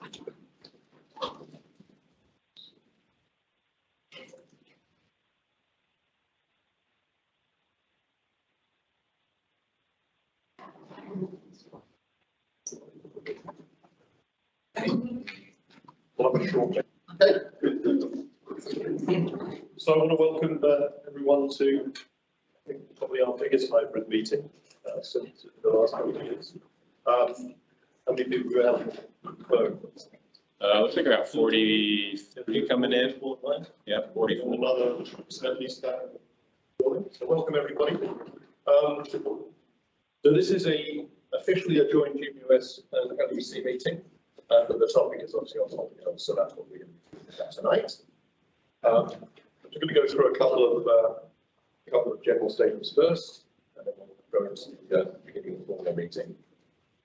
Okay. So I want to welcome everyone to, I think, probably our biggest hybrid meeting since the last couple of years. How many people do we have? Looks like about 40 coming in. Yeah, 40. Another at least that. So welcome everybody. So this is officially a joint GBOS and LEC meeting, but the topic is obviously on Hoffman, so that's what we're going to do tonight. I'm just going to go through a couple of general statements first, and then we'll go into the beginning of the formal meeting.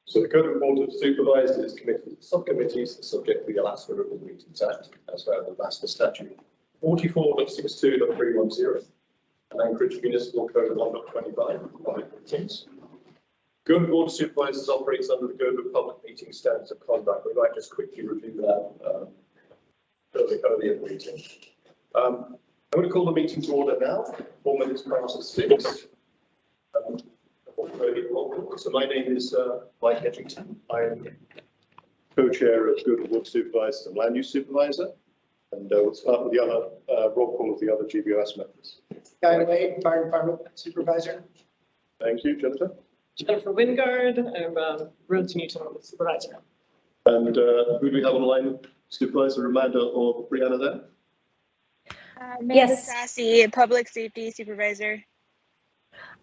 So the Gerdwood Board of Supervisors is committed to subcommittees subject to the Alaska Rules Meetings Act, as per the Alaska Statute 44.62.310 and Anchorage Municipal Code 1.25 public meetings. Gerdwood Board of Supervisors operates under the Gerdwood Public Meeting Standards of Conduct. We might just quickly review that early in the meeting. I'm going to call the meeting to order now. 4 minutes past 6. So my name is Mike Edgington. I'm co-chair of Gerdwood Board of Supervisors and Land Use Supervisor. And we'll start with the other roll call of the other GBOS members. Guy Wade, Fire Department Supervisor. Thank you, Jennifer. Jennifer Wingard, I'm Roads and Utilities Supervisor. And who do we have online? Supervisor Amanda or Brianna there? Amanda Yes. Sassy, Public Safety Supervisor.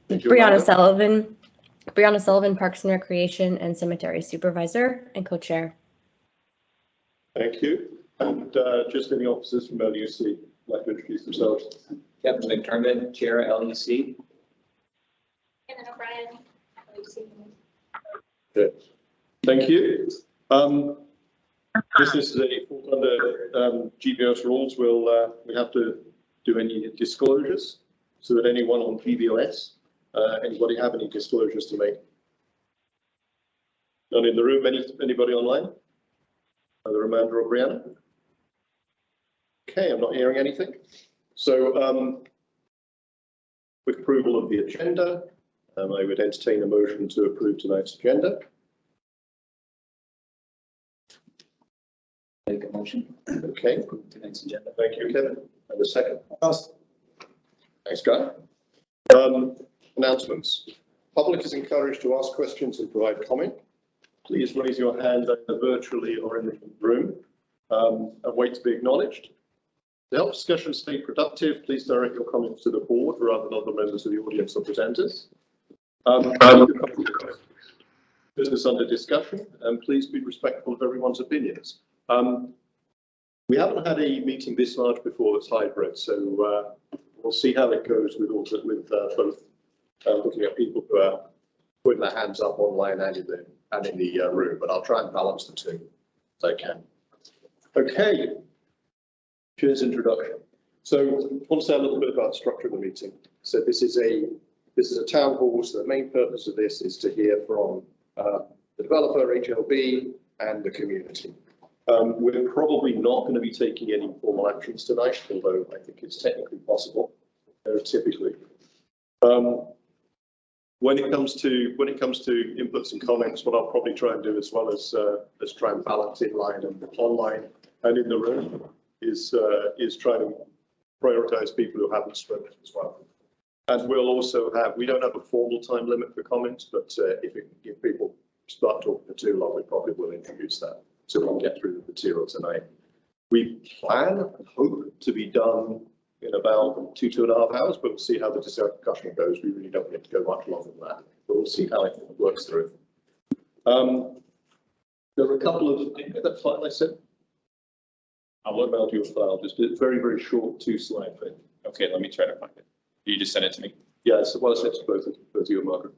Thank you, Brianna Amanda. Sullivan, Parks and Recreation and Cemetery Supervisor and Co-Chair. Thank you. And just any officers from LUC like to introduce themselves. Kevin McDermott, Chair LEC. And then O'Brien. Good. Thank you. This is under GBOS rules. We have to do any disclosures so that anyone on GBOS, anybody have any disclosures to make? None in the room. Anybody online? Either Amanda or Brianna? Okay, I'm not hearing anything. So with approval of the agenda, I would entertain a motion to approve tonight's agenda. Make a motion. Okay. Approve tonight's agenda. Thank you, Kevin. And a second. Us. Thanks, Guy. Announcements. Public is encouraged to ask questions and provide comment. Please raise your hand either virtually or in the room and wait to be acknowledged. To help discussion stay productive, please direct your comments to the board rather than other members of the audience or presenters. Business under discussion, and please be respectful of everyone's opinions. We haven't had a meeting this large before that's hybrid, so we'll see how it goes with both looking at people who are putting their hands up online and in the room, but I'll try and balance the two as I can. Okay, cheers introduction. So I want to say a little bit about the structure of the meeting. So this is a town hall, so the main purpose of this is to hear from the developer, HLB, and the community. We're probably not going to be taking any formal actions tonight, although I think it's technically possible. Typically, when it comes to inputs and comments, what I'll probably try and do as well as try and balance in line and online and in the room is try to prioritize people who haven't spoken as well. And we'll also we don't have a formal time limit for comments, but if people start talking for too long, we probably will introduce that so we can get through the material tonight. We plan and hope to be done in about 2.5 hours, but we'll see how the discussion goes. We really don't need to go much longer than that, but we'll see how it works through. There are a couple of, that file I sent. I'll email you a file, just a very, very short 2-slide thing. Okay, let me try to find it. You just sent it to me. Yeah, it's well, I sent to both of you and Margaret.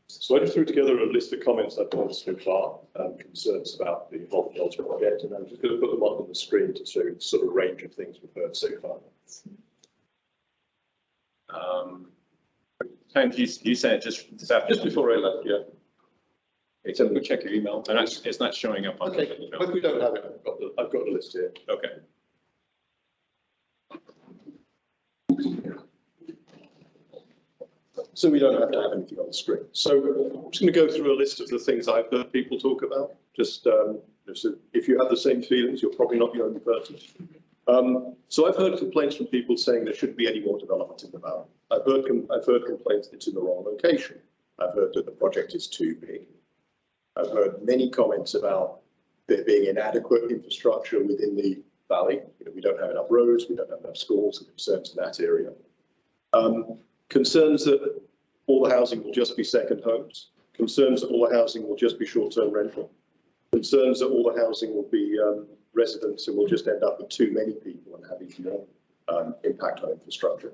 So I just threw together a list of comments I've got so far, concerns about the Hoffman project, and I'm just going to put them up on the screen to show the sort of range of things we've heard so far. And you sent it just after. Just before I left, yeah. Hey, so go check your email. It's not showing up on Okay, the email. if we don't have it, I've got the list here. Okay. So we don't have to have anything on the screen. So I'm just going to go through a list of the things I've heard people talk about. Just so if you have the same feelings, you're probably not the only person. So I've heard complaints from people saying there shouldn't be any more development in the valley. I've heard complaints that it's in the wrong location. I've heard that the project is too big. I've heard many comments about there being inadequate infrastructure within the valley. You know, we don't have enough roads, we don't have enough schools, and concerns in that area. Concerns that all the housing will just be second homes. Concerns that all the housing will just be short-term rental. Concerns that all the housing will be residents and will just end up with too many people and have even more impact on infrastructure.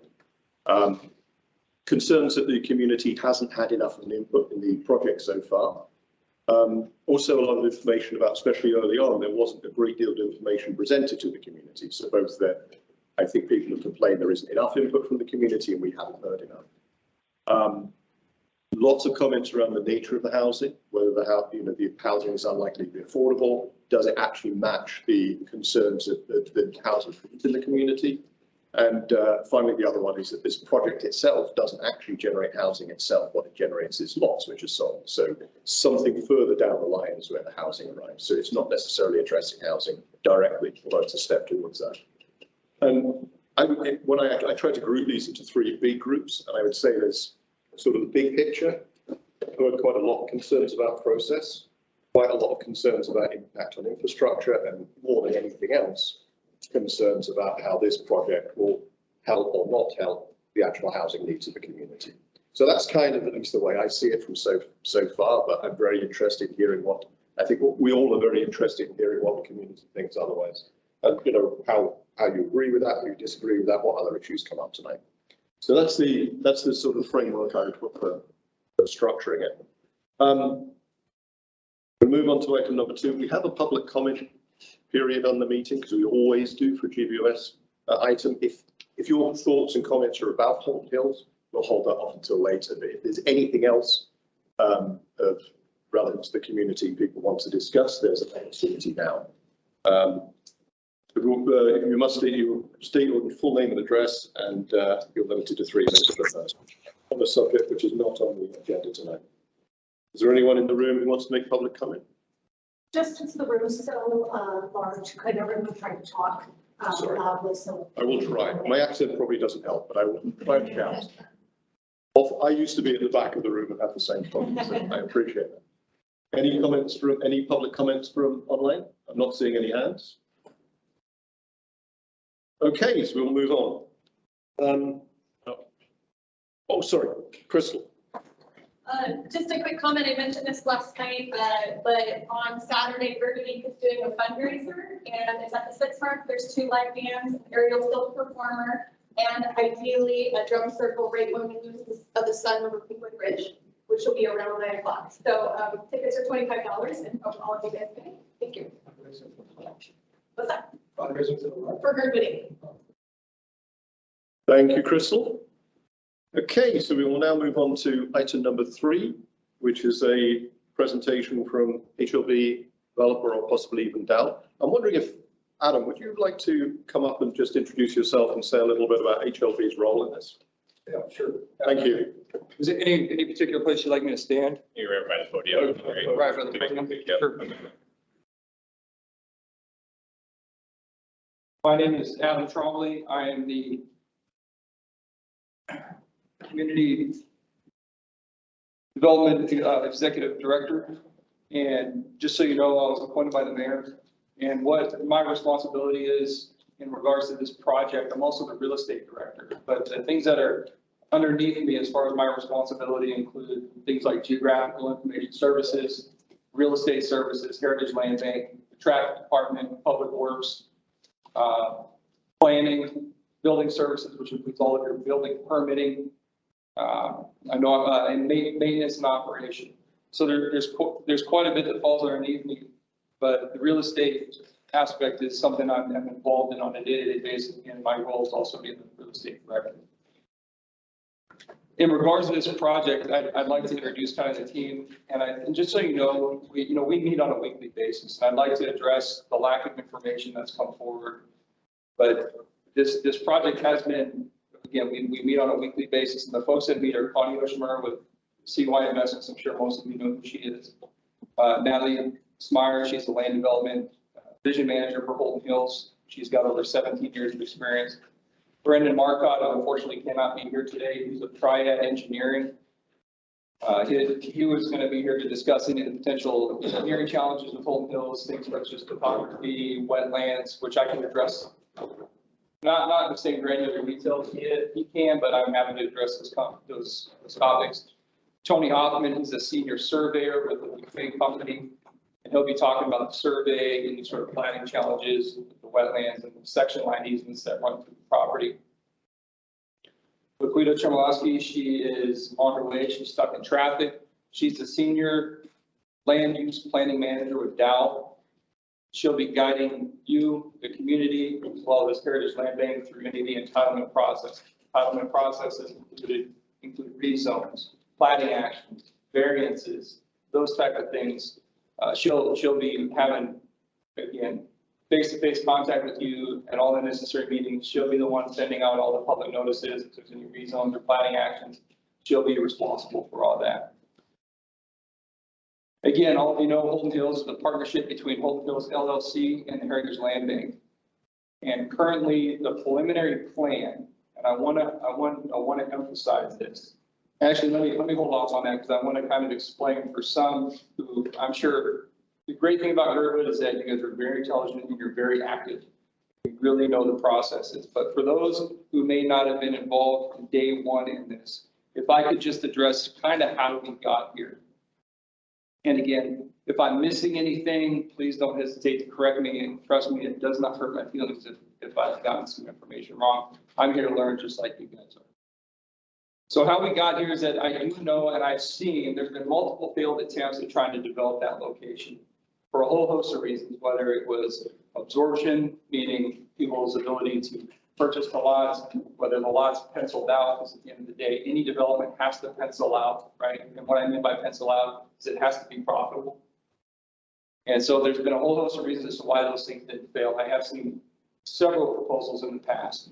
Concerns that the community hasn't had enough of an input in the project so far. Also a lot of information about, especially early on, there wasn't a great deal of information presented to the community. So both that, I think people have complained there isn't enough input from the community and we haven't heard enough. Lots of comments around the nature of the housing, whether the housing is unlikely to be affordable. Does it actually match the concerns that the housing needs in the community? And finally, the other one is that this project itself doesn't actually generate housing itself. What it generates is lots which are sold. So something further down the line is where the housing arrives. So it's not necessarily addressing housing directly, although it's a step towards that. And I tried to group these into three big groups, and I would say there's sort of the big picture. I've heard quite a lot of concerns about process, quite a lot of concerns about impact on infrastructure, and more than anything else, concerns about how this project will help or not help the actual housing needs of the community. So that's kind of at least the way I see it from so far, but I'm very interested in hearing we all are very interested in hearing what the community thinks otherwise. And you know, how you agree with that, how you disagree with that, what other issues come up tonight. So that's the sort of framework I would put for structuring it. We'll move on to item number 2. We have a public comment period on the meeting, because we always do for GBOS item. If your thoughts and comments are about Holton Hills, we'll hold that off until later. But if there's anything else of relevance to the community people want to discuss, there's an opportunity now. You must state your full name and address, and you're limited to 3 minutes per person on the subject which is not on the agenda tonight. Is there anyone in the room who wants to make public comment? Just as the room is so large, could everyone try to talk loudly? So I will try. My accent probably doesn't help, but I will try to shout. I used to be at the back of the room and have the same problem, so I appreciate that. Any public comments from online? I'm not seeing any hands. Okay, so we'll move on. Oh, sorry, Crystal. Just a quick comment. I mentioned this last night, but on Saturday, Gerdwood is doing a fundraiser, and it's at the 6 Park. There's 2 live bands, an aerial still performer, and ideally a drum circle right when we lose the sun over Peakwood Bridge, which will be around 9 o'clock. So tickets are $25, and hope all of you guys can. Thank you. What's that? For Gerdwood. Thank you, Crystal. Okay, so we will now move on to item number 3, which is a presentation from HLB developer or possibly even Dow. I'm wondering if, Adam, would you like to come up and just introduce yourself and say a little bit about HLB's role in this? Yeah, sure. Thank you. Is there any particular place you'd like me to stand? You're right by the podium. Right by the podium. Yep. Sure. My name is Adam Trombley. I am the Community Development Executive Director. And just so you know, I was appointed by the mayor. And what my responsibility is in regards to this project, I'm also the real estate director. But the things that are underneath me as far as my responsibility include things like geographical information services, real estate services, heritage land bank, the traffic department, public works, planning, building services, which includes all of your building permitting, and maintenance and operation. So there's quite a bit that falls underneath me, but the real estate aspect is something I'm involved in on a day-to-day basis, and my role is also being the real estate director. In regards to this project, I'd like to introduce kind of the team, and just so you know, we meet on a weekly basis. I'd like to address the lack of information that's come forward. But this project has been, again, we meet on a weekly basis, and the folks that meet are Connie Oshmer with CY Investments. I'm sure most of you know who she is. Natalie Smyer, she's the land development vision manager for Holton Hills. She's got over 17 years of experience. Brendan Marcotte, who unfortunately cannot be here today, who's with Triad Engineering. He was going to be here to discuss any potential engineering challenges with Holton Hills, things such as topography, wetlands, which I can address. Not in the same granular detail he can, but I'm happy to address those topics. Tony Hoffman, he's a senior surveyor with the same company, and he'll be talking about the survey, any sort of planning challenges, the wetlands and the section line easements that run through the property. Laquita Chomolowski, she is on her way. She's stuck in traffic. She's a senior land use planning manager with Dow. She'll be guiding you, the community, as well as Heritage Land Bank through any of the entitlement process. Entitlement processes include rezones, planning actions, variances, those type of things. She'll be having, again, face-to-face contact with you at all the necessary meetings. She'll be the one sending out all the public notices if there's any rezones or planning actions. She'll be responsible for all that. Again, all of you know Holton Hills is the partnership between Holton Hills LLC and the Heritage Land Bank. And currently the preliminary plan, and I want to emphasize this. Actually, let me hold off on that because I want to kind of explain for some who I'm sure the great thing about Gerdwood is that you guys are very intelligent and you're very active. You really know the processes. But for those who may not have been involved from day one in this, if I could just address kind of how we got here. And again, if I'm missing anything, please don't hesitate to correct me. And trust me, it does not hurt my feelings if I've gotten some information wrong. I'm here to learn just like you guys are. So how we got here is that I do know and I've seen there's been multiple failed attempts at trying to develop that location for a whole host of reasons, whether it was absorption, meaning people's ability to purchase the lots, whether the lots penciled out, because at the end of the day, any development has to pencil out, right? And what I mean by pencil out is it has to be profitable. And so there's been a whole host of reasons as to why those things didn't fail. I have seen several proposals in the past.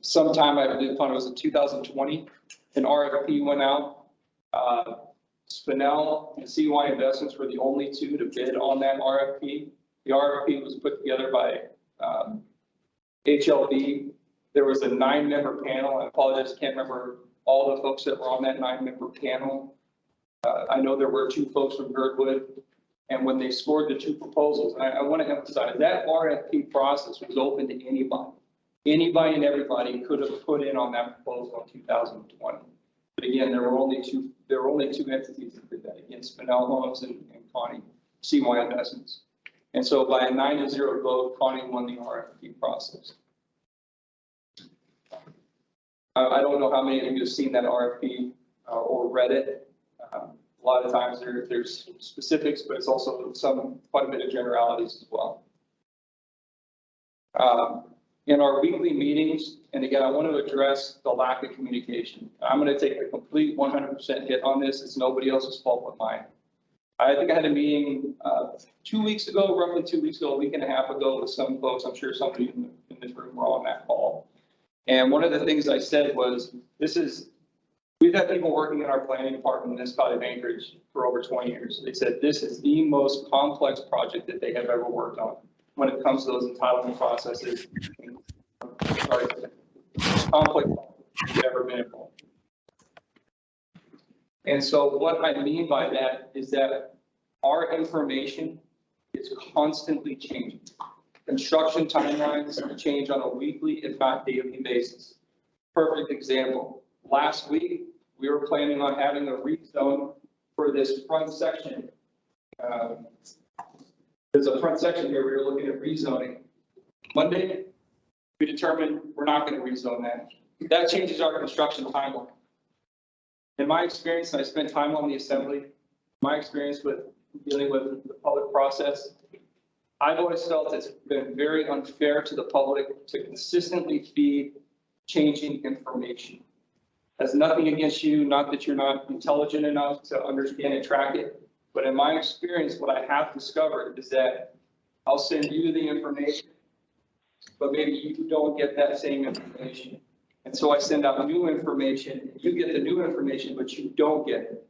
Sometime, I believe it was in 2020, an RFP went out. Spinell and CY Investments were the only two to bid on that RFP. The RFP was put together by HLB. There was a 9-member panel. I apologize, can't remember all the folks that were on that 9-member panel. I know there were 2 folks from Gerdwood. And when they scored the 2 proposals, I want to emphasize that RFP process was open to anybody. Anybody and everybody could have put in on that proposal in 2020. But again, there were only two entities that did that. Again, Spinell Homes and Connie, CY Investments. And so by a 9-0 vote, Connie won the RFP process. I don't know how many of you have seen that RFP or read it. A lot of times there's specifics, but it's also quite a bit of generalities as well. In our weekly meetings, and again, I want to address the lack of communication. I'm going to take the complete 100% hit on this. It's nobody else's fault but mine. I think I had a meeting 2 weeks ago, roughly 2 weeks ago, a week and a half ago with some folks. I'm sure somebody in this room were on that call. And one of the things I said was, we've had people working in our planning department in municipality of Anchorage for over 20 years. They said this is the most complex project that they have ever worked on when it comes to those entitlement processes. Complex they've ever been involved. And so what I mean by that is that our information is constantly changing. Construction timelines change on a weekly, if not daily basis. Perfect example. Last week, we were planning on having a rezone for this front section. There's a front section here. We were looking at rezoning. Monday, we determined we're not going to rezone that. That changes our construction timeline. In my experience, and I spent time on the assembly, my experience with dealing with the public process, I've always felt it's been very unfair to the public to consistently feed changing information. Has nothing against you, not that you're not intelligent enough to understand and track it. But in my experience, what I have discovered is that I'll send you the information, but maybe you don't get that same information. And so I send out new information, you get the new information, but you don't get it.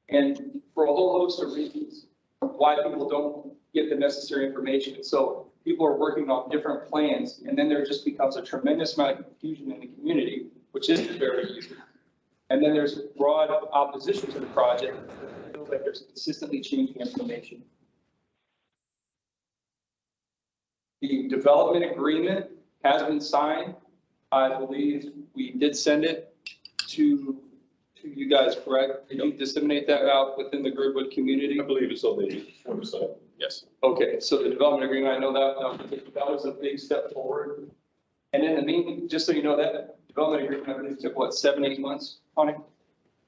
And for a whole host of reasons, why people don't get the necessary information. So people are working on different plans, and then there just becomes a tremendous amount of confusion in the community, which isn't very easy. And then there's broad opposition to the project. It feels like there's consistently changing information. The development agreement has been signed. I believe we did send it to you guys, correct? Did you disseminate that out within the Gerdwood community? I believe it's on the website. Yes. Okay, so the development agreement, I know that was a big step forward. And in the meantime, just so you know, that development agreement, I believe, took what, 7-8 months on it?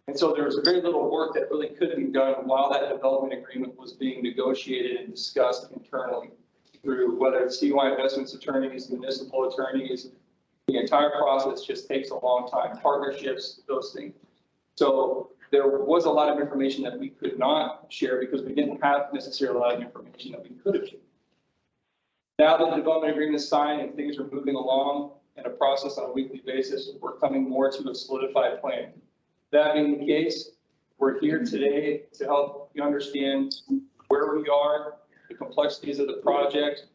And so there was very little work that really could be done while that development agreement was being negotiated and discussed internally through whether it's CY investments attorneys, municipal attorneys. The entire process just takes a long time, partnerships, those things. So there was a lot of information that we could not share because we didn't have necessarily a lot of information that we could have shared. Now that the development agreement is signed and things are moving along in a process on a weekly basis, we're coming more to a solidified plan. That being the case, we're here today to help you understand where we are, the complexities of the project,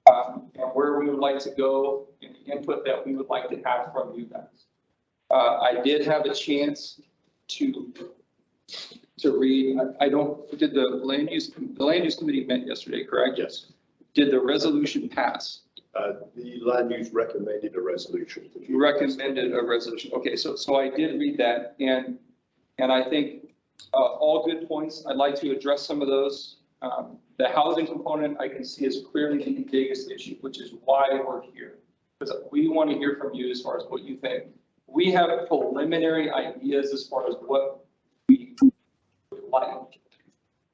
and where we would like to go and the input that we would like to have from you guys. I did have a chance to read, did the land use committee met yesterday, correct? Yes. Did the resolution pass? The land use recommended a resolution. You recommended a resolution. Okay, so I did read that, and I think all good points. I'd like to address some of those. The housing component I can see is clearly the biggest issue, which is why we're here. Because we want to hear from you as far as what you think. We have preliminary ideas as far as what we would like.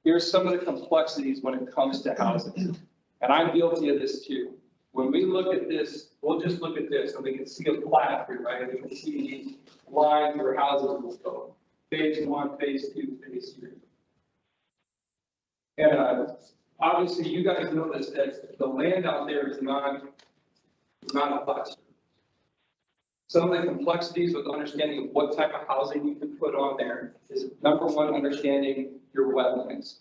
Here's some of the complexities when it comes to housing. And I'm guilty of this too. When we look at this, we'll just look at this and we can see a plat here, right? We can see these lines where houses will go. Phase 1, phase 2, phase 3. And obviously you guys know this, that the land out there is not a flat surface. Some of the complexities with understanding what type of housing you can put on there is, number one, understanding your wetlands.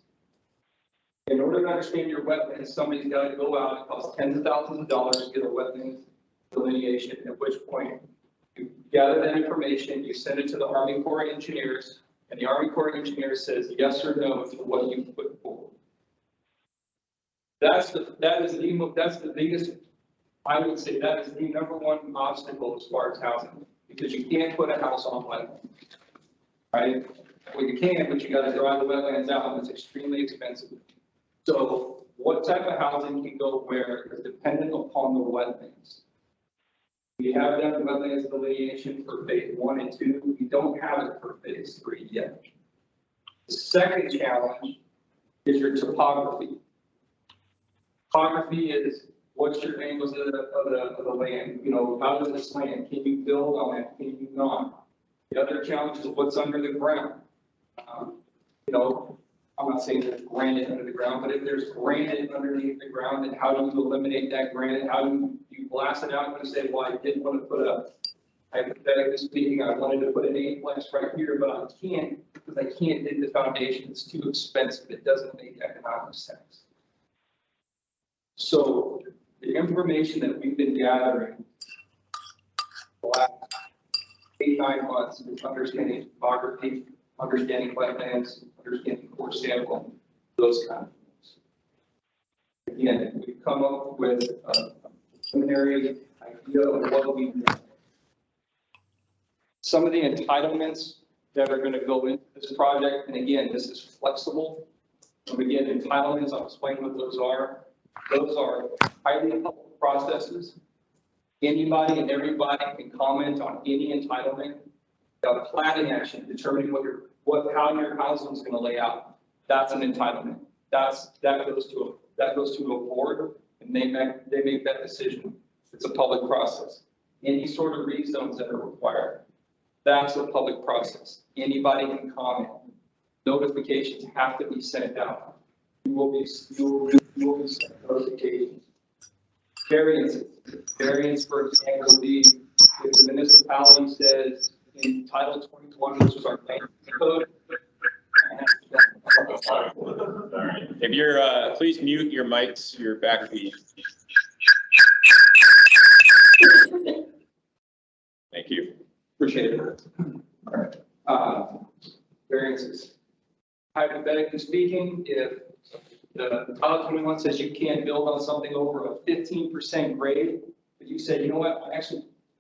In order to understand your wetlands, somebody's got to go out, it costs tens of thousands of dollars to get a wetlands delineation, at which point you gather that information, you send it to the Army Corps of Engineers, and the Army Corps of Engineers says yes or no to what you put forward. That's the biggest, I would say that is the number one obstacle as far as housing, because you can't put a house on wetland, right? Well, you can, but you got to drive the wetlands out, and it's extremely expensive. So what type of housing can go where is dependent upon the wetlands. We have done wetlands delineation for phase 1 and 2. We don't have it for phase 3 yet. The second challenge is your topography. Topography is what's your angles of the land? You know, how does this land? Can you build on it? Can you not? The other challenge is what's under the ground. You know, I'm not saying there's granite under the ground, but if there's granite underneath the ground, then how do you eliminate that granite? How do you blast it out and say, well, I didn't want to put hypothetically speaking, I wanted to put an 8-plex right here, but I can't because I can't dig the foundation. It's too expensive. It doesn't make economic sense. So the information that we've been gathering the last 8-9 months is understanding topography, understanding wetlands, understanding core sample, those kind of things. Again, we've come up with a preliminary idea of what we want. Some of the entitlements that are going to go into this project, and again, this is flexible. And again, entitlements, I'll explain what those are. Those are highly public processes. Anybody and everybody can comment on any entitlement. The planning action, determining how your housing is going to lay out. That's an entitlement. That goes to a board, and they make that decision. It's a public process. Any sort of rezones that are required. That's a public process. Anybody can comment. Notifications have to be sent out. You will be sent notifications. Variances. Variance, for example, would be if the municipality says in Title 21, which is our land code. If you're, please mute your mics, your back feed. Thank you. Appreciate it. All right. Variances. Hypothetically speaking, if the Title 21 says you can't build on something over a 15% grade, but you say, you know what,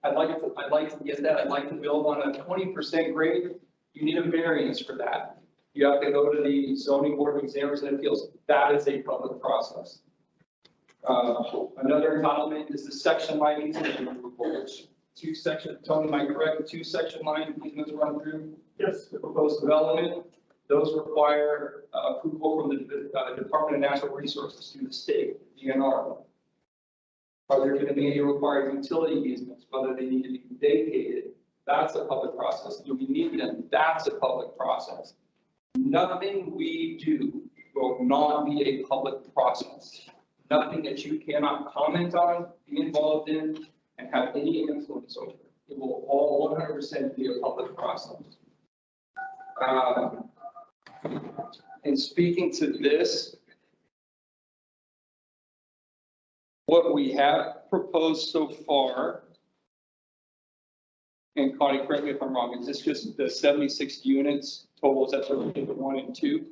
I'd like to get that. I'd like to build on a 20% grade. You need a variance for that. You have to go to the zoning board of examiners and appeals. That is a public process. Another entitlement is the section line easement approval, which two section, Tony, am I correct? Two section line easements run through. Yes. The proposed development. Those require approval from the Department of Natural Resources through the state, DNR. Are there going to be any required utility easements, whether they need to be vacated? That's a public process. Do we need them? That's a public process. Nothing we do will not be a public process. Nothing that you cannot comment on, be involved in, and have any influence over. It will all 100% be a public process. And speaking to this, what we have proposed so far, and Connie, correct me if I'm wrong, is this just the 76 units totals that are in 1 and 2?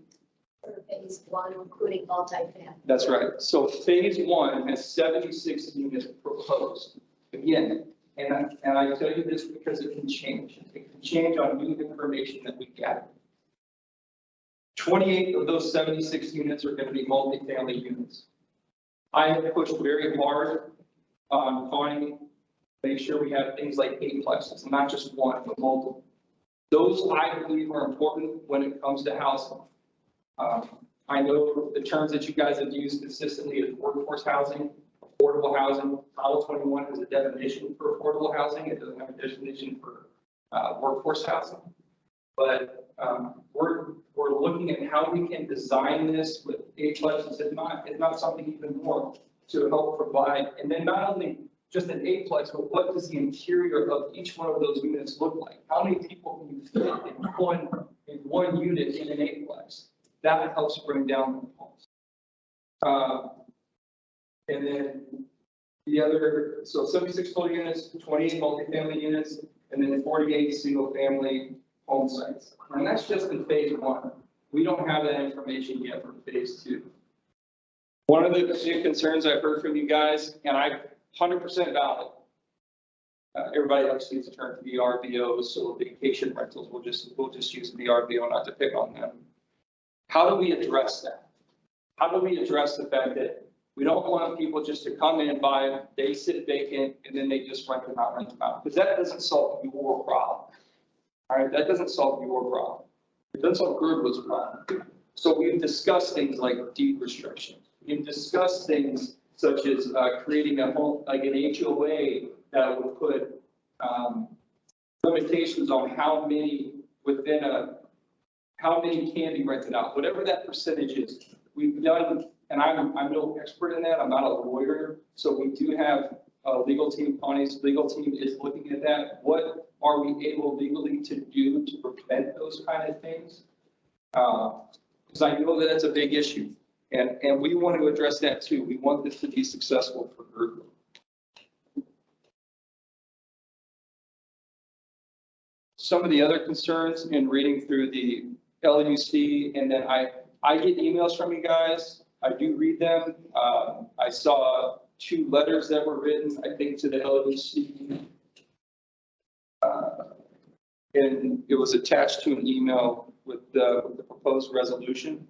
Phase 1, including multifamily. That's right. So phase 1 has 76 units proposed. Again, and I tell you this because it can change. It can change on new information that we get. 28 of those 76 units are going to be multifamily units. I have pushed very hard on finding, make sure we have things like 8-plexes, not just one, but multiple. Those I believe are important when it comes to housing. I know the terms that you guys have used consistently is workforce housing, affordable housing. Title 21 has a definition for affordable housing. It doesn't have a definition for workforce housing. But we're looking at how we can design this with 8-plexes, if not something even more to help provide. And then not only just an 8-plex, but what does the interior of each one of those units look like? How many people can you fit in one unit in an 8-plex? That helps bring down the cost. And then the other, so 76 total units, 28 multifamily units, and then 48 single-family home sites. And that's just in phase 1. We don't have that information yet for phase 2. One of the big concerns I've heard from you guys, and I 100% valid. Everybody likes to use the term VRBOs, so vacation rentals. We'll just use VRBO, not to pick on them. How do we address that? How do we address the fact that we don't want people just to come in and buy, they sit vacant, and then they just rent them out? Because that doesn't solve your problem. All right, that doesn't solve your problem. It doesn't solve Gerdwood's problem. So we've discussed things like deed restrictions. We've discussed things such as creating a home, like an HOA that would put limitations on how many can be rented out, whatever that percentage is. We've done, and I'm no expert in that. I'm not a lawyer, so we do have a legal team. Connie's legal team is looking at that. What are we able legally to do to prevent those kind of things? Because I know that it's a big issue, and we want to address that too. We want this to be successful for Gerdwood. Some of the other concerns in reading through the LUC, and then I get emails from you guys. I do read them. I saw 2 letters that were written, I think, to the LUC. And it was attached to an email with the proposed resolution.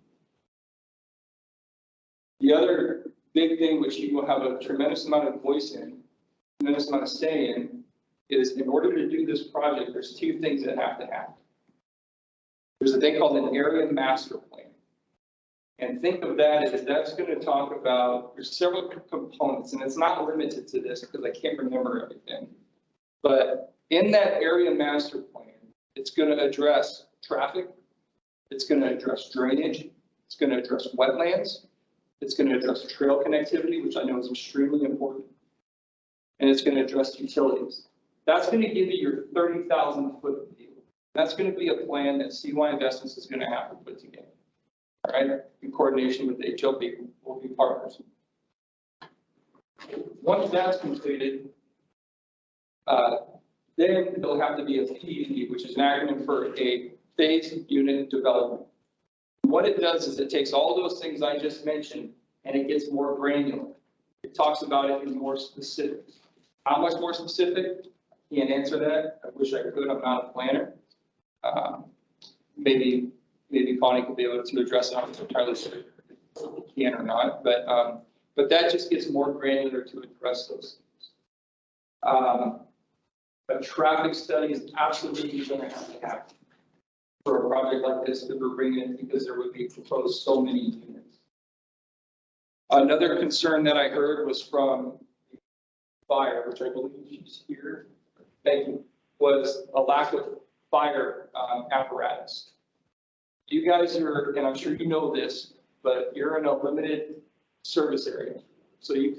The other big thing, which you will have a tremendous amount of voice in, tremendous amount of say in, is in order to do this project, there's 2 things that have to happen. There's a thing called an area master plan. And think of that as that's going to talk about, there's several components, and it's not limited to this because I can't remember everything. But in that area master plan, It's going to address traffic. It's going to address drainage. It's going to address wetlands. It's going to address trail connectivity, which I know is extremely important. And it's going to address utilities. That's going to give you your 30,000 foot view. That's going to be a plan that CY Investments is going to have to put together. All right, in coordination with HLB, we'll be partners. Once that's completed, then there'll have to be a PUD, which is an acronym for a phased unit development. What it does is it takes all those things I just mentioned and it gets more granular. It talks about it in more specifics. How much more specific? Can't answer that. I wish I could. I'm not a planner. Maybe Connie could be able to address it. I'm not entirely sure if he can or not, but that just gets more granular to address those things. A traffic study is absolutely going to happen for a project like this that we're bringing in because there would be proposed so many units. Another concern that I heard was from fire, which I believe is here. Thank you. Was a lack of fire apparatus. You guys are, and I'm sure you know this, but you're in a limited service area. So you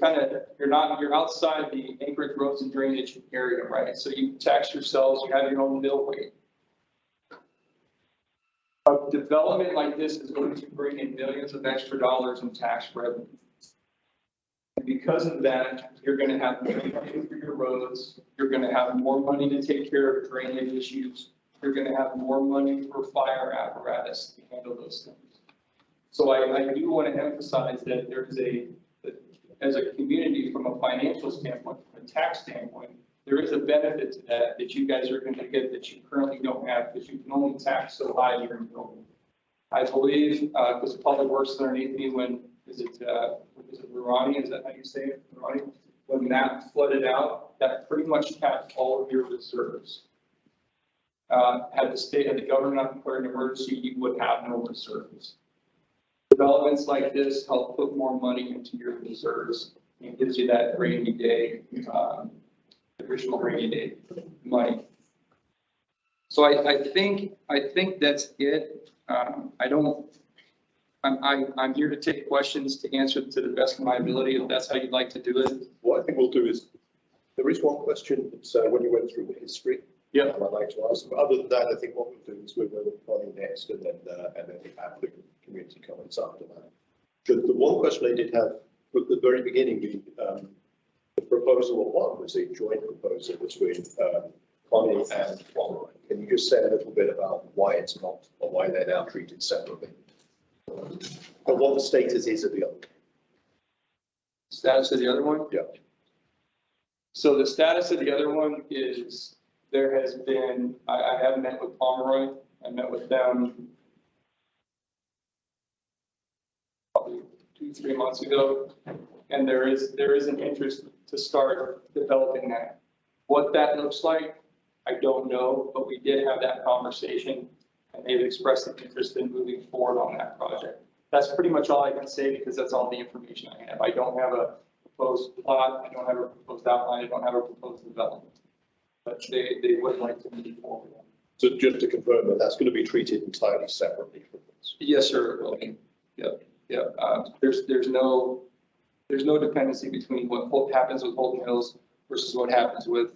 you're outside the Anchorage roads and drainage area, right? So you tax yourselves, you have your own mill rate. A development like this is going to bring in millions of extra dollars in tax revenue. And because of that, you're going to have more money for your roads. You're going to have more money to take care of drainage issues. You're going to have more money for fire apparatus to handle those things. So I do want to emphasize that there's as a community, from a financial standpoint, from a tax standpoint, there is a benefit to that you guys are going to get that you currently don't have because you can only tax so high here in building. I believe, because Public Works underneath me when, is it Ronnie? Is that how you say it, Ronnie? When that flooded out, that pretty much capped all of your reserves. Had the government not declared an emergency, you would have no reserves. Developments like this help put more money into your reserves and gives you that rainy day, additional rainy day money. So I think that's it. I'm here to take questions to answer to the best of my ability, if that's how you'd like to do it. What I think we'll do is, there is one question, so when you went through the history, Yeah. I'd like to ask, but other than that, I think what we'll do is we'll go with Connie next and then have the community comments after that. The one question I did have, at the very beginning, the proposal of one was a joint proposal between Connie and Pomeroy. Can you just say a little bit about why it's not, or why they're now treated separately? But what the status is of the other? Status of the other one? Yeah. So the status of the other one is there has been, I have met with Pomeroy. I met with them probably 2-3 months ago. And there is an interest to start developing that. What that looks like, I don't know, but we did have that conversation and they've expressed an interest in moving forward on that project. That's pretty much all I can say because that's all the information I have. I don't have a proposed plot. I don't have a proposed outline. I don't have a proposed development. But they would like to move forward. So just to confirm that that's going to be treated entirely separately from this? Yes, sir. Okay. Yep. There's no dependency between what happens with Holton Hills versus what happens with,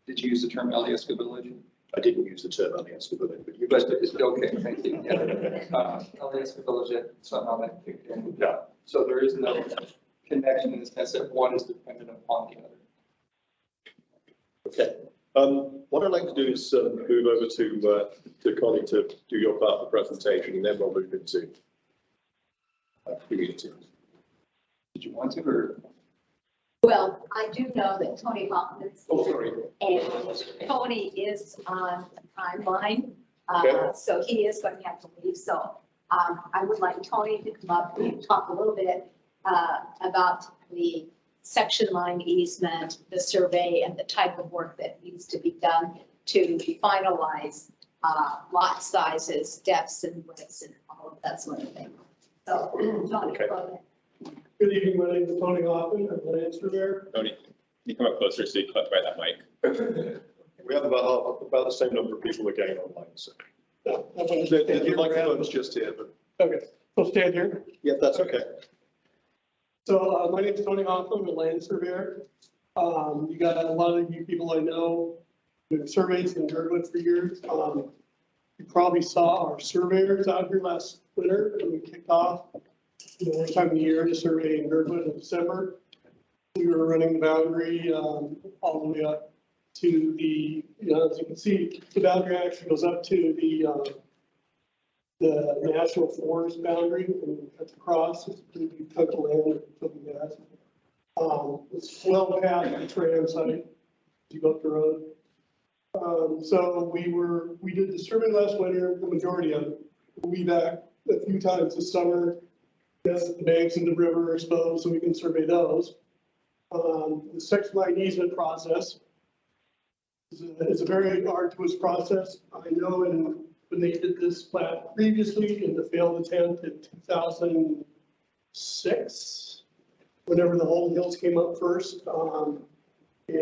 did you use the term Alyeska Village? I didn't use the term Alyeska Village, but you But just it's okay, thank you. Yeah. Alyeska Village, somehow that kicked in. Yeah. So there is no connection in the sense that one is dependent upon the other. Okay. What I'd like to do is move over to Connie to do your part of the presentation, and then we'll move into community. Did you want to, or? Well, I do know that Tony Hoffman's Oh, here, sorry. and Tony is on a timeline, Okay. so he is going to have to leave. So I would like Tony to come up and talk a little bit about the section line easement, the survey, and the type of work that needs to be done to finalize lot sizes, depths and widths and all of that sort of thing. So, Tony, Okay. go ahead. Good evening, my name is Tony Hoffman, I'm the land surveyor. Tony, can you come up closer so you click by that mic? We have about the same number of people again online, so. Yeah, that's what I'm The saying. microphone's just here, but, Okay, so stand here. yeah, that's okay. So my name is Tony Hoffman, I'm a land surveyor. You got a lot of you people I know, doing surveys in Gerdwood for years. You probably saw our surveyors out here last winter when we kicked off. This time of the year to survey in Gerdwood in December. We were running the boundary all the way up to the, as you can see, the boundary actually goes up to the national forest boundary and cuts across. It's a pretty big chunk of land that took the gas. It's well past the tram site as you go up the road. So we did the survey last winter, the majority of it. We'll be back a few times this summer. Yes, the banks of the river are exposed, so we can survey those. The section line easement process is a very arduous process. I know when they did this plat previously in the failed attempt in 2006, whenever the Holton Hills came up first, and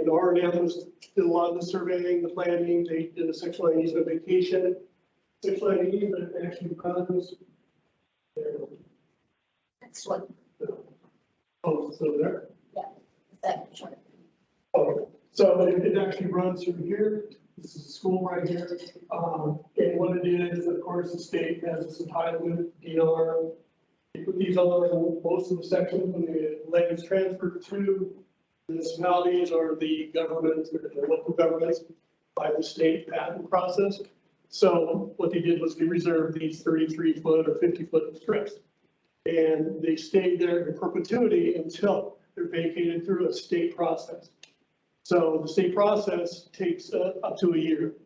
R&M did a lot of the surveying, the planning, they did a section line easement vacation. Section line easement actually runs there. Next one. Oh, it's over there. That short. Oh, so it actually runs through here. This is a school right here. And what it is, of course, the state has this entitlement, DNR. They put these on most of the sections when the land is transferred to municipalities or the government or the local governments by the state patent process. So what they did was they reserved these 33-foot or 50-foot strips. And they stayed there in perpetuity until they're vacated through a state process. So the state process takes up to a year.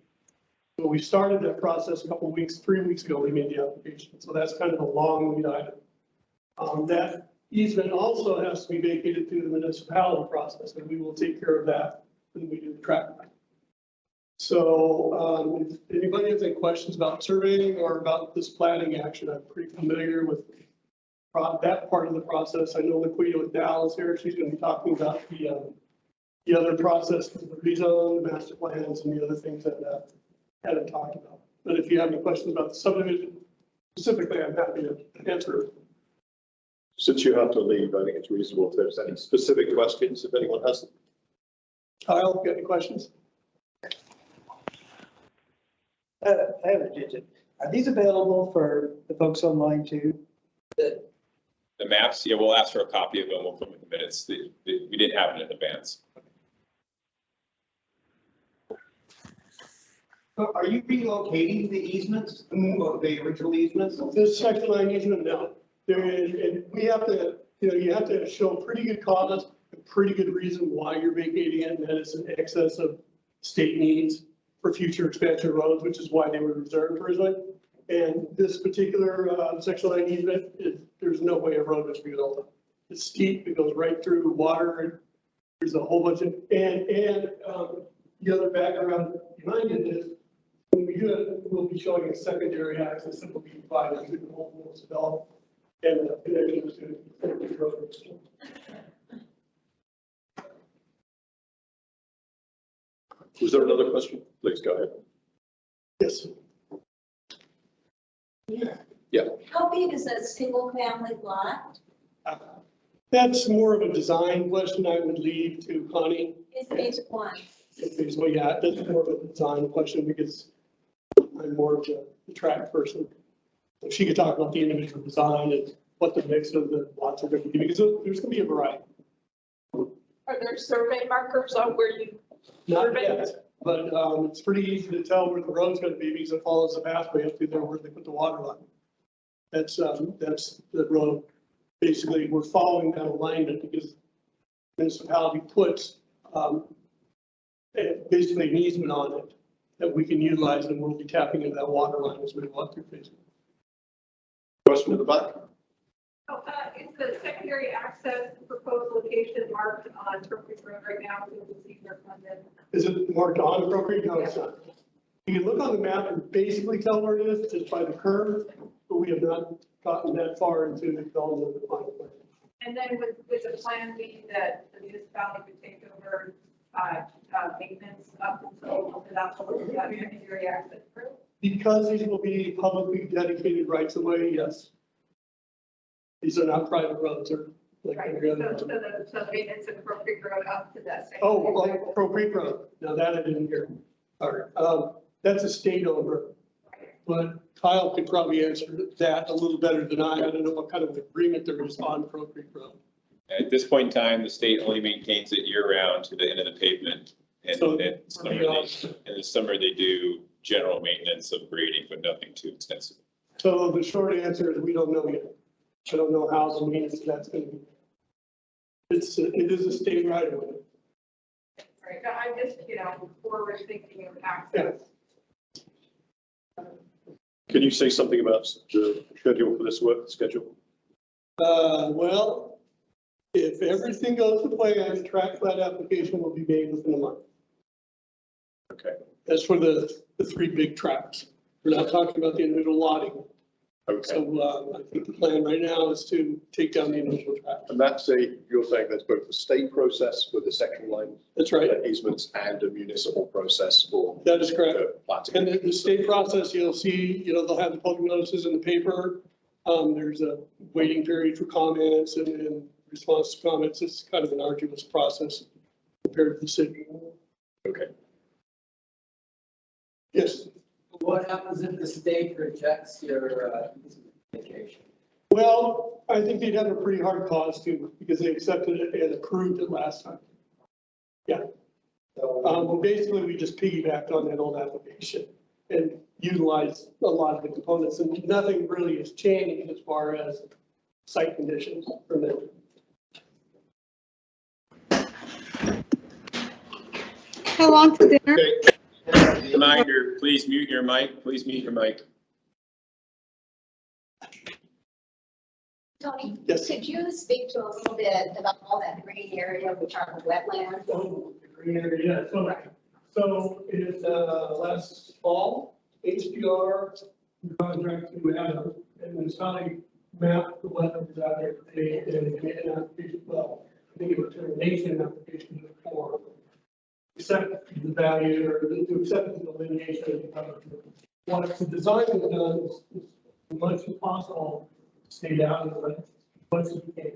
So we started that process a couple of weeks, 3 weeks ago, we made the application. So that's kind of a long lead item. That easement also has to be vacated through the municipality process, and we will take care of that when we do the track plan. So if anybody has any questions about surveying or about this planning action, I'm pretty familiar with that part of the process. I know Laquita with Dallas here, she's going to be talking about the other process, the rezone, the master plans, and the other things that hadn't talked about. But if you have any questions about the subdivision specifically, I'm happy to answer. Since you have to leave, I think it's reasonable if there's any specific questions, if anyone has them. Kyle, got any questions? I have a digit. Are these available for the folks online too? The maps, yeah, we'll ask for a copy of them. We'll put them in the minutes. We didn't have it in advance. Are you relocating the easements, the original easements? This section line easement, no. There is, and we have to, you have to show pretty good cause, a pretty good reason why you're vacating it, and that is in excess of state needs for future expansion of roads, which is why they were reserved originally. And this particular section line easement, there's no way a road is built. It's steep, it goes right through water, and there's a whole bunch of, and the other background behind it is, when we do it, we'll be showing a secondary access that will be provided to the whole development and the connections to the road. Was there another question? Please go ahead. Yes. Yeah. How big is that single family lot? That's more of a design question I would leave to Connie. It's phase one. Well, yeah, that's more of a design question because I'm more of the track person. So she could talk about the individual design and what the mix of the lots are going to be, because there's going to be a variety. Are there survey markers on where you? Not yet, but it's pretty easy to tell where the road's going to be because it follows the pathway up through there where they put the water line. That's the road. Basically, we're following that alignment because the municipality puts basically an easement on it that we can utilize, and we'll be tapping into that water line as we walk through phase. Question at the back? Oh, is the secondary access proposed location marked on Appropriate Road right now? So we can see where funded. Is it marked on appropriate? No, it's not. You can look on the map and basically tell where it is just by the curve, but we have not gotten that far into the development of the final plan. And then would the plan be that the municipality would take over maintenance up until that secondary access road? Because these will be publicly dedicated rights of way, yes. These are not private roads or like Right, every so other. the maintenance of Crow Creek Road up to that secondary. Oh, well, Crow Creek Road. Now that I didn't hear. All right. That's a state-owned road. But Kyle could probably answer that a little better than I. I don't know what kind of agreement there is on Crow Creek Road. At this point in time, the state only maintains it year round to the end of the pavement. And So, in the summer, they do general maintenance of grading, but nothing too extensive. So the short answer is we don't know yet. I don't know how the maintenance of that's going to be. It is a state right of way. Right, no, I'm just, forward thinking of access. Can you say something about the schedule for this work schedule? Well, if everything goes to plan, track plat application will be made within a month. Okay. That's for the three big tracks. We're not talking about the individual lotting. Okay. So I think the plan right now is to take down the individual tracks. And you're saying there's both a state process for the section line That's right. easements and a municipal process for That is correct. platting. And the state process, you'll see, they'll have the public notices in the paper. There's a waiting period for comments and response to comments. It's kind of an arduous process compared to the city. Okay. Yes. What happens if the state rejects your application? Well, I think they'd have a pretty hard cause to, because they accepted it and approved it last time. Yeah. So, Basically, we just piggybacked on that old application and utilized a lot of the components, and nothing really has changed as far as site conditions from them. How long to dinner? Okay. Reminder, please mute your mic. Please mute your mic. Tony, Yes. could you speak to a little bit about all that green area, which are the wetlands? Oh, the green area, yeah. So it last fall, HDR contract to Adam, and it's how they map the wetlands out there. They made an application, well, I think it was a termination application for accept the value or to accept the delineation. What the design was done is as much as possible, stay down in the way, as much as we can.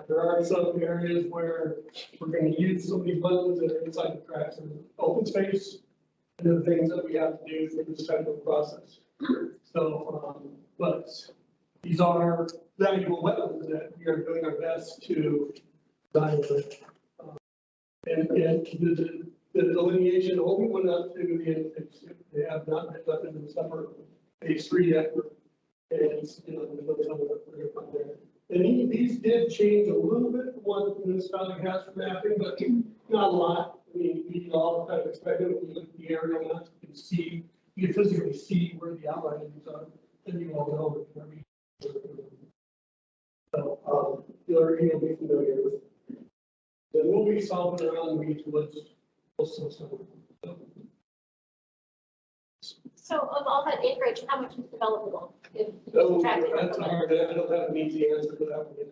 There are some areas where we're going to use some of these wetlands that are inside the cracks and open space and the things that we have to do for this type of process. So, but these are valuable wetlands that we are doing our best to design with. And the delineation only went up to the end of phase 2. They have not been up in the summer phase 3 yet. And there's other work we're going to find there. And these did change a little bit from what the municipality has for mapping, but not a lot. I mean, we all kind of expected when we look at the aerial maps, you can see, you can physically see where the outlines are, and you all know where we. So, you'll be familiar with. Then we'll be solving around the beach woods. So of all that acreage, how much is developable? Oh, that's hard. I don't have an easy answer for that one yet.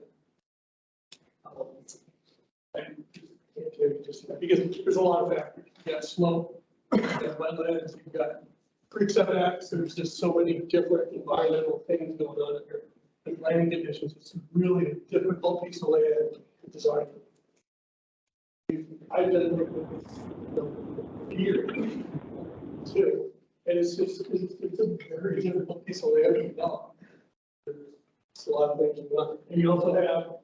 I can't tell you just yet, because there's a lot of factors. You got slope, you got wetlands, you've got creek setbacks. There's just so many different environmental things going on here. And land conditions, it's really a difficult piece of land to design. I've done work with this for years too. And it's a very difficult piece of land to develop. There's a lot of things going on. And you also have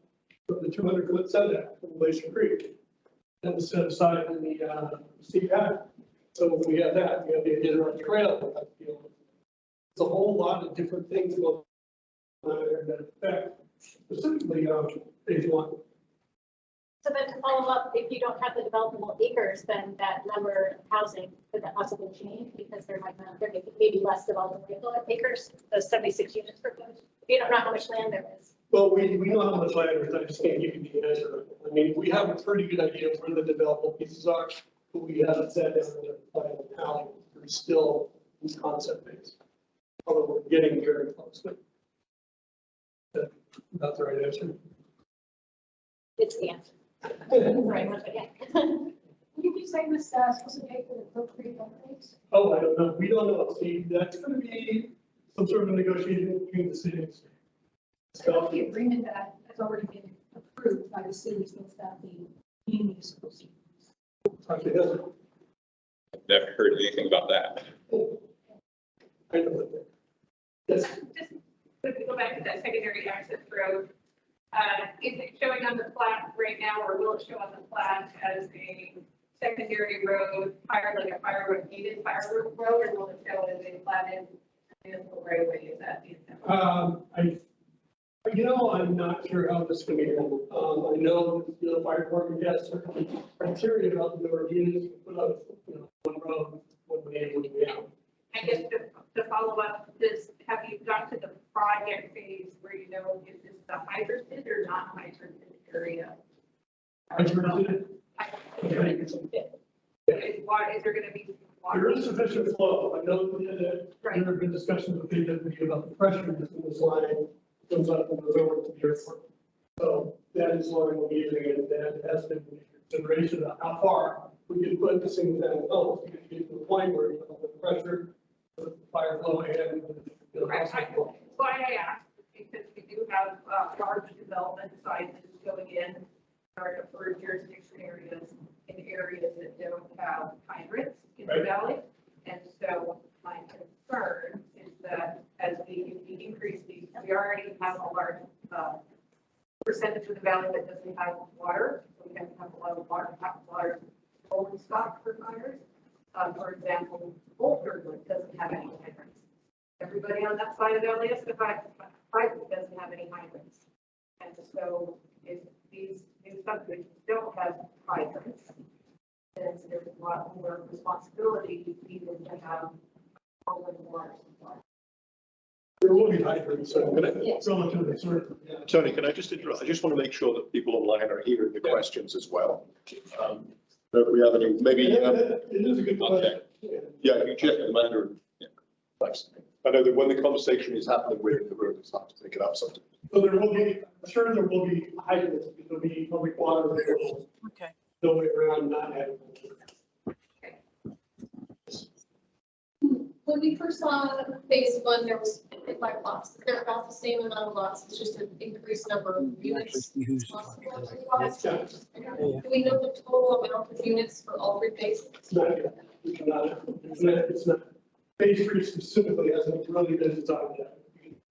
the 200-foot setback from Glacier Creek. That was set aside in the CPAC. So when we have that, we have the inner trail. There's a whole lot of different things going on there that affect specifically phase 1. So then to follow up, if you don't have the developable acres, then that number of housing, could that possibly change? Because there may be less developable acres, those 76 units proposed. If you don't know how much land there is. Well, we know how much land there is. I just can't give you the answer. I mean, we have a pretty good idea of where the developable pieces are, but we haven't sat down and planned how we're still in concept phase. Although we're getting very close. That's the right answer. It's the answer. Right, once again. You keep saying this, supposed to pay for the Brook Creek upgrades? Oh, I don't know. We don't know. See, that's going to be some sort of negotiation between the city and the state. So the agreement that has already been approved by the city says that the union is supposed to. Actually, doesn't. Never heard anything about that. I know that. Yes. Just to go back to that secondary access road, is it showing on the plat right now, or will it show on the plat as a secondary road, like a fire road, needed fire road, or will it show as a platted municipal right of way? Is that the intent? I'm not sure how this is going to be handled. I know the fire department has certain criteria about the number of units to put up, one road, one way, one way out. I guess to follow up, have you got to the project phase where you know if this is a hydrated or not hydrated area? Hydrated? Is there going to be water? There is sufficient flow. I know that there have been discussions with KW about the pressure that's in this line comes up and goes over to the airport. So that is why we're using it. That has been consideration of how far we can put this thing down. Oh, you can get to the point where you have the pressure, the fire flow, and the Right. Why I asked, because we do have large development sizes going in our preferred jurisdiction areas, in areas that don't have hydrants in the valley. And so my concern is that as we increase these, we already have a large percentage of the valley that doesn't have water. So we have to have a lot of water rolling stock for fires. For example, Holton doesn't have any hydrants. Everybody on that side of LAS doesn't have any hydrants. And so if these new subdivisions don't have hydrants, then there's a lot more responsibility even to have all the water supply. There will be hydrants, so relatively certain. Tony, can I just interrupt? I just want to make sure that people online are hearing the questions as well. If we have any, maybe. It is a good question. Yeah, you check the matter. Yeah, thanks. I know that when the conversation is happening, we're in the room, it's hard to pick it up sometimes. So there will be, I'm sure there will be hydrants, because there'll be public water available. Okay. No way around not having. When we first saw phase one, there was 55 lots. They're about the same amount of lots. It's just an increased number of units. Do we know the total amount of units for all three phases? It's not yet. It's not. Phase three specifically hasn't really been designed yet.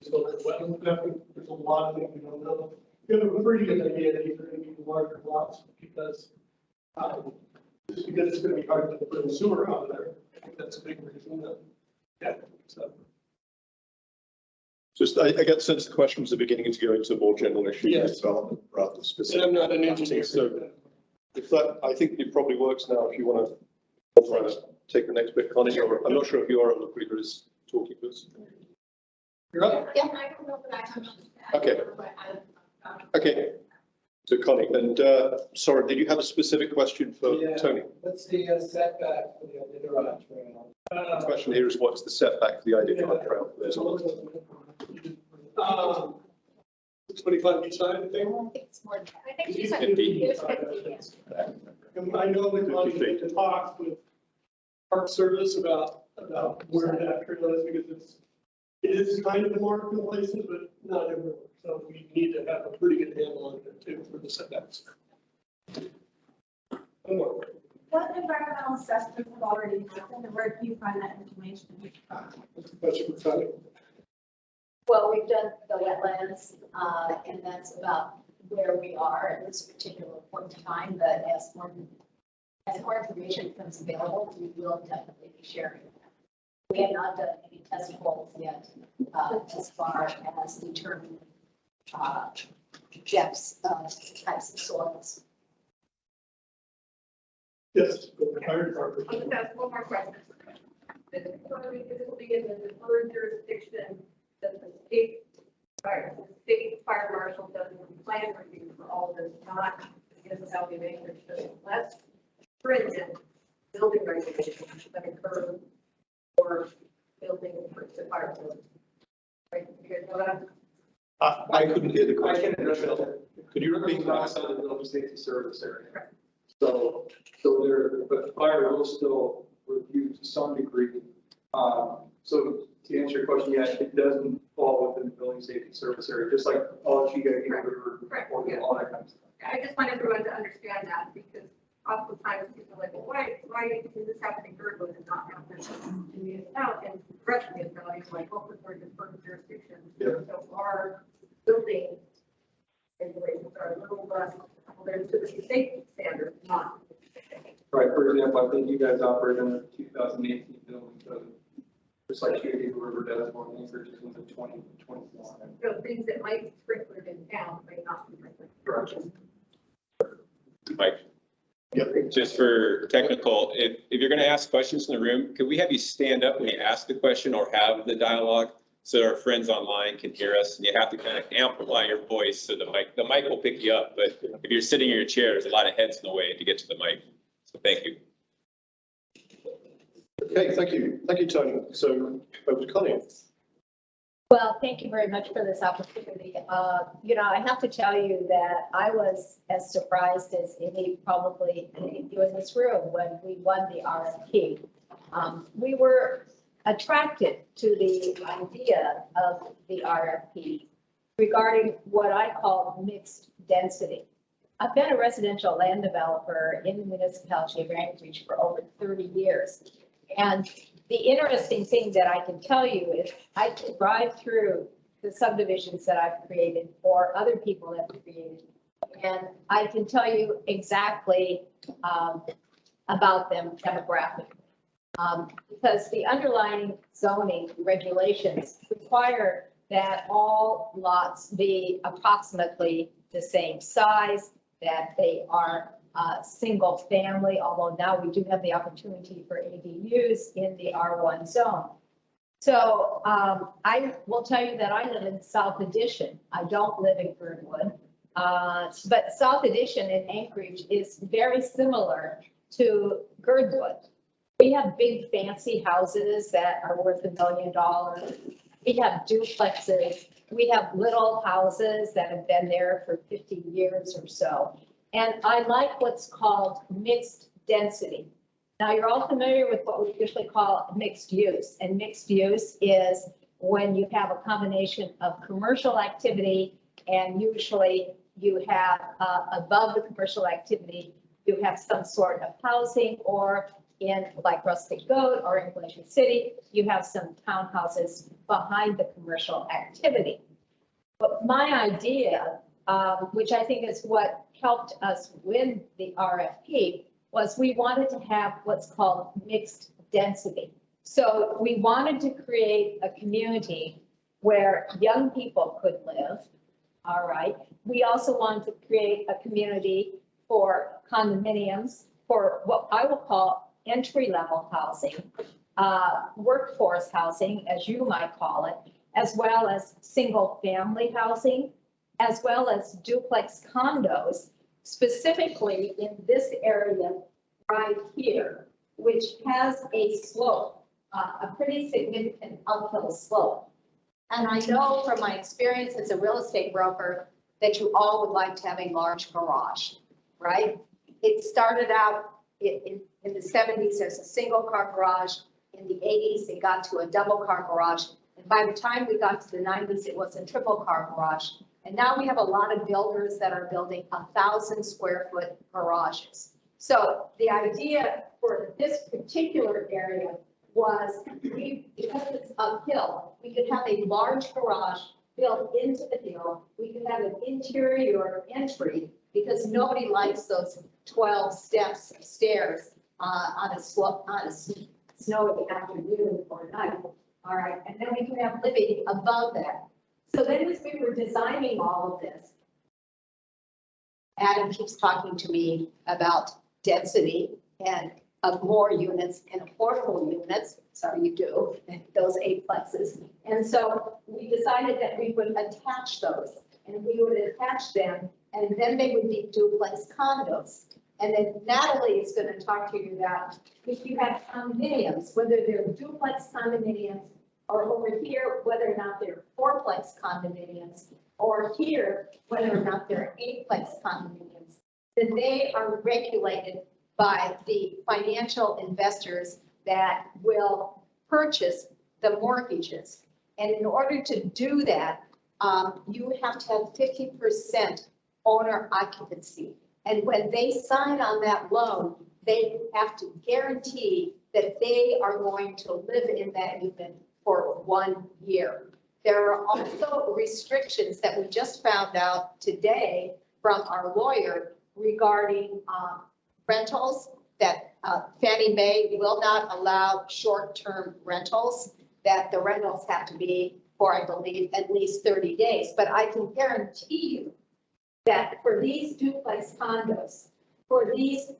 So there's wetland mapping, there's a lot of things we don't know. We have a pretty good idea that these are going to be larger lots because just because it's going to be hard to put a sewer out there. I think that's a big reason. Yeah. So. Just, I get the sense the questions are beginning to go into more general issues Yes. development rather than specific. And I'm not an engineer. So if that, I think it probably works now if you want to try to take the next bit, Connie, or I'm not sure if you are on the previous talking to us. You're up? Yeah, I don't know that I have. Okay. Okay. So Connie, and sorry, did you have a specific question for Tony? What's the setback for the Iditarod Trail? The question here is what's the setback for the Iditarod Trail? There's all. 25 each side, I think. It's more than I think she's 50. And I know we've gone to talks with Park Service about where that trail is because it is kind of marked in places, but not everywhere. So we need to have a pretty good handle on it too for the setbacks. One more. What environmental assessments have already happened and where do you find that information? Question for Tony. Well, we've done the wetlands, and that's about where we are at this particular point in time, but as more information becomes available, we will definitely be sharing. We have not done any test holes yet, as far as determining Jeff's types of soils. Yes, the fire department. I'll just ask one more question. This will be in the deferred jurisdiction that the state fire marshal does the plan review for all of this, not the municipality acreage, so less stringent building regulations that occur for building for the fire code. Right, you guys know that? I couldn't hear the I question. can address that. Could you repeat that? Outside of the building safety service area. So there, but fire will still review to some degree. So to answer your question, yeah, it doesn't fall within the building safety service area, just like all GIG or all that kind of stuff. I just want everyone to understand that because oftentimes people are like, well, why does this happen in Gerdwood and not happen in municipality and the rest of the municipalities like Holton or different jurisdictions? Yeah. So our building regulations are a little less, well, they're to the state standard, not. Right, for example, I think you guys operate in the 2018 building code, just like GIG River does, or Anchorage is in the 2021. So things that might be sprinkled in town may not be sprinkled. Correct. Mike, Yep. just for technical, if you're going to ask questions in the room, could we have you stand up when you ask the question or have the dialogue so our friends online can hear us? And you have to kind of amplify your voice so the mic will pick you up. But if you're sitting in your chair, there's a lot of heads in the way to get to the mic. So thank you. Okay, thank you. Thank you, Tony. So over to Connie. Well, thank you very much for this opportunity. I have to tell you that I was as surprised as probably any of you in this room when we won the RFP. We were attracted to the idea of the RFP regarding what I call mixed density. I've been a residential land developer in the municipality of Anchorage for over 30 years. And the interesting thing that I can tell you is I can drive through the subdivisions that I've created or other people have created. And I can tell you exactly about them demographically. Because the underlying zoning regulations require that all lots be approximately the same size, that they are single family, although now we do have the opportunity for ADUs in the R1 zone. So I will tell you that I live in South Addition. I don't live in Gerdwood, but South Addition in Anchorage is very similar to Gerdwood. We have big fancy houses that are worth $1 million. We have duplexes. We have little houses that have been there for 50 years or so. And I like what's called mixed density. Now, you're all familiar with what we usually call mixed use. And mixed use is when you have a combination of commercial activity and usually you have above the commercial activity, you have some sort of housing, or in like Rustic Goat or in Glacier City, you have some townhouses behind the commercial activity. But my idea, which I think is what helped us win the RFP, was we wanted to have what's called mixed density. So we wanted to create a community where young people could live, all right. We also wanted to create a community for condominiums, for what I will call entry-level housing, workforce housing, as you might call it, as well as single-family housing, as well as duplex condos, specifically in this area right here, which has a slope, a pretty significant uphill slope. And I know from my experience as a real estate broker that you all would like to have a large garage, right? It started out in the 70s as a single car garage. In the 80s, it got to a double car garage. And by the time we got to the 90s, it was a triple car garage. And now we have a lot of builders that are building 1,000 square foot garages. So the idea for this particular area was, because it's uphill, we could have a large garage built into the hill. We could have an interior entry because nobody likes those 12 steps of stairs on a snowy afternoon or night. All right, and then we can have living above that. So then as we were designing all of this, Adam keeps talking to me about density and of more units and affordable units. Sorry, you do, those 8-plexes. And so we decided that we would attach those, and we would attach them, and then they would be duplex condos. And then Natalie is going to talk to you about if you have condominiums, whether they're duplex condominiums, or over here, whether or not they're 4-plex condominiums, or here, whether or not they're 8-plex condominiums. then they are regulated by the financial investors that will purchase the mortgages. And in order to do that, you have to have 50% owner occupancy. And when they sign on that loan, they have to guarantee that they are going to live in that unit for 1 year. There are also restrictions that we just found out today from our lawyer regarding rentals, that Fannie Mae will not allow short-term rentals, that the rentals have to be for, I believe, at least 30 days. But I can guarantee you that for these duplex condos, for these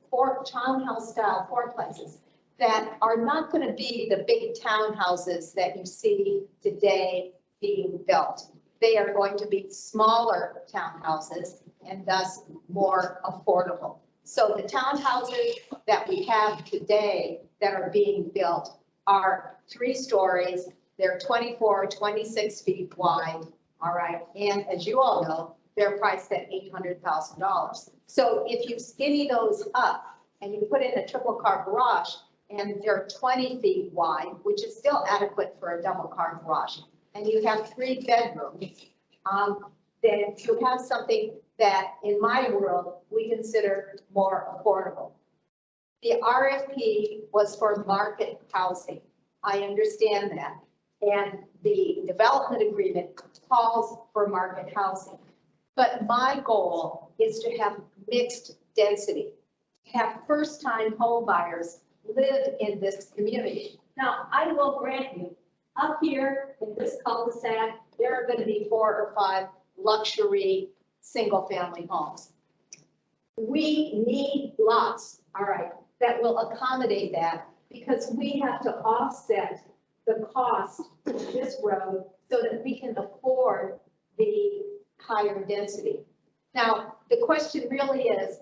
townhouse style fourplexes, that are not going to be the big townhouses that you see today being built. They are going to be smaller townhouses and thus more affordable. So the townhouses that we have today that are being built are 3 stories. They're 24, 26 feet wide. All right. And as you all know, they're priced at $800,000. So if you skinny those up and you put in a triple car garage and they're 20 feet wide, which is still adequate for a double car garage, and you have 3 bedrooms, then you have something that in my world, we consider more affordable. The RFP was for market housing. I understand that. And the development agreement calls for market housing. But my goal is to have mixed density, to have first-time home buyers live in this community. Now, I will grant you, up here in this cul-de-sac, there are going to be 4 or 5 luxury single-family homes. We need lots, all right, that will accommodate that, because we have to offset the cost of this road so that we can afford the higher density. Now, the question really is,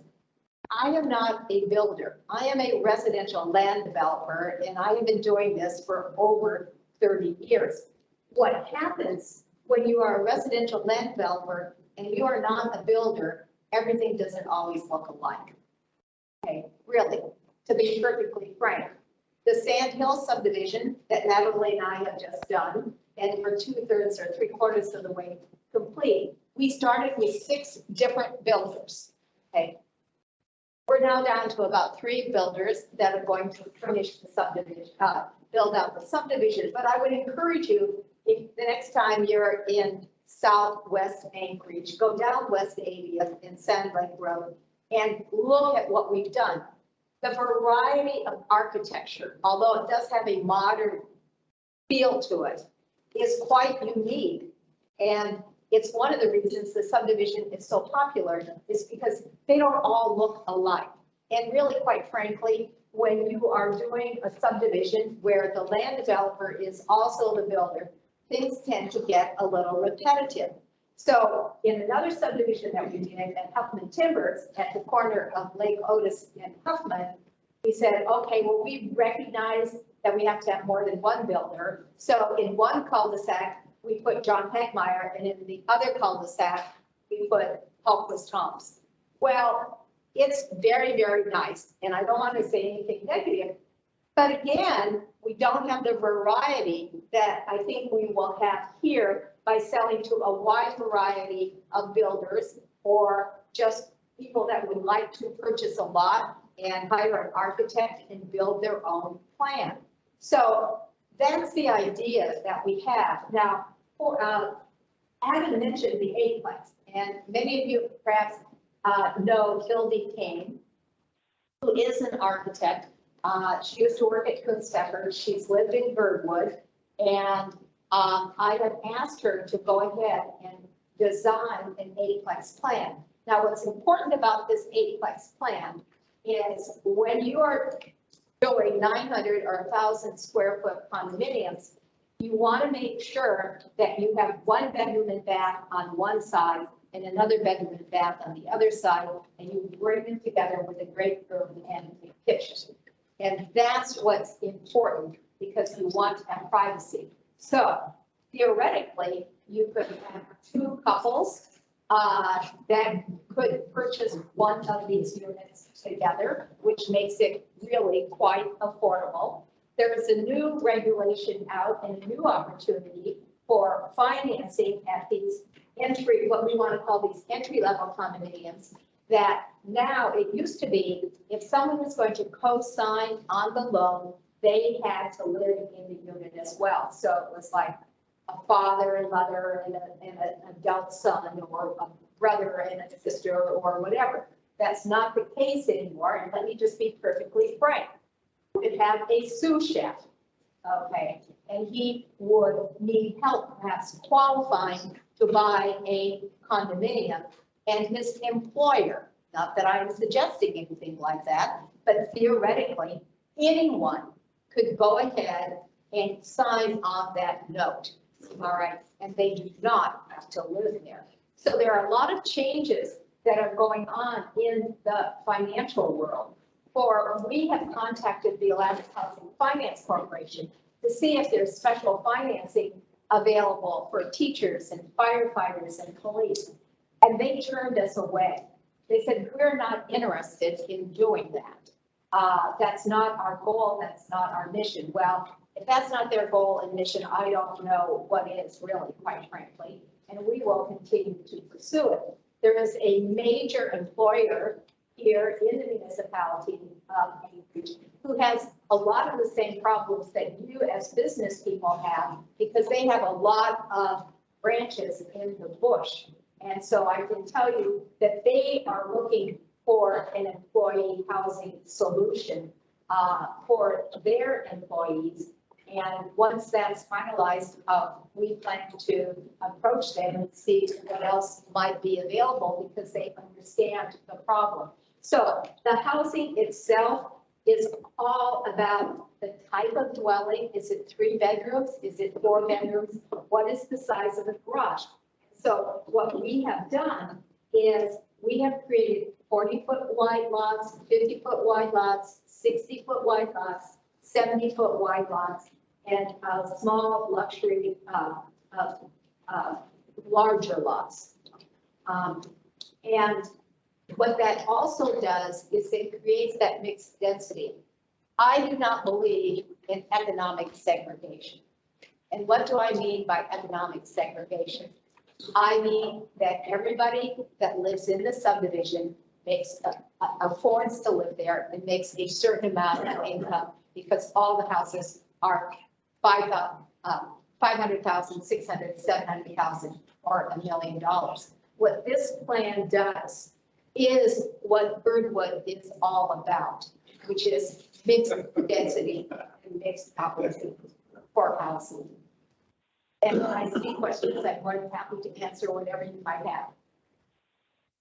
I am not a builder. I am a residential land developer, and I have been doing this for over 30 years. What happens when you are a residential land developer and you are not a builder, everything doesn't always look alike. Okay, really, to be perfectly frank. The Sand Hill subdivision that Natalie and I have just done, and we're 2/3 or 3/4 of the way complete, we started with 6 different builders. Okay. We're now down to about 3 builders that are going to finish the subdivision, build out the subdivision. But I would encourage you, if the next time you're in Southwest Anchorage, go down West 80th in Sand Lake Road and look at what we've done. The variety of architecture, although it does have a modern feel to it, is quite unique. And it's one of the reasons the subdivision is so popular, is because they don't all look alike. And really, quite frankly, when you are doing a subdivision where the land developer is also the builder, things tend to get a little repetitive. So in another subdivision that we did at Hoffman Timbers at the corner of Lake Otis and Hoffman, we said, okay, well, we recognize that we have to have more than 1 builder. So in one cul-de-sac, we put John Pegmeyer, and in the other cul-de-sac, we put Hultquist Homes. Well, it's very, very nice, and I don't want to say anything negative, but again, we don't have the variety that I think we will have here by selling to a wide variety of builders or just people that would like to purchase a lot and hire an architect and build their own plan. So that's the idea that we have. Now, Adam mentioned the 8-plex, and many of you perhaps know Hildy Kane, who is an architect. She used to work at Kunstecker. She's lived in Gerdwood, and I have asked her to go ahead and design an 8-plex plan. Now, what's important about this 8-plex plan is when you are doing 900 or 1,000 square foot condominiums, you want to make sure that you have 1 bedroom and bath on one side and another bedroom and bath on the other side, and you bring them together with a great room and a kitchen. And that's what's important, because you want to have privacy. So theoretically, you could have 2 couples that could purchase one of these units together, which makes it really quite affordable. There is a new regulation out and a new opportunity for financing at these entry, what we want to call these entry-level condominiums, that now, it used to be, if someone was going to co-sign on the loan, they had to live in the unit as well. So it was like a father and mother and an adult son, or a brother and a sister, or whatever. That's not the case anymore, and let me just be perfectly frank. We'd have a sous chef, okay, and he would need help perhaps qualifying to buy a condominium, and his employer, not that I'm suggesting anything like that, but theoretically, anyone could go ahead and sign on that note, all right? And they do not have to live there. So there are a lot of changes that are going on in the financial world. We have contacted the Atlantic Housing Finance Corporation to see if there's special financing available for teachers and firefighters and police. And they turned us away. They said, we're not interested in doing that. That's not our goal. That's not our mission. Well, if that's not their goal and mission, I don't know what is really, quite frankly. And we will continue to pursue it. There is a major employer here in the municipality of Anchorage who has a lot of the same problems that you as business people have, because they have a lot of branches in the bush. And so I can tell you that they are looking for an employee housing solution for their employees. And once that's finalized, we plan to approach them and see what else might be available, because they understand the problem. So the housing itself is all about the type of dwelling. Is it 3 bedrooms? Is it 4 bedrooms? What is the size of the garage? So what we have done is we have created 40-foot wide lots, 50-foot wide lots, 60-foot wide lots, 70-foot wide lots, and small luxury larger lots. And what that also does is it creates that mixed density. I do not believe in economic segregation. And what do I mean by economic segregation? I mean that everybody that lives in the subdivision affords to live there and makes a certain amount of income, because all the houses are 500,000, 600, 700,000, or $1 million. What this plan does is what Gerdwood is all about, which is mixed density and mixed housing for housing. And when I see questions, I'm more than happy to answer whatever you might have.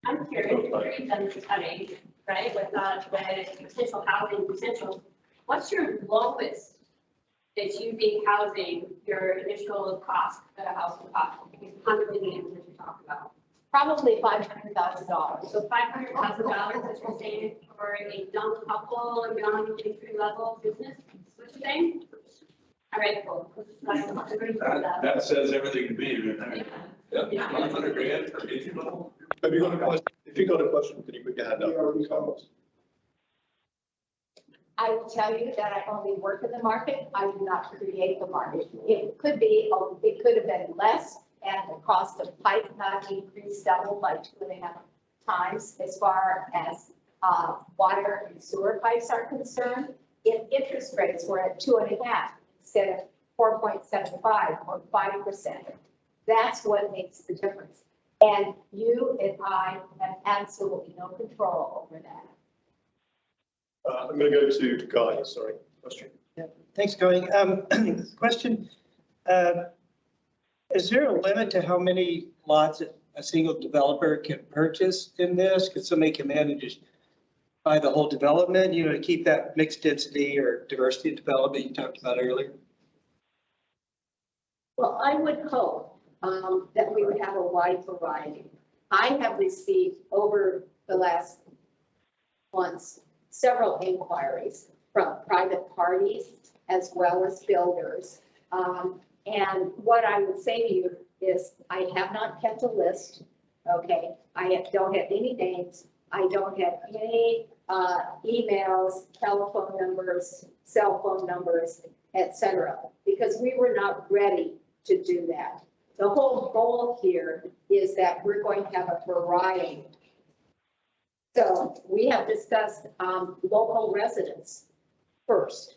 I'm curious, you've done the study, right, with potential housing potential. What's your lowest that you'd be housing your initial cost, the housing cost, $100 million that you talked about? Probably $500,000. So $500,000 is you're saying for a young couple, a young entry level business, what you're saying? All right, cool. That says everything to me. Yeah, 100 grand for entry level. Have you got a question? If you've got a question, can you put your hand up? I will tell you that I only work in the market. I do not create the market. It could be, it could have been less, and the cost of pipe not increased double by 2.5 times as far as water and sewer pipes are concerned. If interest rates were at 2.5 instead of 4.75 or 5%, that's what makes the difference. And you and I have absolutely no control over that. I'm going to go to Guy. Sorry, question. Yeah, thanks, Guy. Question. Is there a limit to how many lots a single developer can purchase in this? Could somebody come in and just buy the whole development, to keep that mixed density or diversity of development you talked about earlier? Well, I would hope that we would have a wide variety. I have received over the last months several inquiries from private parties as well as builders. And what I would say to you is I have not kept a list. Okay, don't have any names, I don't have any emails, telephone numbers, cell phone numbers, etc., because we were not ready to do that. The whole goal here is that we're going to have a variety. So we have discussed local residents first,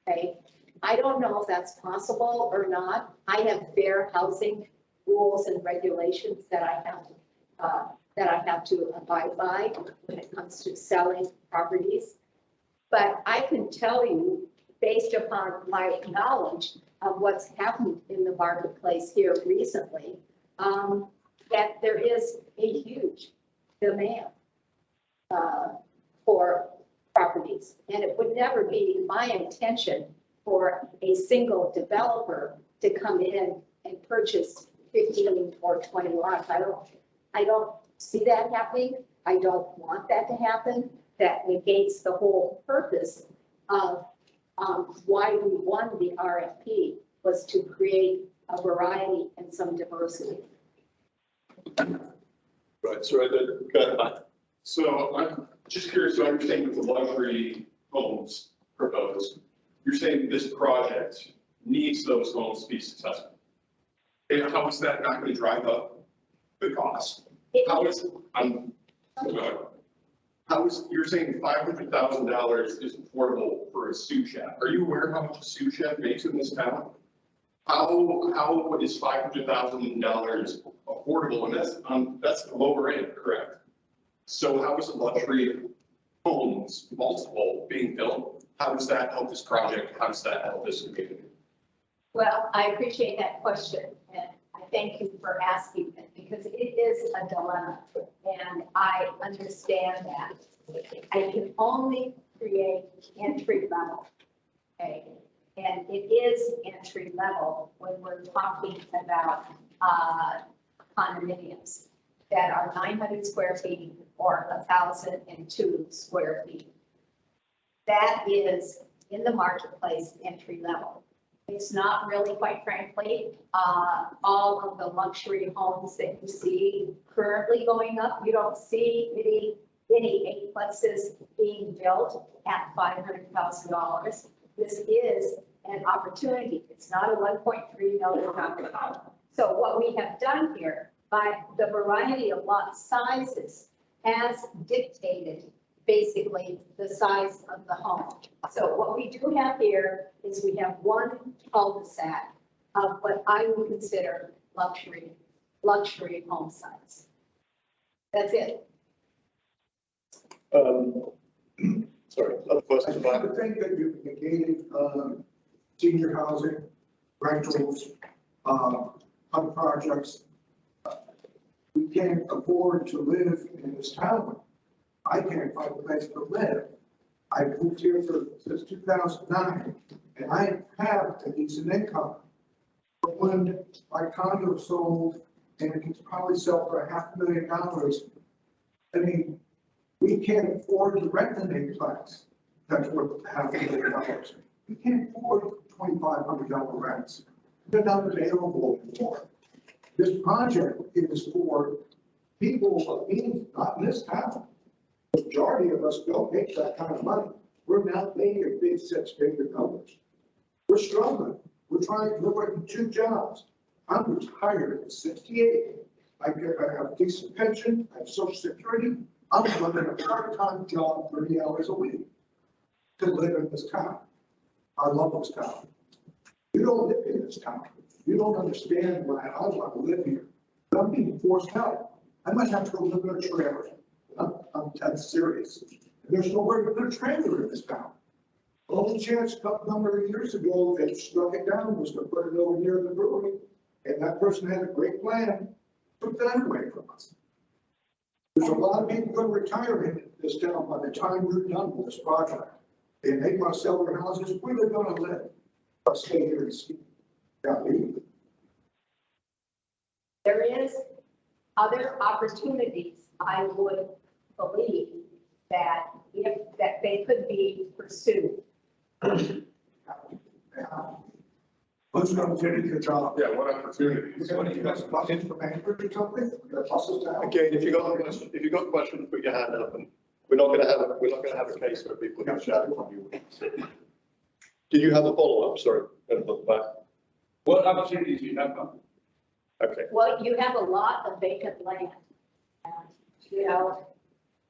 okay? I don't know if that's possible or not. I have fair housing rules and regulations that I have to abide by when it comes to selling properties. But I can tell you, based upon my knowledge of what's happened in the marketplace here recently, that there is a huge demand for properties. And it would never be my intention for a single developer to come in and purchase 15 or 20 lots. I don't see that happening. I don't want that to happen. That negates the whole purpose of why we won the RFP, was to create a variety and some diversity. Right, so go ahead. So I'm just curious to understand with the luxury homes proposed, you're saying this project needs those homes to be successful. And how is that not going to drive up the cost? How is, you're saying $500,000 is affordable for a sous chef? Are you aware how much a sous chef makes in this town? How is $500,000 affordable? And that's the lower end, correct? So how is luxury homes, multiple, being built? How does that help this project? How does that help this community? Well, I appreciate that question, and I thank you for asking it, because it is a dilemma, and I understand that. I can only create entry level, okay? And it is entry level when we're talking about condominiums that are 900 square feet or 1,002 square feet. That is in the marketplace entry level. It's not really, quite frankly, all of the luxury homes that you see currently going up. You don't see any eightplexes being built at $500,000. This is an opportunity. It's not a $1.3 million house. So what we have done here, by the variety of lot sizes, has dictated basically the size of the home. So what we do have here is we have one cul-de-sac of what I would consider luxury home size. That's it. Sorry, other questions? I think that you negated senior housing, rentals, other projects. We can't afford to live in this town. I can't find a place to live. I moved here since 2009, and I have a decent income. But when my condo sold, and it can probably sell for $500,000, I mean, we can't afford to rent an eightplex that's worth $500,000. We can't afford $2,500 rents. They're not available anymore. This project is for people of means, not in this town. The majority of us don't make that kind of money. We're not making big six-figure numbers. We're struggling. We're working 2 jobs. I'm retired at 68. I have a decent pension. I have Social Security. I'm running a part-time job 30 hours a week to live in this town. I love this town. You don't live in this town. You don't understand why I want to live here. I'm being forced out. I might have to go live in a trailer. I'm serious. There's nowhere to put a trailer in this town. The only chance a number of years ago they struck it down was to put it over near the brewery. And that person had a great plan, took that away from us. There's a lot of people going to retire in this town by the time we're done with this project. And they want to sell their houses. Where are they going to live? I'll stay here and see. There is other opportunities, I would believe, that they could be pursued. But who's gonna finish the job? Yeah, what opportunities? What do you guys, buses from Anchorage or something? You got buses down? Again, if you've got questions, put your hand up, and we're not gonna have a case where people are shouting from you. Did you have a follow-up? Sorry, at the back. What opportunities do you have? Okay. Well, you have a lot of vacant land. And, you know,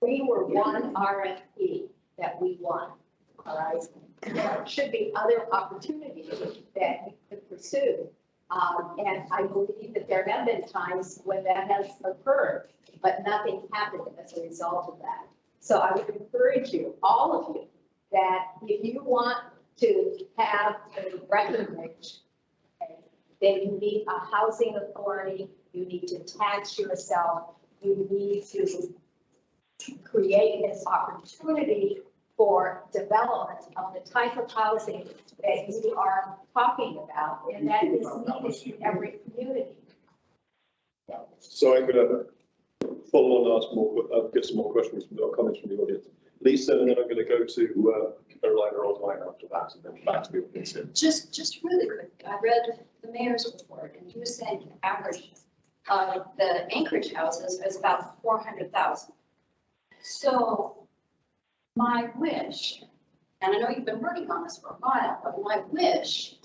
we were one RFP that we won, all right? There should be other opportunities that we could pursue. And I believe that there have been times when that has occurred, but nothing happened as a result of that. So I would encourage you, all of you, that if you want to have a Breckenridge, then you need a housing authority, you need to tax yourself, you need to create this opportunity for development of the type of housing that you are talking about, and that is needed in every community. So I'm gonna follow on and ask more, get some more questions from or comments from the audience. Lisa, and then I'm gonna go to Carolina online after that, and then back to the audience here. Just really quick, I read the mayor's report, and he was saying the average of the Anchorage houses is about 400,000. So my wish, and I know you've been working on this for a while, but my wish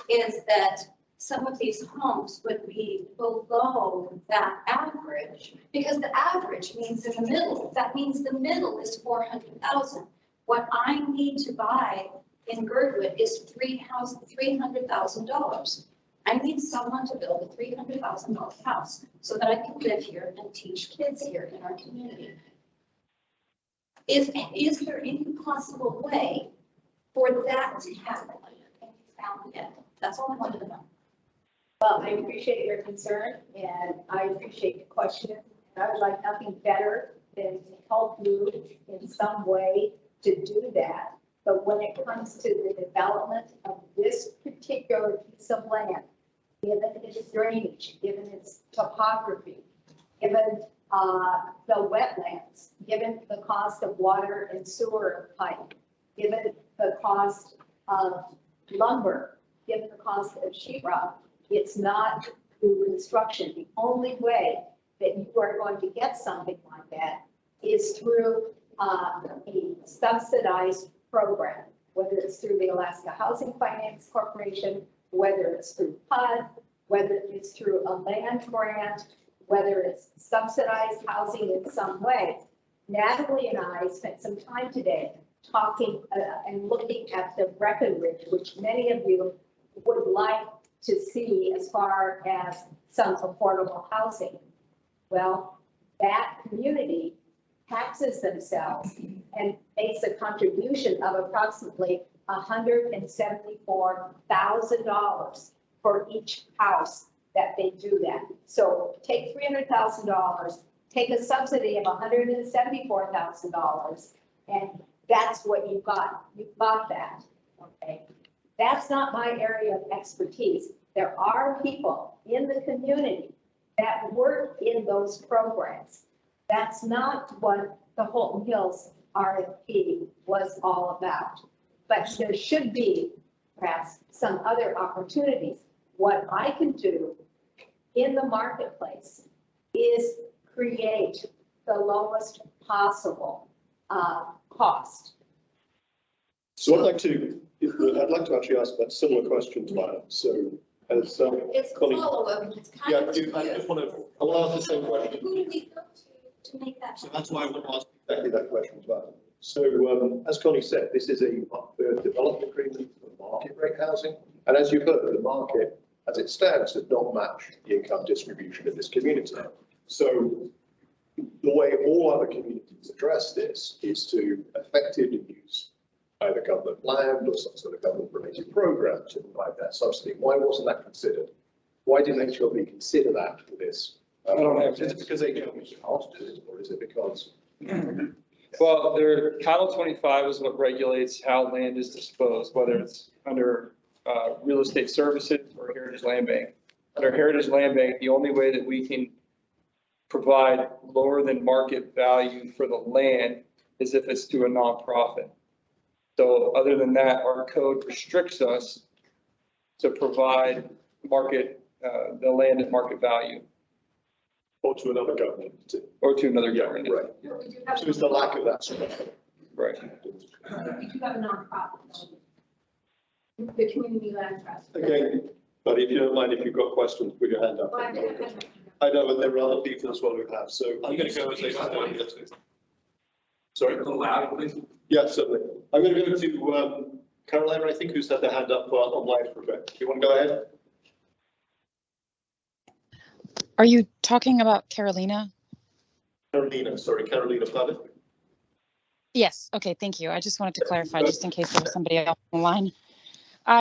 is that some of these homes would be below that average, because the average means in the middle. That means the middle is 400,000. What I need to buy in Gerdwood is $300,000. I need someone to build a $300,000 house so that I can live here and teach kids here in our community. Is there any possible way for that to happen? Have you found it? That's all I wanted to know. Well, I appreciate your concern, and I appreciate the question. And I would like nothing better than to help you in some way to do that. But when it comes to the development of this particular piece of land, given its drainage, given its topography, given the wetlands, given the cost of water and sewer pipe, given the cost of lumber, given the cost of sheetrock, it's not through construction. The only way that you are going to get something like that is through a subsidized program, whether it's through the Alaska Housing Finance Corporation, whether it's through HUD, whether it's through a land grant, whether it's subsidized housing in some way. Natalie and I spent some time today talking and looking at the Breckenridge, which many of you would like to see as far as some affordable housing. Well, that community taxes themselves and makes a contribution of approximately $174,000 for each house that they do that. So take $300,000, take a subsidy of $174,000, and that's what you've got. You've got that, okay? That's not my area of expertise. There are people in the community that work in those programs. That's not what the Holton Hills RFP was all about. But there should be perhaps some other opportunities. What I can do in the marketplace is create the lowest possible cost. So I'd like to actually ask that similar question to that. So as It's Connie, follow-up, it's kind yeah, of. I just want to, I will ask the same question. Who do we go to make that? So that's why I want to ask exactly that question as well. So as Connie said, this is a development agreement for market rate housing. And as you've heard, the market as it stands does not match the income distribution in this community. So the way all other communities address this is to effectively use either government land or some sort of government-related program to provide that subsidy. Why wasn't that considered? Why didn't HLB consider that for this? I don't have. Is it because HLB asked it, or is it because? Well, their Title 25 is what regulates how land is disposed, whether it's under real estate services or Heritage Land Bank. Under Heritage Land Bank, the only way that we can provide lower than market value for the land is if it's to a nonprofit. So other than that, our code restricts us to provide market, the land at market value Or to another government. or to another Yeah, government. right. So it's the lack of that. Right. We do have a nonprofit, the Community Land Trust. Again, but if you don't mind, if you've got questions, put your hand up. I know, but there are other people as well who have, so I'm going to go as a. Sorry? Yeah, certainly. I'm going to go to Caroline, I think, who's had their hand up online for a bit. Do you want to go ahead? Are you talking about Carolina? Carolina, sorry, Carolina Platt. Yes. Okay. Thank you. I just wanted to clarify just in case there was somebody else on the line.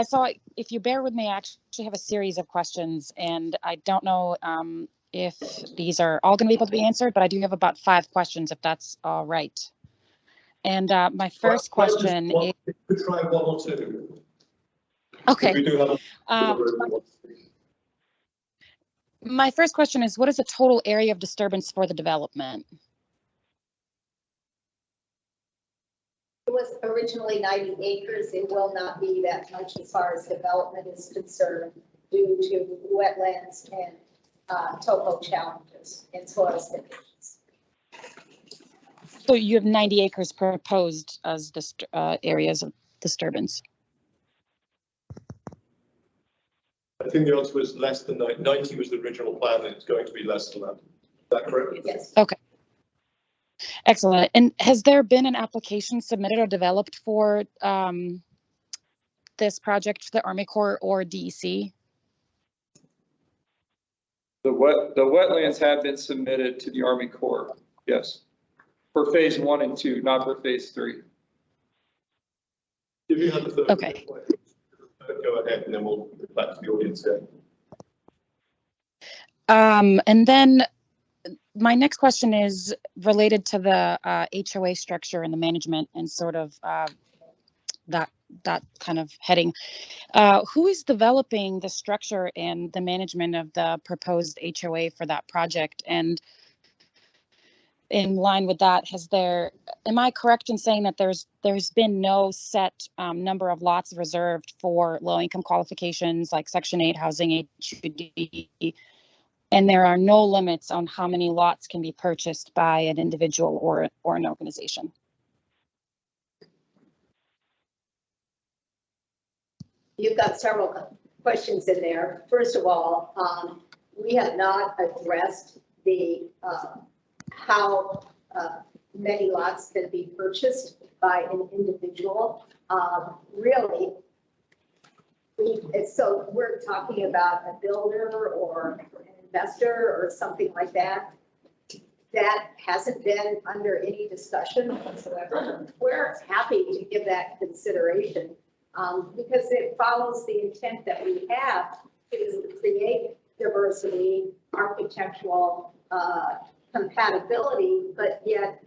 So if you bear with me, I actually have a series of questions and I don't know if these are all going to be able to be answered, but I do have about 5 questions if that's all right. And my first question is. You could try 1 or 2. Okay. We do have my first question is, what is the total area of disturbance for the development? It was originally 90 acres. It will not be that much as far as development is concerned due to wetlands and topo challenges and soil conditions. So you have 90 acres proposed as areas of disturbance. I think the answer was less than 90. 90 was the original plan, and it's going to be less than that. Is that correct? Yes. Okay. Excellent. And has there been an application submitted or developed for this project to the Army Corps or DEC? The wetlands have been submitted to the Army Corps, yes, for phase 1 and 2, not for phase 3. If you have the third. Okay. Go ahead, and then we'll get back to the audience again. And then my next question is related to the HOA structure and the management and sort of that kind of heading. Who is developing the structure and the management of the proposed HOA for that project? And in line with that, am I correct in saying that there's been no set number of lots reserved for low-income qualifications like Section 8 housing, HUD, and there are no limits on how many lots can be purchased by an individual or an organization? You've got several questions in there. First of all, we have not addressed the how many lots can be purchased by an individual. Really, so we're talking about a builder or an investor or something like that. That hasn't been under any discussion whatsoever. We're happy to give that consideration because it follows the intent that we have to create diversity, architectural compatibility, but yet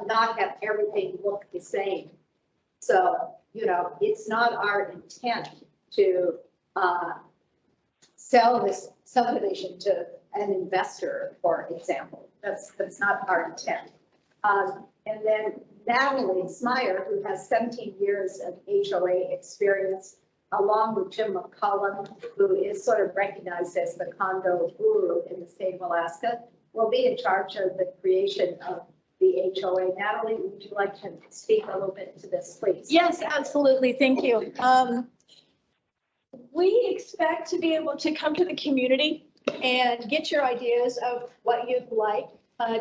not have everything look the same. So, you know, it's not our intent to sell this subdivision to an investor, for example. That's not our intent. And then Natalie Smyer, who has 17 years of HOA experience, along with Jim McCullum, who is sort of recognized as the condo guru in the state of Alaska, will be in charge of the creation of the HOA. Natalie, would you like to speak a little bit to this, please? Yes, absolutely. Thank you. We expect to be able to come to the community and get your ideas of what you'd like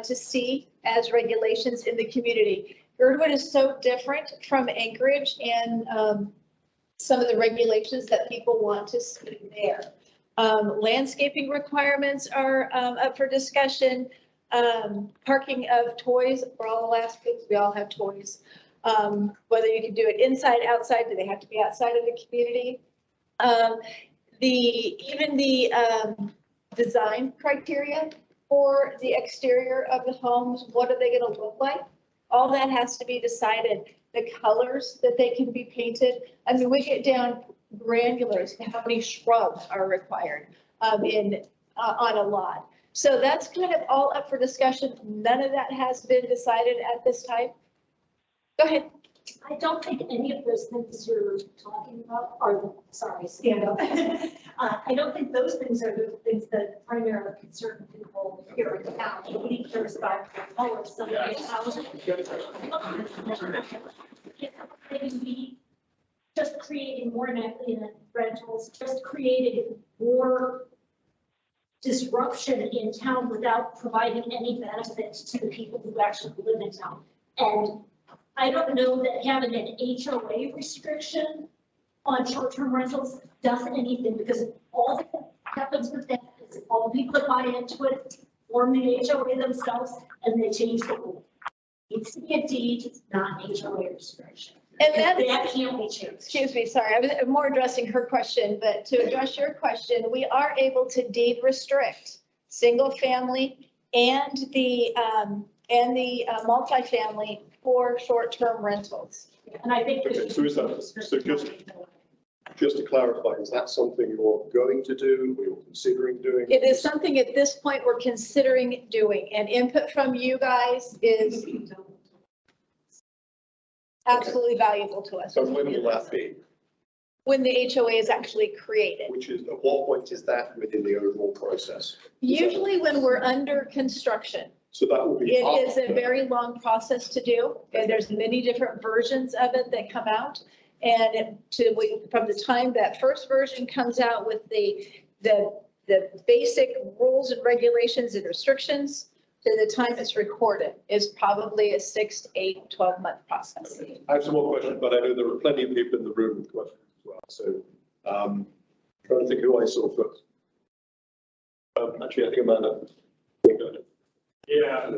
to see as regulations in the community. Gerdwood is so different from Anchorage and some of the regulations that people want to see there. Landscaping requirements are up for discussion. Parking of toys for all Alaskans, we all have toys. Whether you can do it inside, outside, do they have to be outside of the community? Even the design criteria for the exterior of the homes, what are they going to look like? All that has to be decided. The colors that they can be painted. I mean, we get down granular to how many shrubs are required on a lot. So that's kind of all up for discussion. None of that has been decided at this time. Go ahead. I don't think any of those things you're talking about are, sorry, stand up. I don't think those things are the things that primarily concern people here in town. Nobody cares about color, somebody's housing. Maybe just creating more net rentals, just creating more disruption in town without providing any benefit to the people who actually live in town. And I don't know that having an HOA restriction on short-term rentals does anything, because all that happens with that is all the people that buy into it form the HOA themselves and they change the rule. It needs to be a deed, not an HOA restriction. And that can't be changed. Excuse me, sorry, I was more addressing her question, but to address your question, we are able to deed restrict single family and the multifamily for short-term rentals. And I think. Okay, so is that, so just to clarify, is that something you're going to do, or you're considering doing? It is something at this point we're considering doing, and input from you guys is absolutely valuable to us. So when will that be? When the HOA is actually created. Which is, at what point is that within the overall process? Usually when we're under construction. So that will be. It is a very long process to do, and there's many different versions of it that come out. And from the time that first version comes out with the basic rules and regulations and restrictions to the time it's recorded is probably a 6 to 8, 12-month process. Okay. I have some more questions, but I know there are plenty of people in the room with questions as well. So trying to think who I saw first. Actually, I think Amanda. Yeah.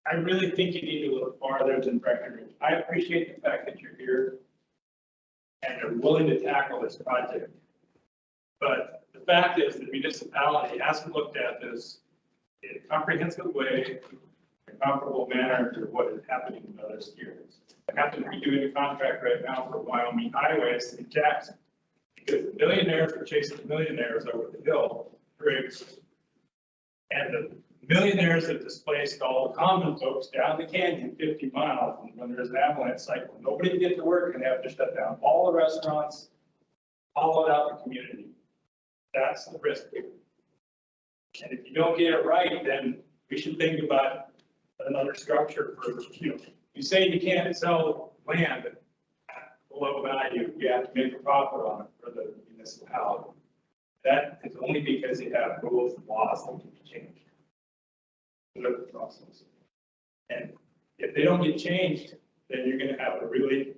I really think you need to look farther than Breckenridge. I appreciate the fact that you're here and are willing to tackle this project. But the fact is the municipality hasn't looked at this in a comprehensive way, in a comparable manner to what is happening in other spheres. I happen to be doing a contract right now for Wyoming highways in Jackson, because the millionaires are chasing the millionaires over the hill, and the millionaires have displaced all the common folks down the canyon 50 miles. And when there's an avalanche cycle, nobody can get to work and they have to shut down all the restaurants, hollow out the community. That's the risk here. And if you don't get it right, then we should think about another structure for, you say you can't sell land at below value, you have to make a profit on it for the municipality. That is only because you have rules and laws that can be changed. The process. And if they don't get changed, then you're going to have a really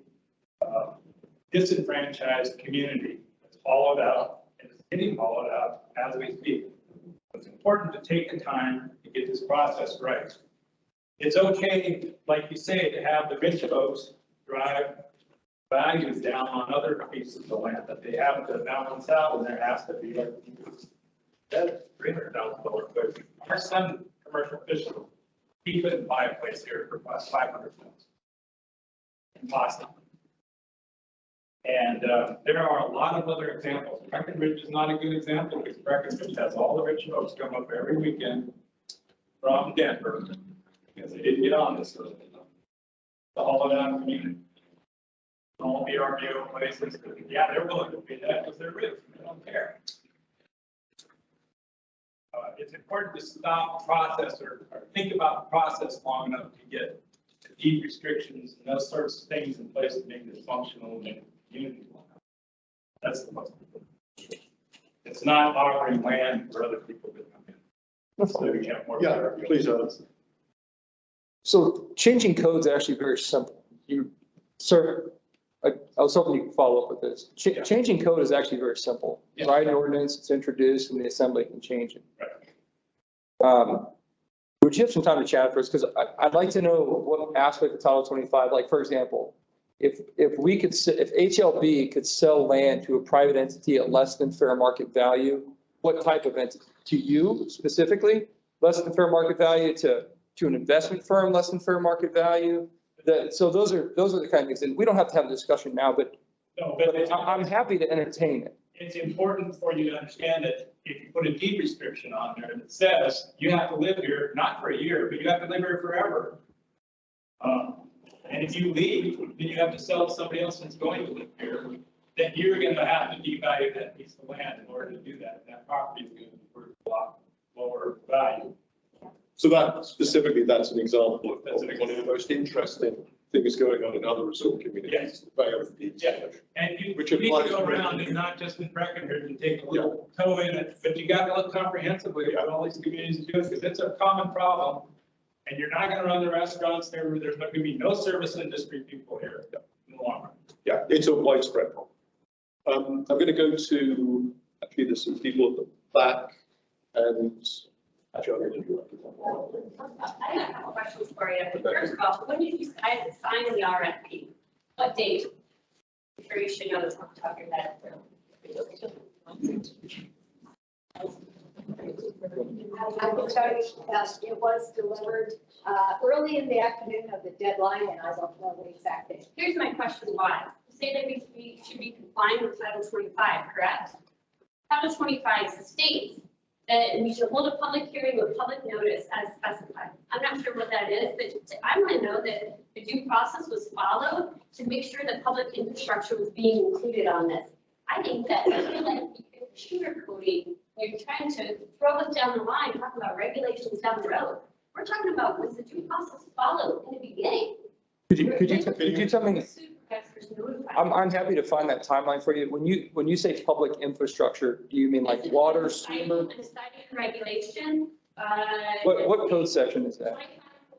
disenfranchised community that's hollowed out and is getting hollowed out as we speak. It's important to take the time to get this process right. It's okay, like you say, to have the rich folks drive values down on other pieces of the land that they have to balance out, and there has to be that's $300,000. But our son, commercial fishing, he couldn't buy a place here for $500,000. Impossible. And there are a lot of other examples. Breckenridge is not a good example because Breckenridge has all the rich folks come up every weekend from Denver because they didn't get on this list. The hollowed out community. All VRBO places, yeah, they're willing to pay that because they're rich. They don't care. It's important to stop the process or think about the process long enough to get deed restrictions and those sorts of things in place to make this functional and make the community. That's the most important. It's not offering land for other people to come in. So you have more. Yeah, please. So changing code is actually very simple. Sir, I was hoping you could follow up with this. Changing code is actually very simple. Yeah. Write an ordinance, it's introduced, and the assembly can change it. Right. Would you have some time to chat first? Because I'd like to know what aspect of Title 25, like for example, if HLB could sell land to a private entity at less than fair market value, what type of entity? To you specifically, less than fair market value, to an investment firm, less than fair market value? So those are the kind of things, and we don't have to have a discussion now, but I'm happy to entertain it. It's important for you to understand that if you put a deed restriction on there that says you have to live here, not for a year, but you have to live here forever. And if you leave, then you have to sell to somebody else that's going to live here. Then you're gonna have to devalue that piece of land in order to do that. And that property is gonna be worth a lot lower value. So that specifically, that's an example of one of the most interesting things going on in other resort communities. The Vale of Peaks. Yeah, and you Which need to applies go to- around and not just in Breckenridge and take a little toe in it, but you gotta look comprehensively at what all these communities do, because it's a common problem. And you're not gonna run the restaurants there, where there's not gonna be no service industry people here in the long run. Yeah, it's a widespread problem. I'm going to go to, actually, there's some people at the back, and actually, I'm going to do I have a couple questions for you. First of all, when did you guys sign the RFP? What date? I'm sure you should know this off the top of your head. I will tell you, it was delivered early in the afternoon of the deadline, and I don't know the exact date. Here's my question, why? You say that we should be complying with Title 25, correct? Title 25 states that we should hold a public hearing with public notice as specified. I'm not sure what that is, but I want to know that the due process was followed to make sure that public infrastructure was being included on this. I think that, I feel like you're sugarcoating, you're trying to throw us down the line, talking about regulations down the road. We're talking about was the due process followed in the beginning? Could you tell me? I'm happy to find that timeline for you. When you say public infrastructure, do you mean like water, sewer? Regulation. What code section is that?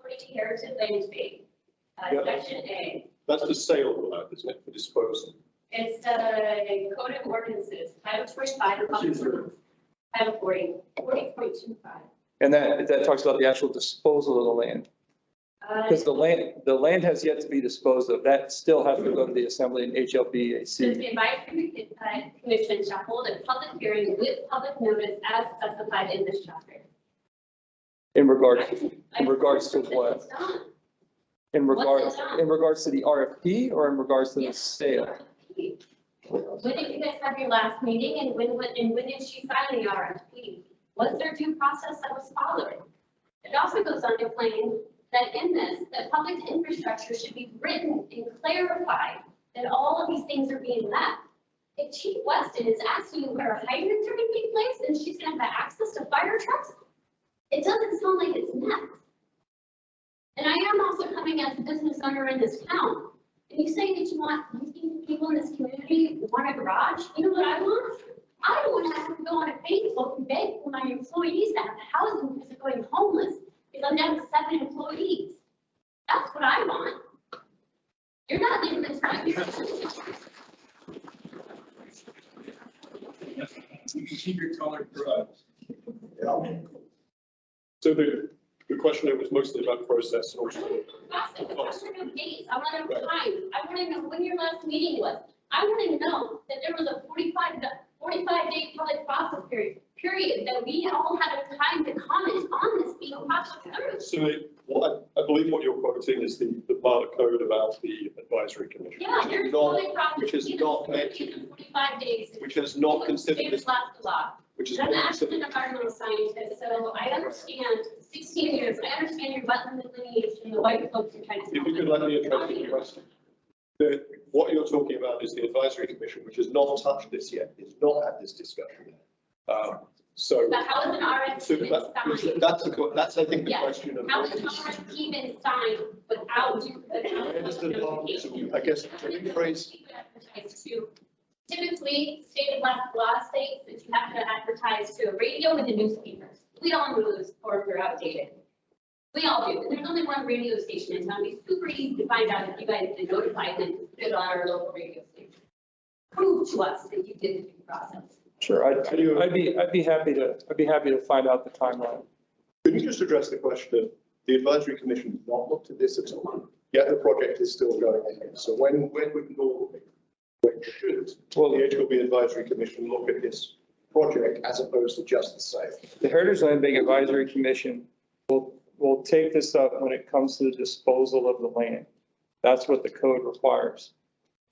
2540 Heritage Land Fee, Yep. Section A. That's the sale of land, isn't it, for disposal? It's the code of ordinances, Title 25, Title 40, 40.25. And that talks about the actual disposal of the land. Because the land has yet to be disposed of. That still has to go to the assembly and Says HLBAC. the advisory commission shall hold a public hearing with public notice as specified in this chapter. In regards to what? It's done. In What's it done? regards to the RFP or in regards to the sale? When did you guys have your last meeting and when did she sign the RFP? Was there due process that was followed? It also goes on to claim that in this, that public infrastructure should be written and clarified that all of these things are being met. If Chief Weston is asking you where hydrants are going to be placed and she's going to have access to fire trucks, it doesn't sound like it's met. And I am also coming as a business owner in this town. And you say that you want, you think people in this community want a garage? You know what I want? I don't want to have to go on a Facebook and beg for my employees to have housing because they're going homeless because I'm down to 7 employees. That's what I want. You're not leaving this time. You can keep your colored garage. So the question was mostly about process and also. I want to know dates. I want to know times. I want to know when your last meeting was. I want to know that there was a 45-day public process period that we all had a time to comment on this being processed through. So I believe what you're quoting is the pilot code about the advisory commission. Yeah, there's a public process. Which is not meant, 45 days. which has not considered this, Last law. which is I'm not actually considered. an environmental scientist, so I understand 16 years. I understand your wetland delineation, the white folks are trying to. If you could let me address the question. What you're talking about is the advisory commission, which has not touched this yet, has not had this discussion yet. So. But how is an RFP been signed? That's, I think, the Yes. question of. How is an RFP been signed without? I guess, to rephrase, Typically, state law states that you have to advertise to a radio and the newspapers. We all know those forms are outdated. We all do. And there's only one radio station in town. It'd be super easy to find out if you guys did notify them and put it on our local radio station. Prove to us that you did the due process. Sure, I'd be happy to find out the timeline. could you just address the question of the advisory commission has not looked at this at all? Yet the project is still going ahead. So when would normally, when should the HLB advisory commission look at this project as opposed to just the sale? The Heritage Land Bank Advisory Commission will take this up when it comes to the disposal of the land. That's what the code requires.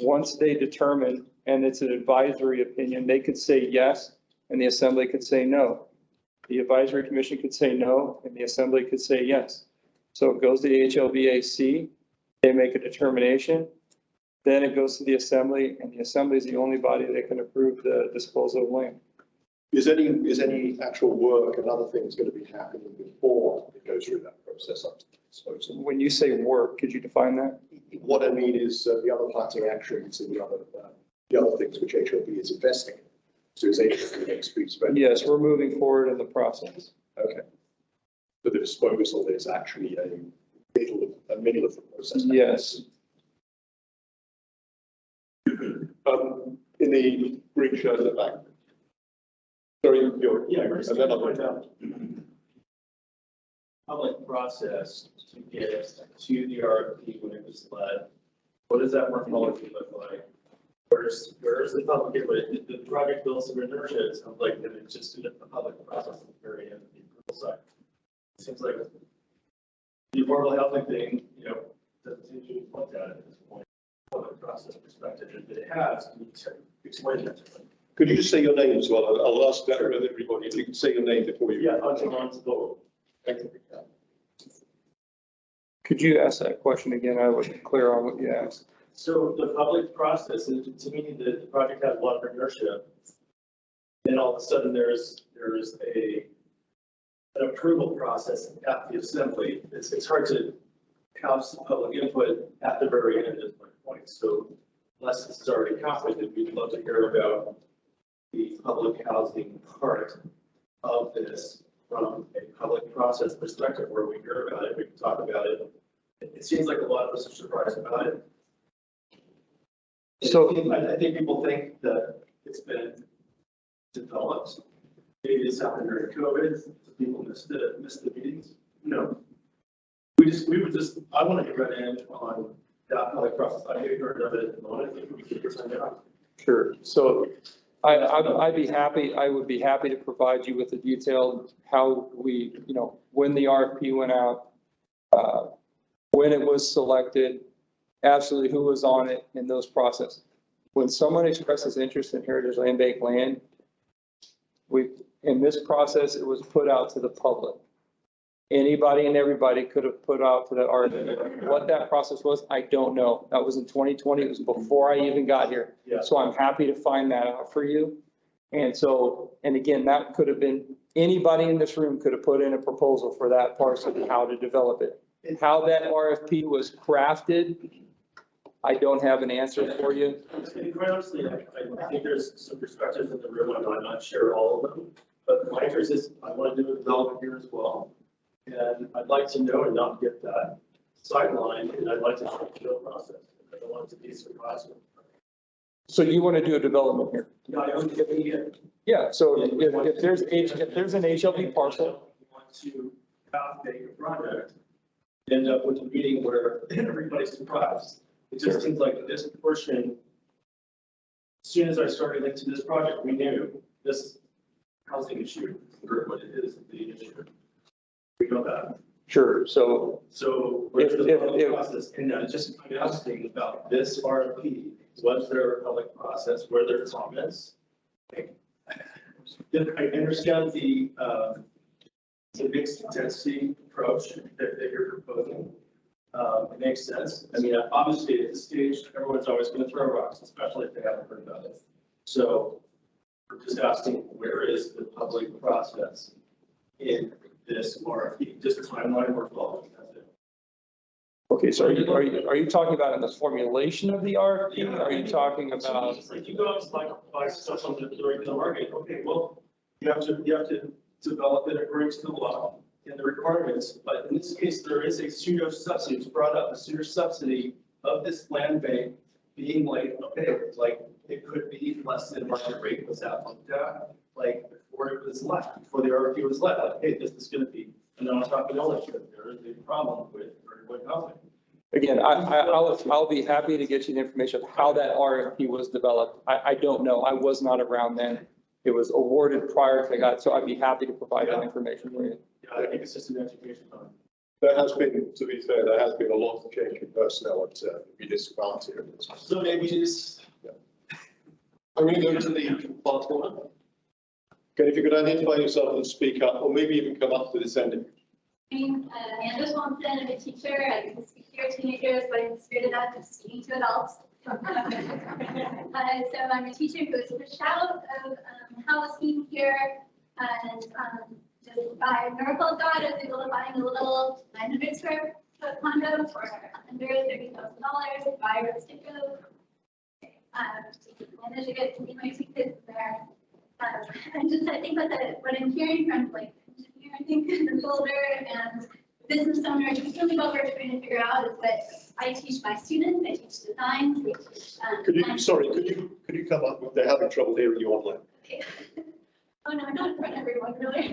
Once they determine, and it's an advisory opinion, they could say yes, and the assembly could say no. The advisory commission could say no, and the assembly could say yes. So it goes to the HLBAC, They make a determination, then it goes to the assembly, and the assembly is the only body that can approve the disposal of land. Is any actual work and other things going to be happening before it goes through that process up to disposal? When you say work, could you define that? What I mean is the other planting actions and the other things which HOB is investing. So is HOB next piece? Yes, we're moving forward in the process. Okay. But the disposal is actually a middle of the process. Yes. In the green shirt at the back. Sorry, and then I'll go down. Public process to get to the RFP when it was led. What does that morphology look like? Where's the public input? The project builds some inertia. It sounds like that it's just a public process at the very end of the approval side. It seems like the affordable housing thing, doesn't seem to be looked at this point. Public process perspective, if it has, can you explain that to me? Could you just say your name as well? I'll ask that of everybody. If you can say your name before you. Yeah, on to vote. Could you ask that question again? I wasn't clear on what you asked. So the public process, and to me, the project has a lot of inertia. Then all of a sudden there's an approval process at the assembly. It's hard to have some public input at the very end is my point. So unless this is already completed, we'd love to hear about the public housing part of this from a public process perspective where we hear about it, we can talk about it. It seems like a lot of us are surprised about it. So I think people think that it's been developed. Maybe it's happened during COVID, so people missed the meetings. No. I want to get right in on that public process. I think you've heard of it at the moment. I think we should present it out. Sure. So I would be happy to provide you with the detail how we, when the RFP went out, when it was selected, absolutely who was on it in those processes. When someone expresses interest in Heritage Land Bank land, in this process, it was put out to the public. Anybody and everybody could have put out to the RFP. What that process was, I don't know. That was in 2020. It was before I even got here. Yeah. So I'm happy to find that out for you. And again, that could have been, anybody in this room could have put in a proposal for that parcel and how to develop it. How that RFP was crafted, I don't have an answer for you. Quite honestly, I think there's some perspectives in the room. I'm not sure all of them, but my interest is I want to do a development here as well. And I'd like to know and not get that sidelined, and I'd like to know the appeal process. I don't want it to be surprising. So you want to do a development here? No, I don't get it. Yeah, so if there's an HLB parcel. Want to make a project, end up with a meeting where everybody's surprised. It just seems like this portion, as soon as I started into this project, we knew this housing issue, what it is, the issue. We know that. Sure, so. Where's the public process? And just asking about this RFP, was there a public process? Were there comments? I understand the mixed intensity approach that you're proposing. It makes sense. I mean, obviously at this stage, everyone's always going to throw rocks, especially if they haven't heard about it. So we're just asking, where is the public process in this RFP? Just timeline we're following. That's it. Okay, so are you talking about in the formulation of the RFP? Yeah, are you talking about? It's like you go out and buy stuff on the regular market. Okay, well, you have to develop it according to the law and the requirements. But in this case, there is a pseudo subsidy. It's brought up a pseudo subsidy of this land bank being like, okay, like it could be less than market rate. Was that looked at? Like before it was left, before the RFP was left, like, hey, this is going to be an on-top ownership. There is a problem with housing. Again, I'll be happy to get you the information of how that RFP was developed. I don't know. I was not around then. It was awarded prior to that, so I'd be happy to provide that information for you. Yeah, I think it's just an education on. There has been, to be fair, there has been a lot of change in personnel at the municipality. So maybe just. Yeah. I'm going to go to the far corner. Okay, if you could identify yourself and speak up, or maybe even come up to this end. I'm Amanda Swanson. I'm a teacher. I used to speak here for teenagers, but I'm screwed enough of speaking to adults. So I'm a teacher who was pushed out of housing here, and just by a miracle of God, I was able to find a little 900 square foot condo for $130,000. Buy real estate code. Managed to get my two kids there. And just I think what I'm hearing from like engineer, I think the builder and business owner, just really what we're trying to figure out is that I teach my students, I teach design. We teach, could you come up with, they're having trouble hearing you online. Okay. Oh no, not in front of everyone, really.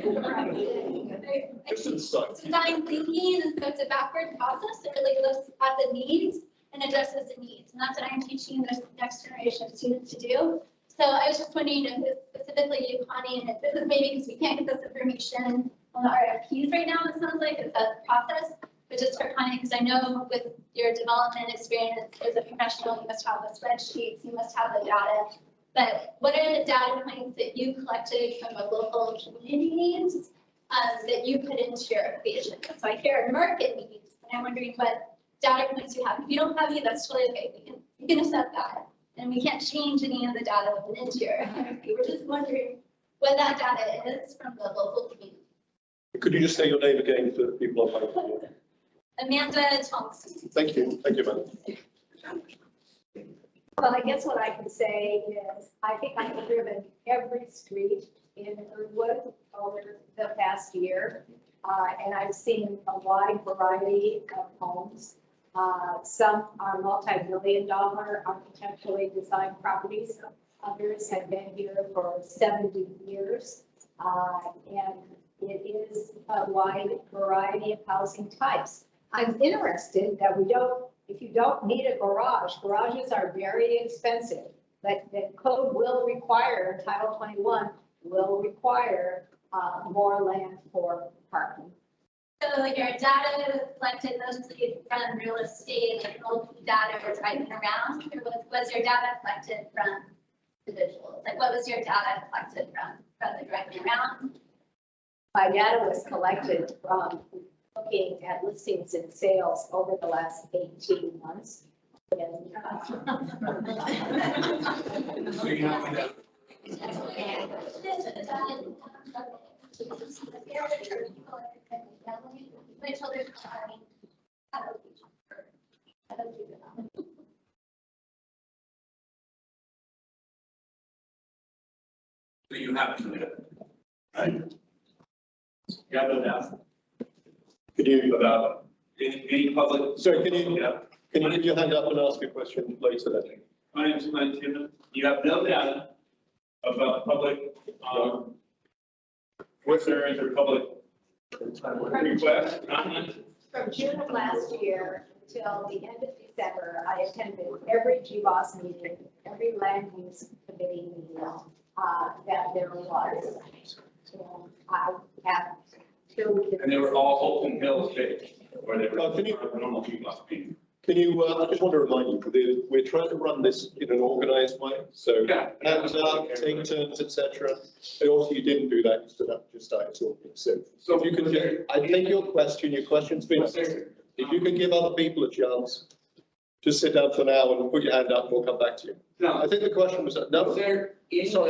Just to the side. Design thinking, and so it's a backward process that really looks at the needs and addresses the needs. And that's what I'm teaching the next generation of students to do. So I was just wondering if specifically you, Connie, and if this is maybe because we can't get this information on the RFPs right now, it sounds like it's a process, but just for Connie, because I know with your development experience as a professional, you must have the spreadsheets, you must have the data. But what are the data points that you collected from the local community needs that you put into your equation? So I hear market needs, and I'm wondering what data points you have. If you don't have any, that's totally okay. We can accept that. And we can't change any of the data within into your RFP. We're just wondering what that data is from the local community. Could you just say your name again for the people online? Amanda Thompson. Thank you, Amanda. Well, I guess what I can say is I think I've driven every street in Gerdwood over the past year. And I've seen a wide variety of homes. Some are multi-million-dollar architecturally designed properties. Others have been here for 70 years. And it is a wide variety of housing types. I'm interested that if you don't need a garage, garages are very expensive. But the code will require, Title 21 will require more land for parking. So your data was collected mostly from real estate, like local data or driving around, or was your data collected from individuals? Like what was your data collected from the driving around? My data was collected from looking at listings and sales over the last 18 months. So you have to do it. Right? You have no doubt. Could you, About any public. sorry, can you put your hand up and ask a question later then? My name is Glenn Timmon. You have no data about public, concerns or public requests, comments. From June of last year till the end of December, I attended every GBOS meeting, every land use committee meeting that there was. And I have two. And they were all Holton Hills based, or they were Can you- normal people speaking. Can you, I just want to remind you, we're trying to run this in an organised way, so hands up, take turns, etc. And also you didn't do that, you stood up, just started talking, so if you could, I take your question's been answered. If you could give other people a chance, just sit down for now and put your hand up and we'll come back to you. No. I think the question was, no, sorry,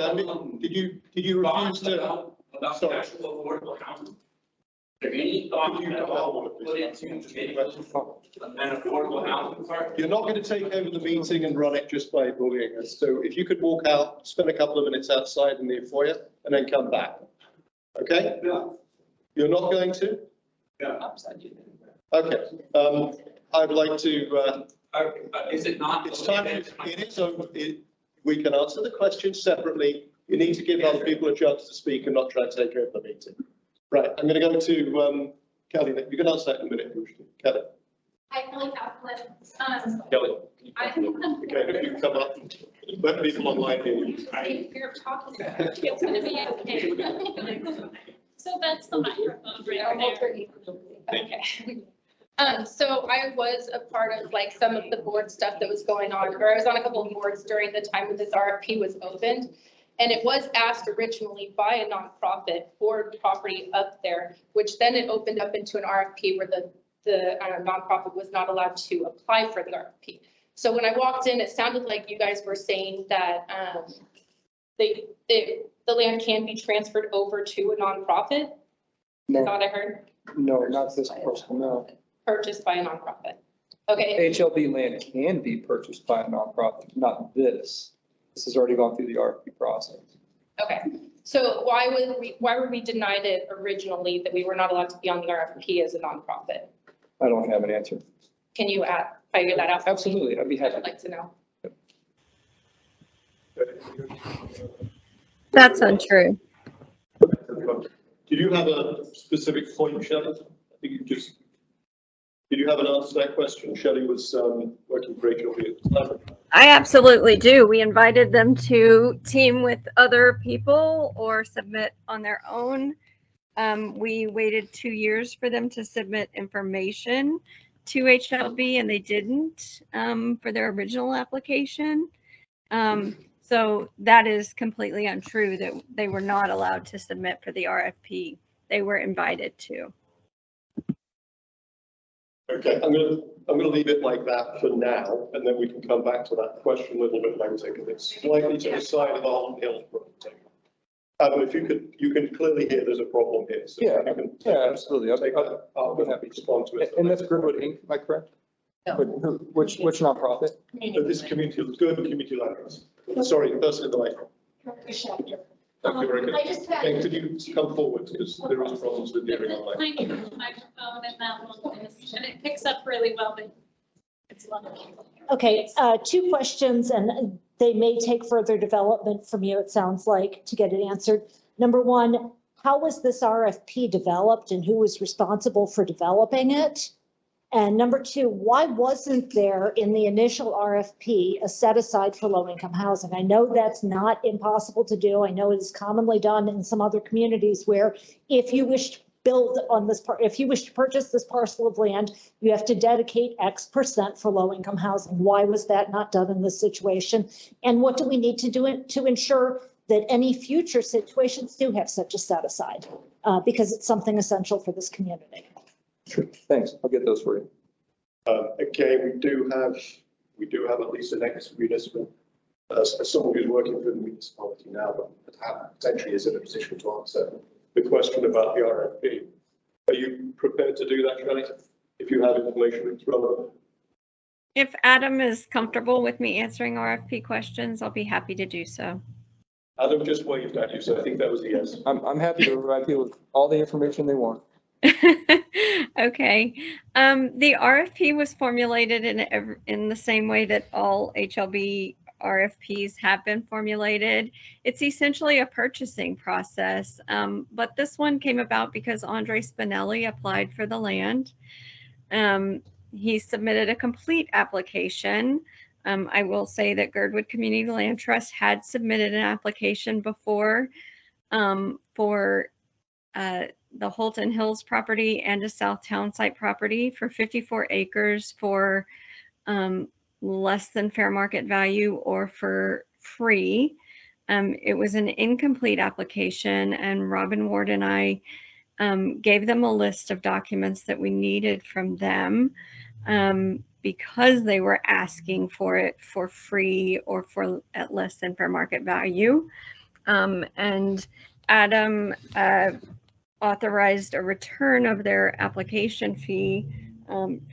I mean, did you refuse to? About the actual affordable housing? Is there any thought at all put into an affordable housing part? You're not going to take over the meeting and run it just by bullying us. So if you could walk out, spend a couple of minutes outside in the foyer and then come back. Okay? Yeah. You're not going to? Yeah. Okay. I'd like to, Is it not? it's time, it is over. We can answer the question separately. You need to give other people a chance to speak and not try and take over the meeting. Right, I'm going to go to Kelly. You can answer that in a minute. Kelly. I really have one. Kelly. I Okay, if you come up, let people online hear you. You're talking. It's gonna be okay. So that's the microphone right there. Okay. So I was a part of like some of the board stuff that was going on, or I was on a couple of boards during the time when this RFP was opened. And it was asked originally by a nonprofit for property up there, which then it opened up into an RFP where the the nonprofit was not allowed to apply for the RFP. So when I walked in, it sounded like you guys were saying that the land can be transferred over to a nonprofit. No. Is that what I heard? No, not this parcel, no. Purchased by a nonprofit. Okay. HLB land can be purchased by a nonprofit, not this. This has already gone through the RFP process. Okay. So why were we denied it originally that we were not allowed to be on the RFP as a nonprofit? I don't have an answer. Can you figure that out? Absolutely, I'd be happy. I'd like to know. That's untrue. Did you have a specific point, Shelley? I think did you have an answer to that question? Shelley was working for HLB at the time. I absolutely do. We invited them to team with other people or submit on their own. We waited 2 years for them to submit information to HLB, and they didn't for their original application. So that is completely untrue that they were not allowed to submit for the RFP. They were invited to. Okay, I'm gonna leave it like that for now, and then we can come back to that question a little bit later, because it's slightly to the side of the Holton Hills property. If you can clearly hear there's a problem here. So Yeah, you can yeah, absolutely. I'll be happy to respond to it. And that's Gerdwood Inc., am I correct? No. Which nonprofit? So this community, Gerdwood Community Land Trust. Sorry, person in the mic. Thank you very much. And could you come forward, because there is problems with hearing online. Tiny microphone and that one, and it picks up really well, but it's wonderful. Okay, two questions, and they may take further development from you, it sounds like, to get it answered. Number one, how was this RFP developed and who was responsible for developing it? And number two, why wasn't there in the initial RFP a set aside for low-income housing? I know that's not impossible to do. I know it is commonly done in some other communities where if you wish to build on this part, if you wish to purchase this parcel of land, you have to dedicate X% for low-income housing. Why was that not done in this situation? And what do we need to do to ensure that any future situations do have such a set aside? Because it's something essential for this community. Sure, thanks. I'll get those for you. Okay, we do have at least an ex-municipal, as someone who's working for the municipality now, but potentially is in a position to answer the question about the RFP. Are you prepared to do that, Shelley? If you have information that's relevant? If Adam is comfortable with me answering RFP questions, I'll be happy to do so. Adam just waved at you, so I think that was a yes. I'm happy to provide people with all the information they want. Okay. The RFP was formulated in the same way that all HLB RFPs have been formulated. It's essentially a purchasing process, but this one came about because Andre Spinelli applied for the land. He submitted a complete application. I will say that Gerdwood Community Land Trust had submitted an application before for the Holton Hills property and a South Town site property for 54 acres for less than fair market value or for free. It was an incomplete application, and Robin Ward and I gave them a list of documents that we needed from them because they were asking for it for free or for at less than fair market value. And Adam authorized a return of their application fee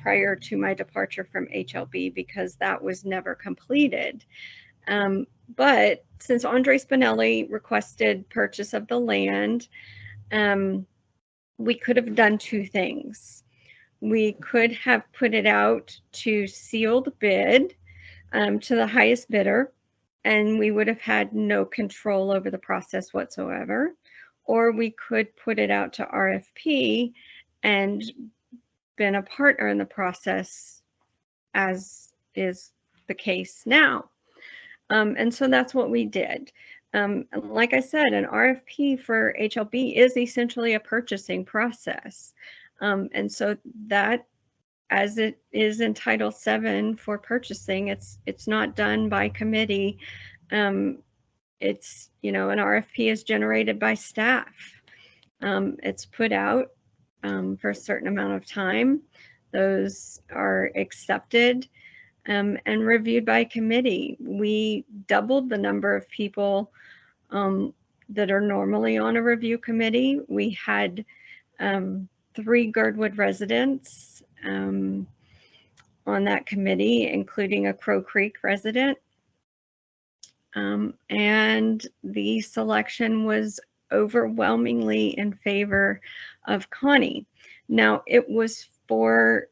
prior to my departure from HLB because that was never completed. But since Andre Spinelli requested purchase of the land, we could have done two things. We could have put it out to sealed bid to the highest bidder, and we would have had no control over the process whatsoever. Or we could put it out to RFP and been a partner in the process, as is the case now. And so that's what we did. Like I said, an RFP for HLB is essentially a purchasing process. And so that, as it is in Title VII for purchasing, it's not done by committee. It's, an RFP is generated by staff. It's put out for a certain amount of time. Those are accepted and reviewed by committee. We doubled the number of people that are normally on a review committee. We had 3 Gerdwood residents on that committee, including a Crow Creek resident. And the selection was overwhelmingly in favor of Connie. Now, it was for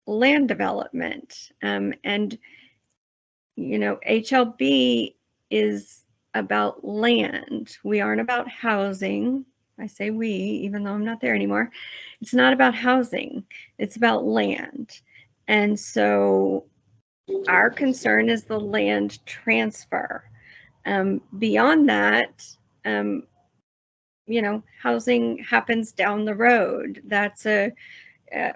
land development. And, you know, HLB is about land. We aren't about housing. I say we, even though I'm not there anymore. It's not about housing. It's about land. And so our concern is the land transfer. Beyond that, you know, housing happens down the road. That's a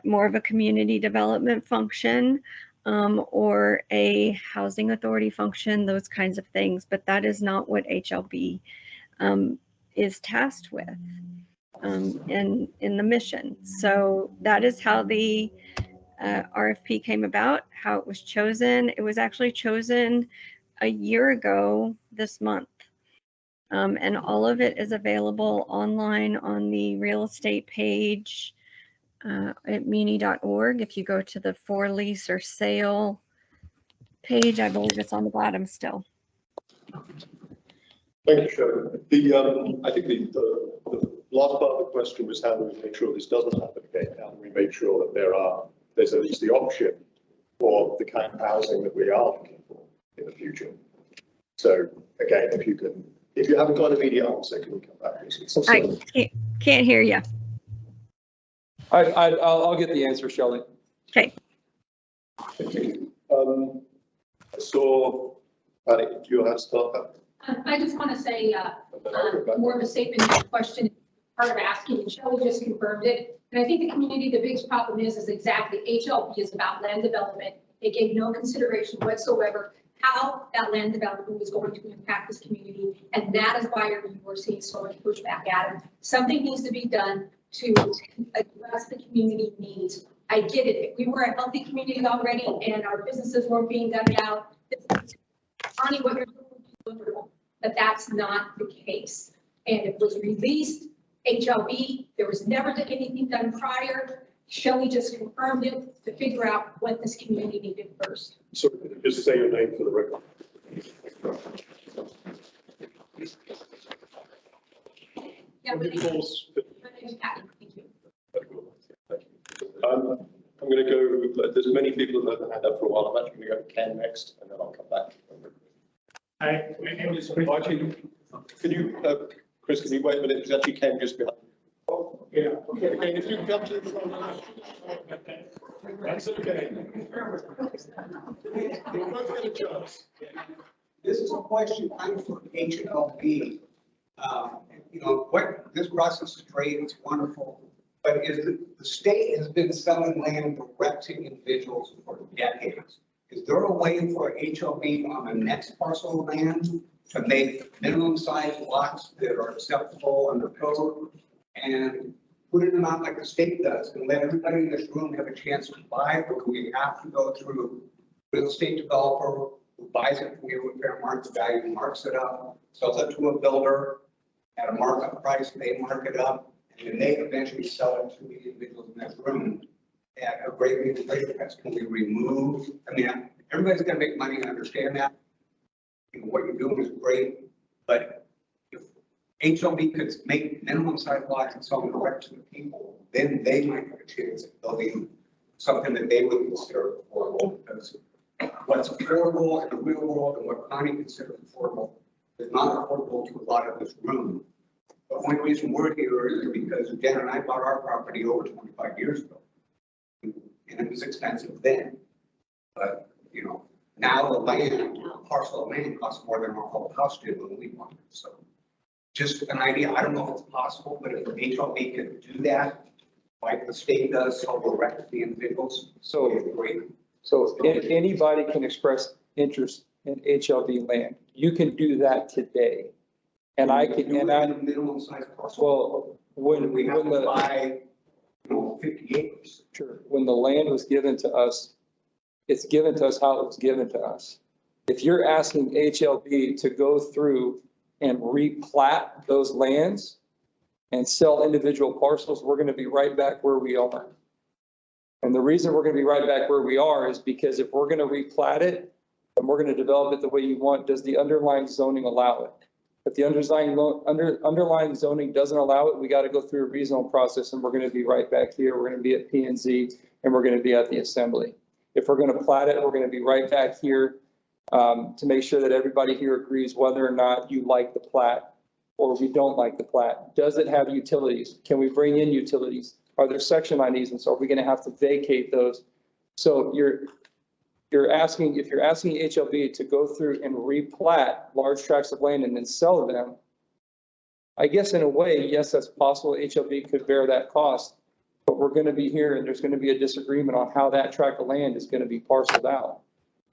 more of a community development function or a housing authority function, those kinds of things. But that is not what HLB is tasked with in the mission. So that is how the RFP came about, how it was chosen. It was actually chosen a year ago this month. And all of it is available online on the real estate page at muni.org. If you go to the for lease or sale page, I believe it's on the bottom still. Thank you, Sharon. I think the last part of the question was how do we make sure this doesn't happen again? How do we make sure that there's at least the option for the kind of housing that we are looking for in the future? So again, if you haven't got an immediate answer, can we come back? I can't hear you. I'll get the answer, Shelley. Okay. So, Patty, do you want to start that? I just want to say more of a statement question, part of asking, and Shelley just confirmed it. And I think the community, the biggest problem is exactly HLB is about land development. They gave no consideration whatsoever how that land development was going to impact this community. And that is why we're seeing so much pushback at it. Something needs to be done to address the community needs. I get it. If we were a healthy community already and our businesses weren't being gutted out, Connie, what you're doing would be wonderful, but that's not the case. And it was released, HLB, there was never anything done prior. Shelley just confirmed it to figure out what this community needed first. So just say your name for the record. Yeah, my name is Patty. Thank you. I'm going to go, there's many people that have had up for a while. I'm actually going to go to Ken next and then I'll come back. Hi, my name is Chris. Can you, Chris, can you wait a minute? There's actually Ken just behind. Oh, yeah. Okay. Ken, if you can come to the front. That's okay. We'll both get a chance. This is a question I'm for HLB. You know, what this process is great, it's wonderful, but is the state has been selling land direct to individuals for decades. Is there a way for HLB on the next parcel of land to make minimum size lots that are acceptable under code and put it out like the state does and let everybody in this room have a chance to buy, or do we have to go through a real estate developer who buys it from you with fair market value, marks it up, sells it to a builder at a markup price, they mark it up, and then they eventually sell it to the individuals in this room at a great reasonable price? Can we remove, I mean, everybody's gonna make money, I understand that. You know, what you're doing is great, but if HLB could make minimum size lots and sell them direct to the people, then they might have a chance at building something that they would consider affordable, because what's affordable in the real world and what Connie considers affordable is not affordable to a lot of this room. The only reason we're here is because Jen and I bought our property over 25 years ago. And it was expensive then. But, you know, now the land, a parcel of land costs more than our whole house did when we bought it. So just an idea. I don't know if it's possible, but if HLB could do that, like the state does, so direct to the individuals. So anybody can express interest in HLB land. You can do that today. And I can, and I, minimum size parcel. well, when we have to the, buy, you know, 50 acres. Sure. When the land was given to us, it's given to us how it was given to us. If you're asking HLB to go through and replat those lands and sell individual parcels, we're going to be right back where we are. And the reason we're going to be right back where we are is because if we're going to replat it and we're going to develop it the way you want, does the underlying zoning allow it? If the underlying zoning doesn't allow it, we got to go through a rezone process, and we're going to be right back here. We're going to be at P&Z, and we're going to be at the assembly. If we're going to plat it, we're going to be right back here to make sure that everybody here agrees whether or not you like the plat or we don't like the plat. Does it have utilities? Can we bring in utilities? Are there section line easements? Are we going to have to vacate those? So you're asking, if you're asking HLB to go through and replat large tracts of land and then sell them, I guess in a way, yes, that's possible. HLB could bear that cost, but we're going to be here and there's going to be a disagreement on how that tract of land is going to be parceled out.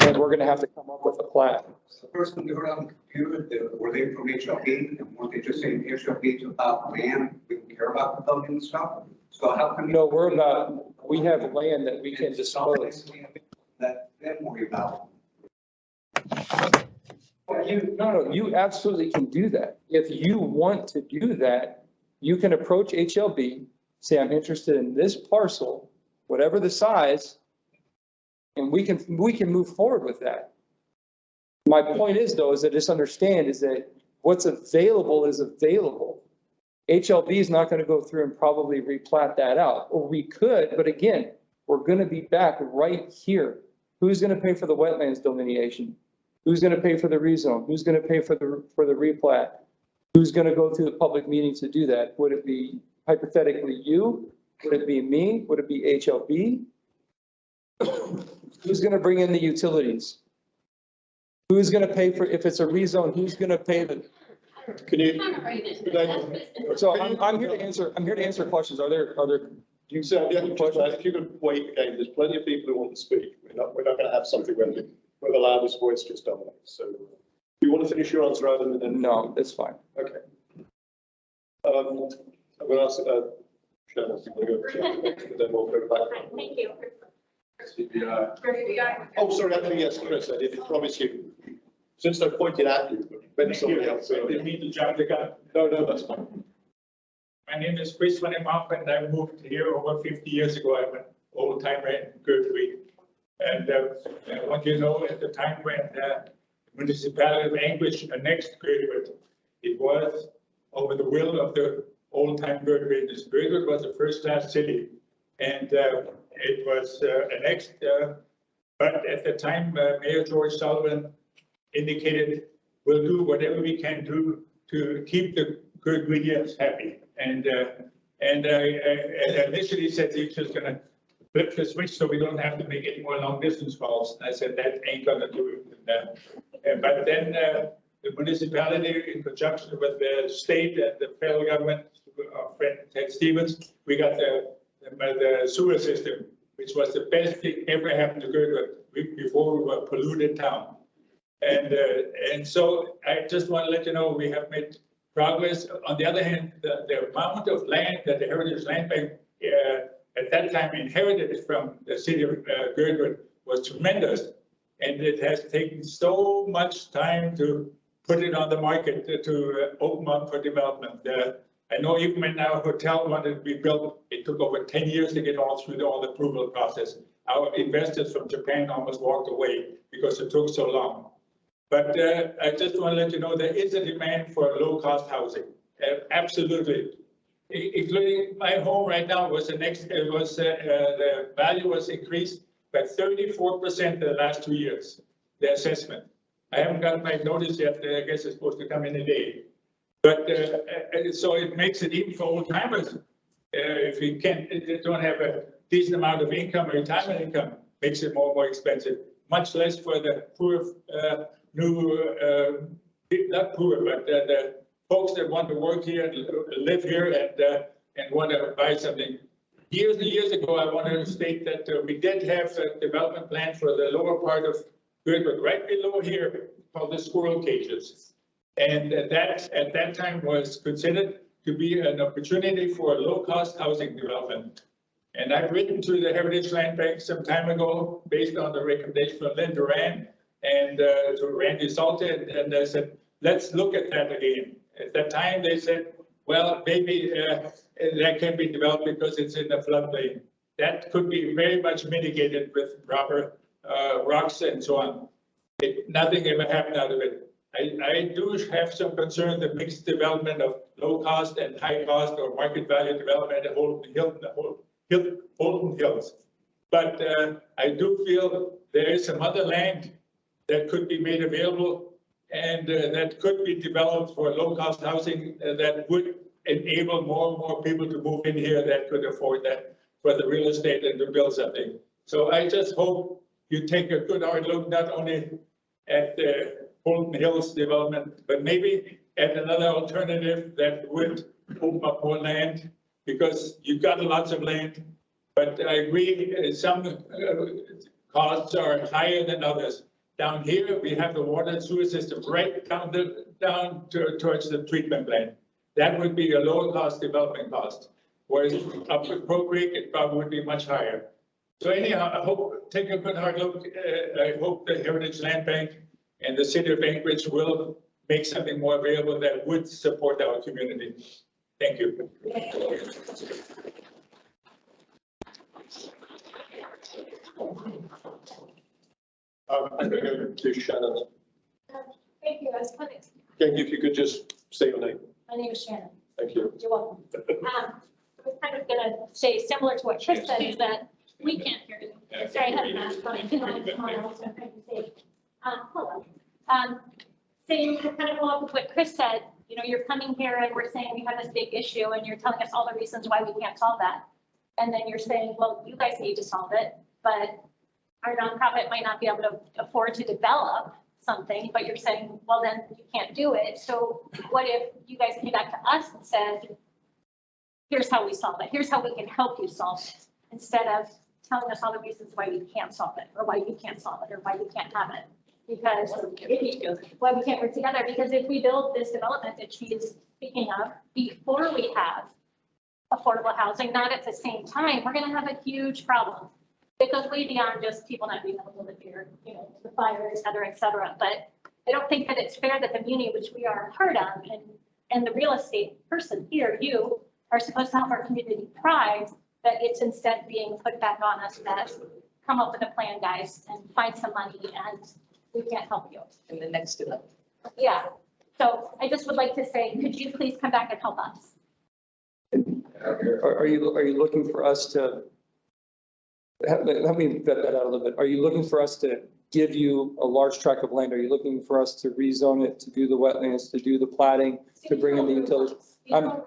And we're going to have to come up with a plat. The person they heard on the computer, were they from HLB? And weren't they just saying HLB is about land? We don't care about the building and stuff? So how come? No, we have land that we can dispose. That then worry about. You absolutely can do that. If you want to do that, you can approach HLB, say, I'm interested in this parcel, whatever the size, and we can move forward with that. My point is, though, is that just understand is that what's available is available. HLB is not going to go through and probably replat that out, or we could, but again, we're going to be back right here. Who's going to pay for the wetlands delineation? Who's going to pay for the rezone? Who's going to pay for the replat? Who's going to go through the public meetings to do that? Would it be hypothetically you? Would it be me? Would it be HLB? Who's going to bring in the utilities? Who's going to pay for, if it's a rezone, who's going to pay the? Can you? So I'm here to answer questions. Are there? You said, yeah, if you could wait again, there's plenty of people who want to speak. We're not going to have something where the loudest voice just dominates. So do you want to finish your answer, Adam? And then... No, it's fine. Okay. I'm going to ask Shannon, if you want to go next, and then we'll go back. Thank you. Oh, sorry, actually, yes, Chris, I did promise you. Since I pointed at you, but maybe somebody else. I didn't mean to jump the gun. No, that's fine. My name is Chris Van and I moved here over 50 years ago. I'm an old timer in Gerdwood. And I want you to know at the time when the municipality of Anchorage annexed Gerdwood, it was over the will of the old time Gerdwood. Gerdwood was a first class city and it was annexed. But at the time, Mayor George Sullivan indicated we'll do whatever we can do to keep the Gerdwoodians happy. And I initially said he's just going to flip the switch so we don't have to make any more long distance calls. I said that ain't going to do it. But then the municipality, in conjunction with the state and the federal government, our friend Ted Stevens, we got the sewer system, which was the best thing ever happened to Gerdwood before we were a polluted town. And so I just want to let you know we have made progress. On the other hand, the amount of land that the Heritage Land Bank at that time inherited from the city of Gerdwood was tremendous. And it has taken so much time to put it on the market to open up for development. I know even when our hotel wanted to be built, it took over 10 years to get all through all the approval process. Our investors from Japan almost walked away because it took so long. But I just want to let you know there is a demand for low-cost housing. Absolutely, including my home right now was the value was increased by 34% in the last 2 years. The assessment. I haven't got my notice yet. I guess it's supposed to come in a day. But so it makes it even for old timers. If you don't have a decent amount of income, retirement income, makes it more expensive. Much less for the poor. Not poor, but the folks that want to work here and live here and want to buy something. Years and years ago, I wanted to state that we did have a development plan for the lower part of Gerdwood, right below here, called the squirrel cages. And that at that time was considered to be an opportunity for low-cost housing development. And I've written to the Heritage Land Bank some time ago, based on the recommendation of Lynn Duran and to Randy Salter, and I said, let's look at that again. At that time, they said, well, maybe that can be developed because it's in the floodplain. That could be very much mitigated with proper rocks and so on. Nothing ever happened out of it. I do have some concern the mixed development of low cost and high cost or market value development at Holton Hills. But I do feel there is some other land that could be made available and that could be developed for low cost housing that would enable more and more people to move in here that could afford that for the real estate and to build something. So I just hope you take a good hard look, not only at the Holton Hills development, but maybe at another alternative that would open up more land, because you've got lots of land. But I agree, some costs are higher than others. Down here, we have the water and sewer system right towards the treatment plant. That would be a lower cost development cost. Whereas up at Crow Creek, it probably would be much higher. So anyhow, I hope, take a good hard look. I hope the Heritage Land Bank and the city of Anchorage will make something more available that would support our community. Thank you. I'm going to go to Shannon. Thank you. I was kind of, Again, if you could just say your name. my name is Shannon. Thank you. You're welcome. I was kind of going to say similar to what Chris said, is that we can't hear you. Sorry, I had a mask on. Hello. Saying to kind of go up with what Chris said, you know, you're coming here and we're saying we have this big issue and you're telling us all the reasons why we can't solve that. And then you're saying, well, you guys need to solve it, but our nonprofit might not be able to afford to develop something, but you're saying, well, then you can't do it. So what if you guys came back to us and said, here's how we solve it. Here's how we can help you solve it, instead of telling us all the reasons why we can't solve it, or why you can't solve it, or why you can't have it. Because why we can't work together, because if we build this development that she is speaking of before we have affordable housing, not at the same time, we're going to have a huge problem. It goes way beyond just people not being able to live here, you know, the fire, et cetera, et cetera. But I don't think that it's fair that the community, which we are a part of, and the real estate person here, you are supposed to help our community thrive, that it's instead being put back on us that come up with a plan, guys, and find some money, and we can't help you. In the next development. Yeah. So I just would like to say, could you please come back and help us? Are you looking for us to, let me vet that out a little bit. Are you looking for us to give you a large tract of land? Are you looking for us to rezone it, to do the wetlands, to do the plating, to bring in the utilities? No,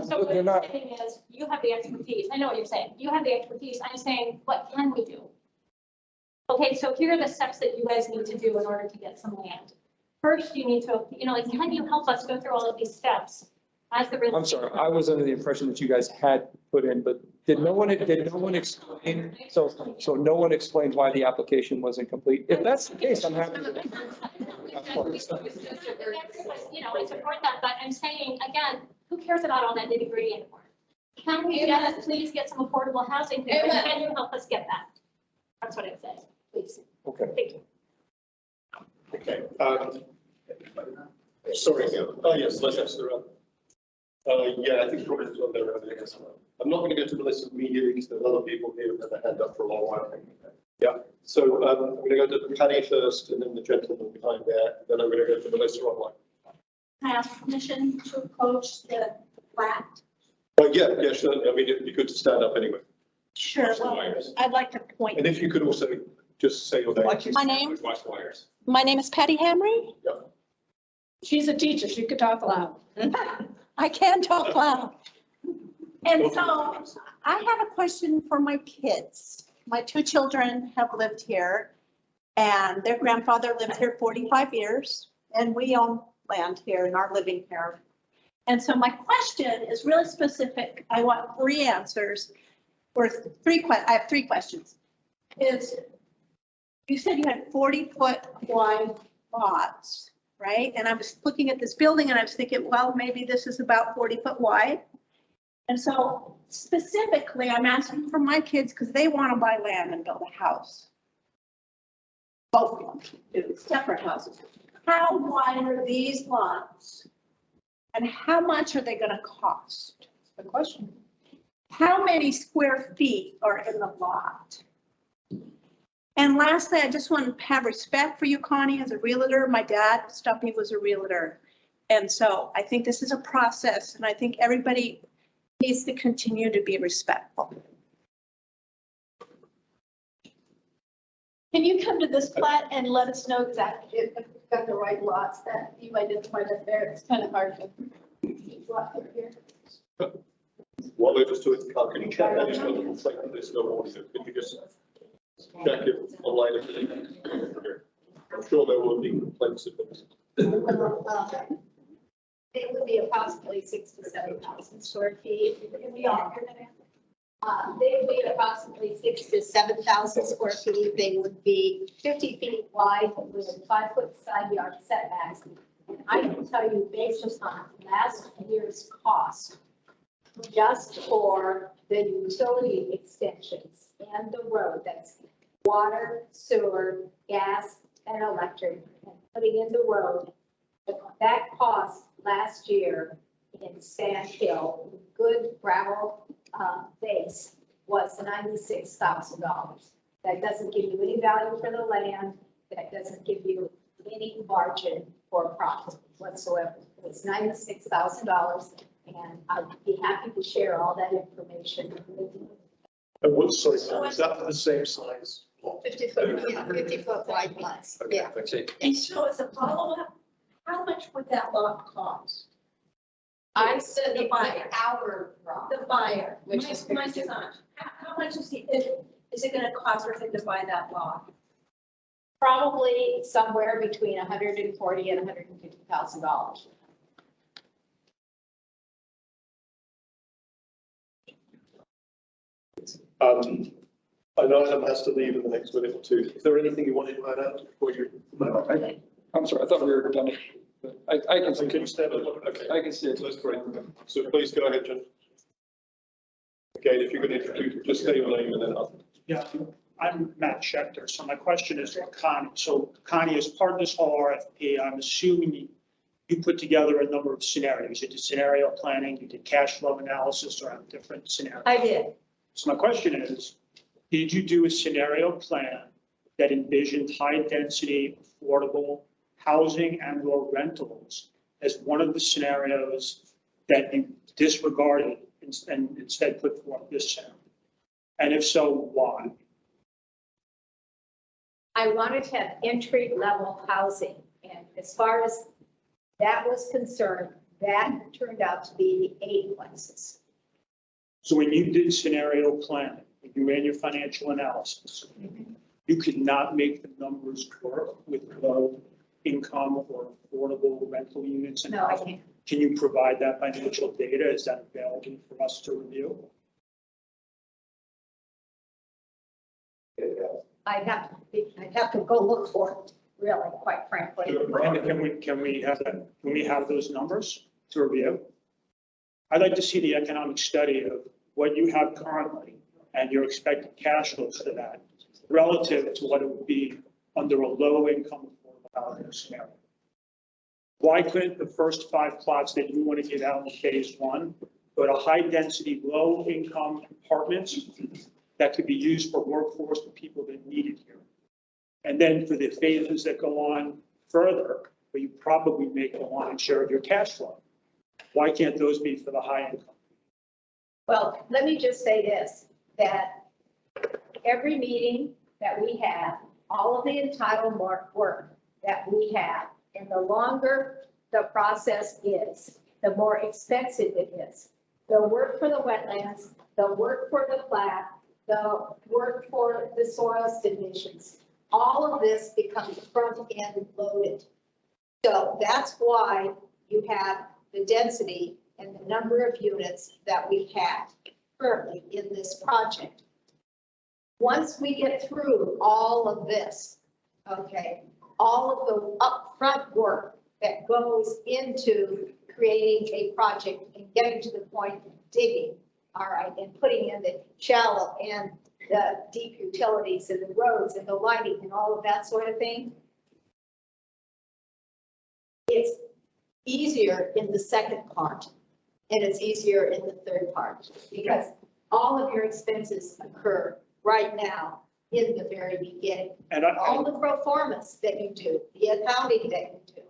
So what they're I'm not. saying is, you have the expertise. I know what you're saying. You have the expertise. I'm saying, what can we do? Okay, so here are the steps that you guys need to do in order to get some land. First, you need to, you know, like, can you help us go through all of these steps as the. I'm sorry, I was under the impression that you guys had put in, but did no one explain? So no one explained why the application wasn't complete. If that's the case, I'm happy. You know, I support that, but I'm saying, again, who cares about all that nitty gritty anymore? Can we just please get some affordable housing here? And can you help us get that? That's what I'm saying, please. Okay. Thank you. Okay. Sorry. Oh, yes, let's ask the round. Yeah, I think probably on there. I'm not going to go to the list immediately because there are other people here who've had their hand up for a long while. Yeah. So I'm going to go to Patty first, and then the gentleman behind there. Then I'm going to go to the list online. Can I ask permission to approach the plat? Yeah, sure. I mean, it'd be good to stand up anyway. Sure. Well, I'd like to point. And if you could also just say your name. My name? Wires. My name is Patty Hamry. Yeah. She's a teacher. She could talk loud. I can talk loud. And so I have a question for my kids. My two children have lived here and their grandfather lived here 45 years and we own land here and are living here. And so my question is really specific. I want three answers or I have three questions. You said you had 40-foot wide lots, right? And I was looking at this building and I was thinking, well, maybe this is about 40 foot wide. And so specifically, I'm asking for my kids because they want to buy land and build a house. Both of them do, separate houses. How wide are these lots? And how much are they going to cost? That's the question. How many square feet are in the lot? And lastly, I just want to have respect for you, Connie, as a realtor. My dad, Stumpy, was a realtor. And so I think this is a process, and I think everybody needs to continue to be respectful. Can you come to this plat and let us know exactly if we've got the right lots that you identified up there? It's kind of hard to lot up here. While they're just doing the card, can you check that it's not reflecting this no audio? Could you just check it online? I'm sure there will be complaints of it. It would be approximately 6,000 to 7,000 square feet. They would be approximately 6,000 to 7,000 square feet. They would be 50 feet wide with 5-foot side yard setbacks. And I can tell you, based on last year's cost, just for the utility extensions and the road, that's water, sewer, gas, and electric, and putting in the road, that cost last year in Sand Hill, good gravel base, was $96,000. That doesn't give you any value for the land. That doesn't give you any margin for profit whatsoever. It's $96,000, and I'd be happy to share all that information with you. And what's, sorry, is that the same size? 50 foot, yeah, 50 foot wide lots. Okay, Yeah. thanks. And so as a follow-up, how much would that lot cost? I said The buyer. The buyer, Which is my son. How much is it going to cost for him to buy that lot? probably somewhere between $140,000 and $150,000. I know Adam has to leave in the next minute or two. Is there anything you wanted to add out before you? I'm sorry, I thought we were done. I can see. Can you stand up? Okay. I can see it. That's great. So please go ahead, Jen. Again, if you're going to introduce, just say your name and then I'll. Yeah, I'm Matt Schechter. So my question is for Connie. So Connie, as part of this whole RFP, I'm assuming you put together a number of scenarios. You did scenario planning, you did cash flow analysis around different scenarios. I did. So my question is, did you do a scenario plan that envisioned high density, affordable housing and or rentals as one of the scenarios that you disregarded and instead put forth this scenario? And if so, why? I wanted to have entry level housing. And as far as that was concerned, that turned out to be the 8 places. So when you did scenario planning, when you ran your financial analysis, you could not make the numbers work with low income or affordable rental units? And No, I can't. Can you provide that financial data? Is that available for us to review? I'd have to go look for it, really, quite frankly. And can we have that, can we have those numbers to review? I'd like to see the economic study of what you have currently and your expected cash flows for that relative to what it would be under a low income affordable housing scenario. Why couldn't the first 5 plots that you want to get out in phase 1 go to high density, low income apartments that could be used for workforce for people that need it here? And then for the phases that go on further, where you probably make a lion's share of your cash flow, why can't those be for the high income? Well, let me just say this, that every meeting that we have, all of the entitled work that we have, and the longer the process is, the more expensive it is. The work for the wetlands, the work for the plat, the work for the soils divisions, all of this becomes front-end loaded. So that's why you have the density and the number of units that we have currently in this project. Once we get through all of this, okay, all of the upfront work that goes into creating a project and getting to the point digging, all right, and putting in the shallow and the deep utilities and the roads and the lighting and all of that sort of thing. It's easier in the second part, and it's easier in the third part, because all of your expenses occur right now in the very beginning. And all the pro formas that you do, the accounting that you do,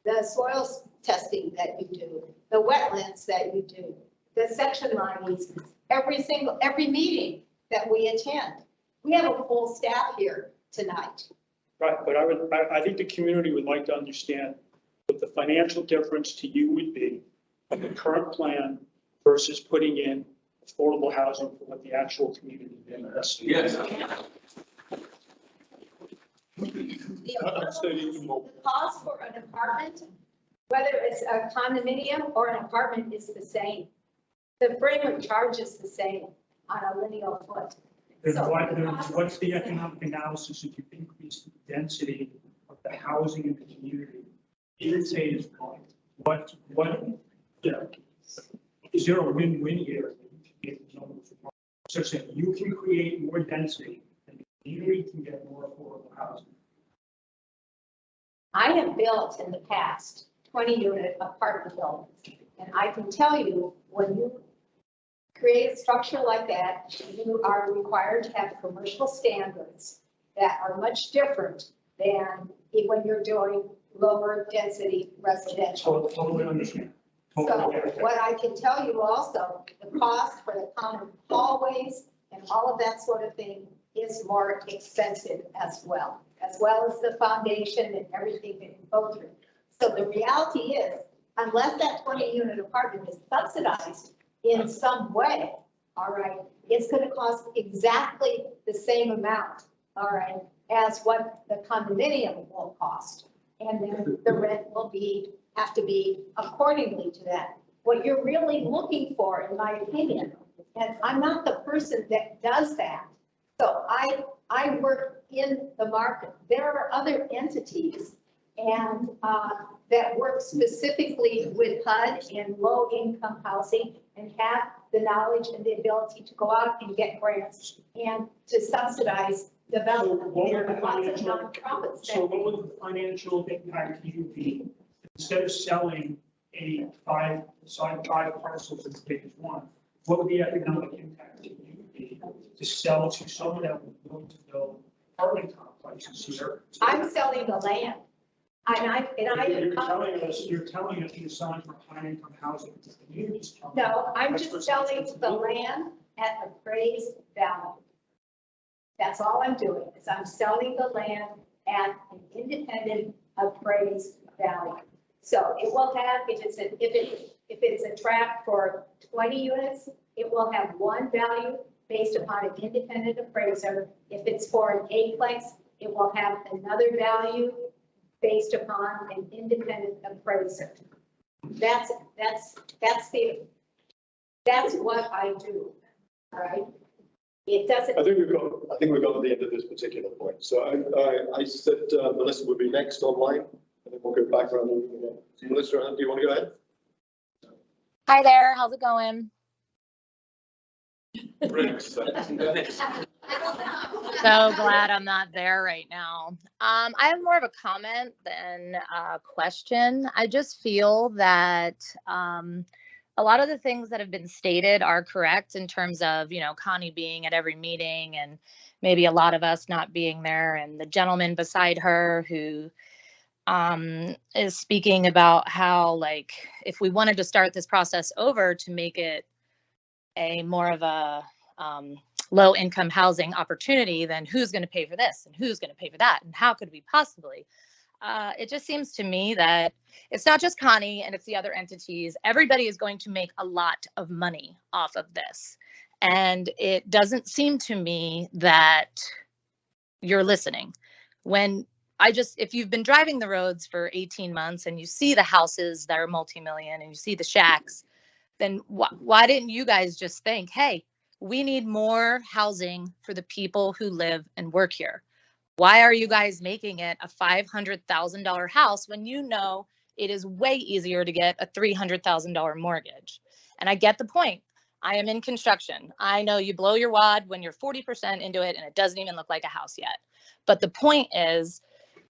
the soils testing that you do, the wetlands that you do, the section line easements, every meeting that we attend. We have a full staff here tonight. Right, but I think the community would like to understand what the financial difference to you would be of the current plan versus putting in affordable housing for what the actual community invests in. Yes. The cost for an apartment, whether it's a condominium or an apartment, is the same. The framework charge is the same on a linear foot. What's the economic analysis if you increase the density of the housing in the community? You didn't say it's point. What, you know, is there a win-win here? Such that you can create more density and the community can get more affordable housing. I have built in the past 20-unit apartment buildings, and I can tell you, when you create a structure like that, you are required to have commercial standards that are much different than when you're doing lower density residential. Totally understand. So what I can tell you also, the cost for the common hallways and all of that sort of thing is more expensive as well as the foundation and everything that you go through. So the reality is, unless that 20-unit apartment is subsidized in some way, all right, it's going to cost exactly the same amount, all right, as what the condominium will cost. And then the rent will have to be accordingly to that. What you're really looking for, in my opinion, and I'm not the person that does that. So I work in the market. There are other entities and that work specifically with HUD and low income housing and have the knowledge and the ability to go out and get grants and to subsidize development. There are lots of nonprofits. So what would the financial impact to you be? Instead of selling five parcels in phase one, what would the economic impact to you be to sell to someone that would be willing to build apartment complexes here? I'm selling the land. You're telling us you're selling for high income housing. No, I'm just selling the land at appraised value. That's all I'm doing, is I'm selling the land at an independent appraised value. So it will have, if it's a tract for 20 units, it will have one value based upon an independent appraiser. If it's for an eightplex, it will have another value based upon an independent appraiser. That's what I do, all right? It doesn't. I think we've got to the end of this particular point. So I said Melissa would be next online, and then we'll go back around. So Melissa, do you want to go ahead? Hi there, how's it going? So glad I'm not there right now. I have more of a comment than a question. I just feel that a lot of the things that have been stated are correct in terms of, you know, Connie being at every meeting and maybe a lot of us not being there, and the gentleman beside her who is speaking about how, like, if we wanted to start this process over to make it a more of a low income housing opportunity, then who's going to pay for this and who's going to pay for that and how could we possibly? It just seems to me that it's not just Connie and it's the other entities. Everybody is going to make a lot of money off of this. And it doesn't seem to me that you're listening. If you've been driving the roads for 18 months and you see the houses that are multi-million and you see the shacks, then why didn't you guys just think, hey, we need more housing for the people who live and work here? Why are you guys making it a $500,000 house when you know it is way easier to get a $300,000 mortgage? And I get the point. I am in construction. I know you blow your wad when you're 40% into it and it doesn't even look like a house yet. But the point is,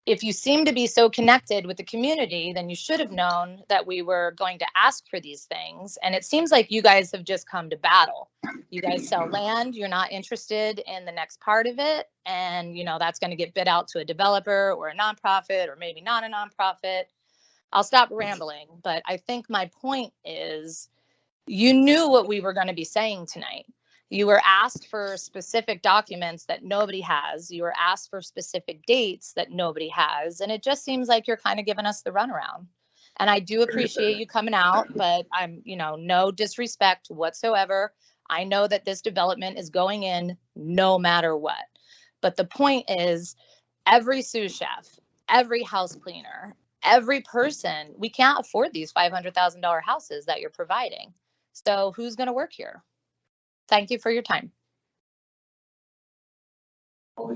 if you seem to be so connected with the community, then you should have known that we were going to ask for these things. And it seems like you guys have just come to battle. You guys sell land, you're not interested in the next part of it. And, you know, that's going to get bid out to a developer or a nonprofit or maybe not a nonprofit. I'll stop rambling, but I think my point is you knew what we were going to be saying tonight. You were asked for specific documents that nobody has. You were asked for specific dates that nobody has. And it just seems like you're kind of giving us the runaround. And I do appreciate you coming out, but I'm, you know, no disrespect whatsoever. I know that this development is going in no matter what. But the point is, every sous chef, every house cleaner, every person, we can't afford these $500,000 houses that you're providing. So who's going to work here? Thank you for your time. My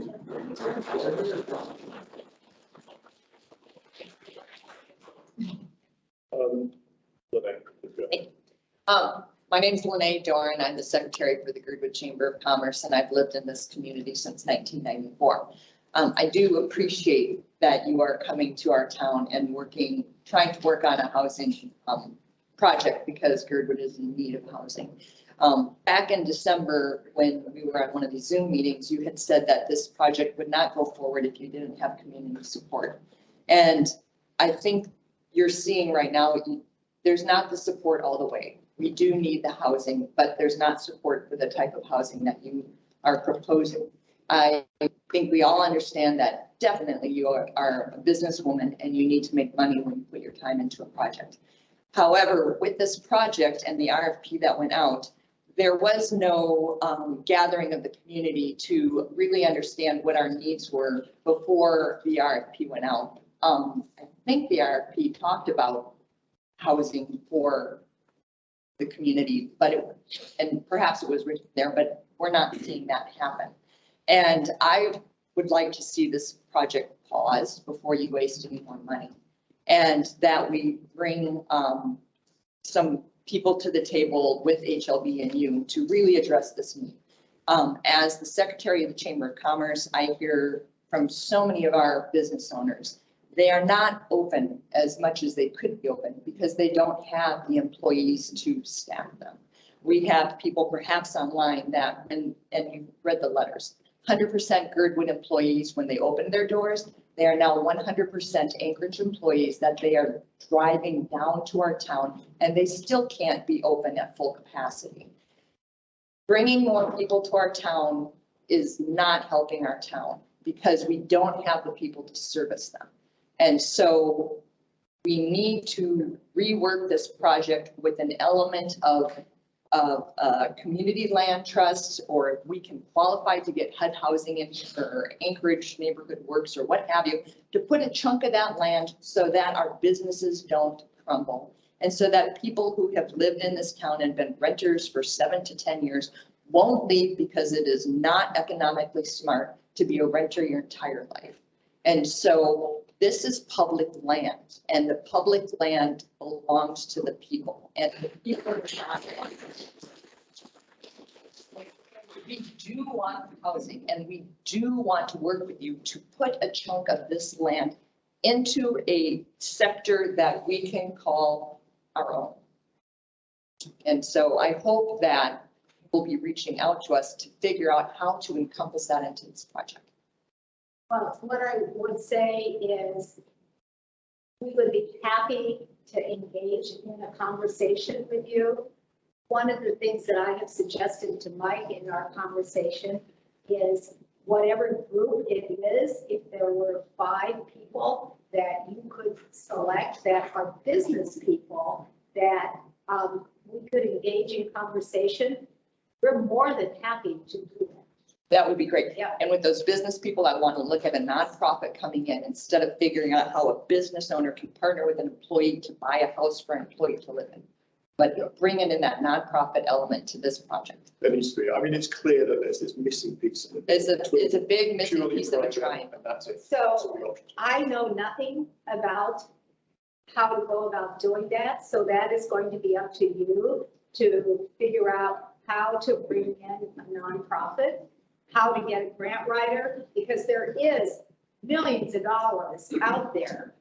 name is Lene Dorn. I'm the secretary for the Gerdwood Chamber of Commerce, and I've lived in this community since 1994. I do appreciate that you are coming to our town and trying to work on a housing project because Gerdwood is in need of housing. Back in December, when we were at one of these Zoom meetings, you had said that this project would not go forward if you didn't have community support. And I think you're seeing right now, there's not the support all the way. We do need the housing, but there's not support for the type of housing that you are proposing. I think we all understand that definitely you are a businesswoman and you need to make money when you put your time into a project. However, with this project and the RFP that went out, there was no gathering of the community to really understand what our needs were before the RFP went out. I think the RFP talked about housing for the community, and perhaps it was written there, but we're not seeing that happen. And I would like to see this project paused before you waste any more money, and that we bring some people to the table with HLB and you to really address this need. As the secretary of the Chamber of Commerce, I hear from so many of our business owners, they are not open as much as they could be open because they don't have the employees to staff them. We have people perhaps online that, and you've read the letters, 100% Gerdwood employees, when they open their doors, they are now 100% Anchorage employees that they are driving down to our town, and they still can't be open at full capacity. Bringing more people to our town is not helping our town because we don't have the people to service them. And so we need to rework this project with an element of community land trust, or if we can qualify to get HUD housing in or Anchorage Neighborhood Works or what have you, to put a chunk of that land so that our businesses don't crumble. And so that people who have lived in this town and been renters for 7 to 10 years won't leave because it is not economically smart to be a renter your entire life. And so this is public land, and the public land belongs to the people, and the people are not. We do want housing, and we do want to work with you to put a chunk of this land into a sector that we can call our own. And so I hope that we'll be reaching out to us to figure out how to encompass that into this project. Well, what I would say is we would be happy to engage in a conversation with you. One of the things that I have suggested to Mike in our conversation is whatever group it is, if there were 5 people that you could select that are business people that we could engage in conversation, we're more than happy to do that. That would be great. Yeah. And with those business people, I want to look at a nonprofit coming in instead of figuring out how a business owner can partner with an employee to buy a house for an employee to live in. But bringing in that nonprofit element to this project. There needs to be, I mean, it's clear that there's this missing piece. It's a big missing piece of a triangle. And that's it. So I know nothing about how to go about doing that. So that is going to be up to you. to figure out how to bring in a nonprofit, how to get a grant writer, because there is millions of dollars out there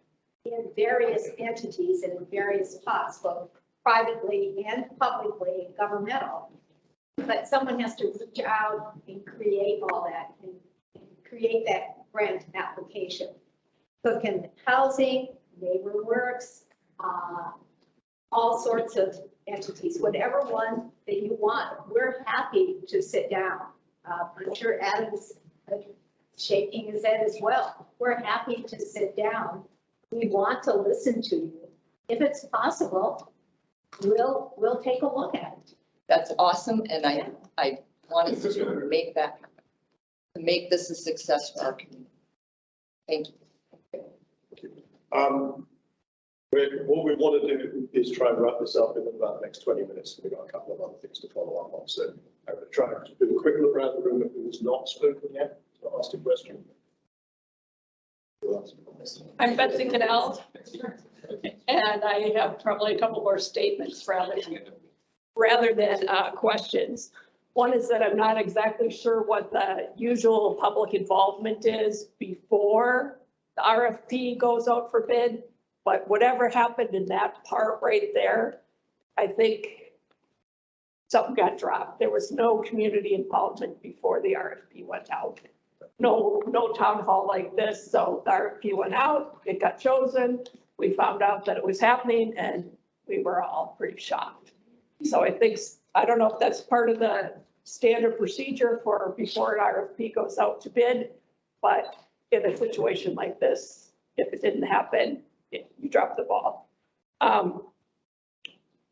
in various entities and in various pots, both privately and publicly governmental. But someone has to reach out and create all that and create that grant application. So it can housing, neighbor works, all sorts of entities, whatever one that you want. We're happy to sit down. I'm sure Adam's shaking his head as well. We're happy to sit down. We want to listen to you. If it's possible, we'll take a look at it. That's awesome, and I want us to make that happen, to make this a success for our community. Thank you. What we want to do is try and wrap this up in about the next 20 minutes. We've got a couple of other things to follow up on. So I'm going to try and do a quick look around the room who has not spoken yet, not asked a question. I'm Betsy Cadell, and I have probably a couple more statements rather than questions. One is that I'm not exactly sure what the usual public involvement is before the RFP goes out for bid, but whatever happened in that part right there, I think something got dropped. There was no community involvement before the RFP went out. No town hall like this. So the RFP went out, it got chosen. We found out that it was happening and we were all pretty shocked. So I don't know if that's part of the standard procedure for before an RFP goes out to bid, but in a situation like this, if it didn't happen, you drop the ball.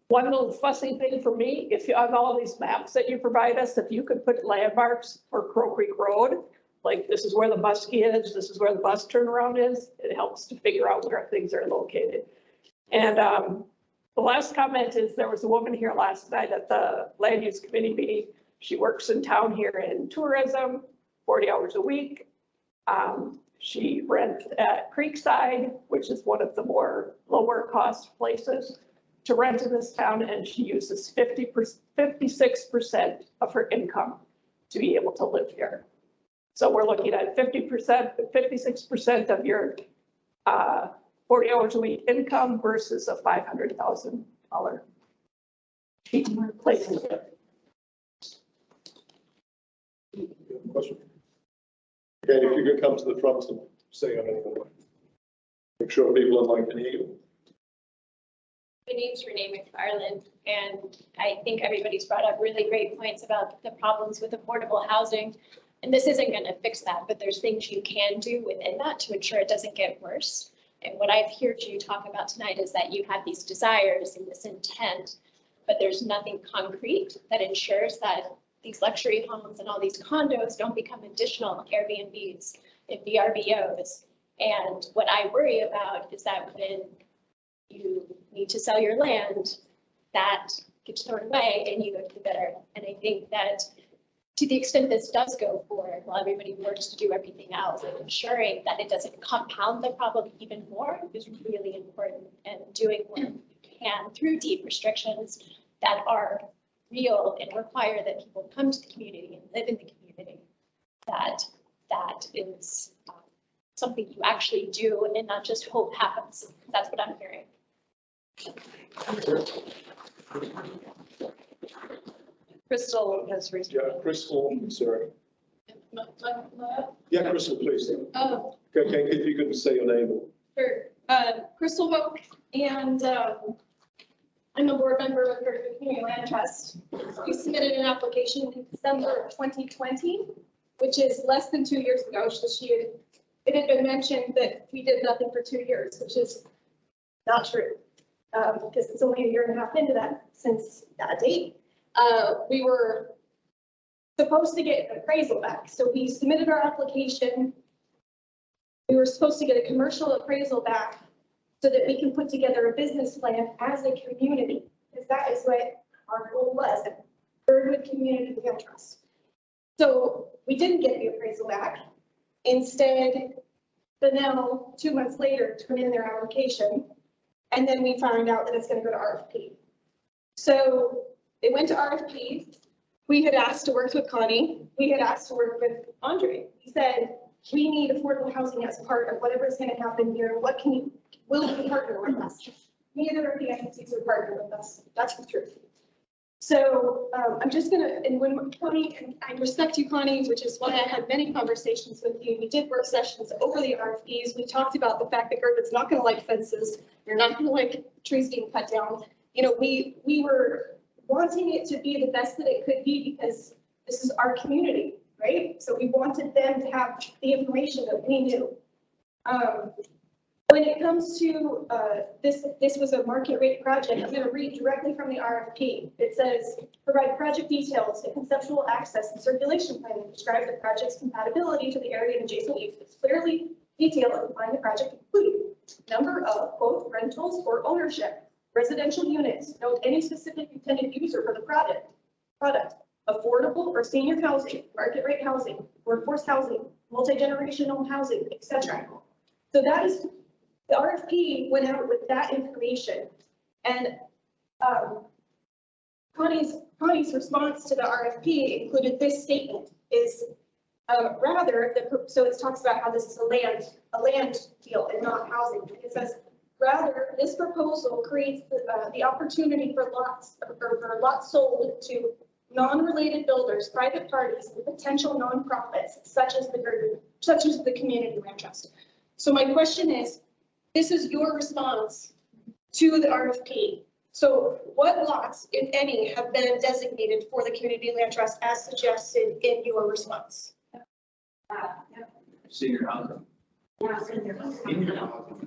One little fussy thing for me, if you have all these maps that you provide us, if you could put landmarks for Crow Creek Road, like this is where the Muskie is, this is where the bus turnaround is, it helps to figure out where things are located. And the last comment is there was a woman here last night at the land use committee meeting. She works in town here in tourism, 40 hours a week. She rents at Creekside, which is one of the more lower cost places to rent in this town, and she uses 56% of her income to be able to live here. So we're looking at 56% of your 40 hours a week income versus a $500,000 place. Question? Again, if you could come to the front and say your name, make sure people online can hear you. My name's Renee McFarland, and I think everybody's brought up really great points about the problems with affordable housing. And this isn't going to fix that, but there's things you can do within that to ensure it doesn't get worse. And what I've heard you talk about tonight is that you have these desires and this intent, but there's nothing concrete that ensures that these luxury homes and all these condos don't become additional Airbnbs and VRBOs. And what I worry about is that when you need to sell your land, that gets thrown away and you go to the bidder. And I think that to the extent this does go forward, while everybody works to do everything else, and ensuring that it doesn't compound the problem even more is really important, and doing what you can through deep restrictions that are real and require that people come to the community and live in the community, that is something you actually do and not just hope happens. That's what I'm hearing. Crystal has raised. Yeah, Crystal, sorry. Yeah, Crystal, please. Oh, Okay, if you could say your name. sure. Crystal Vogt, and I'm a board member with Gerdwood Community Land Trust. We submitted an application in December of 2020, which is less than 2 years ago. It had been mentioned that we did nothing for 2 years, which is not true, because it's only a year and a half into that since that date. We were supposed to get an appraisal back. So we submitted our application. We were supposed to get a commercial appraisal back so that we can put together a business plan as a community, because that is what our goal was at Gerdwood Community Land Trust. So we didn't get the appraisal back. Instead, the now 2 months later, turn in their application. And then we found out that it's going to go to RFP. So It went to RFP. We had asked to work with Connie. We had asked to work with Andre. He said, we need affordable housing as part of whatever is going to happen here. What can you, will you partner with us? Neither of the entities would partner with us. That's the truth. So I'm just going to, and when Connie, and I respect you, Connie, which is why I had many conversations with you. We did work sessions over the RFPs. We talked about the fact that Gerdwood's not going to like fences. You're not going to like trees being cut down. You know, we were wanting it to be the best that it could be because this is our community, right? So we wanted them to have the information that we knew. When it comes to this was a market rate project. I'm going to read directly from the RFP. It says, provide project details, a conceptual access and circulation plan that describe the project's compatibility to the area and adjacent uses. Clearly detail and define the project, including number of both rentals or ownership, residential units, note any specific intended user for the product, affordable or senior housing, market rate housing, workforce housing, multi-generational housing, etc. So that is, the RFP went out with that information. And Connie's response to the RFP included this statement is so it talks about how this is a land deal and not housing. It says, rather, this proposal creates the opportunity for lots sold to non-related builders, private parties, and potential nonprofits, such as the Community Land Trust. So my question is, this is your response to the RFP. So what lots, if any, have been designated for the Community Land Trust as suggested in your response? Senior housing. And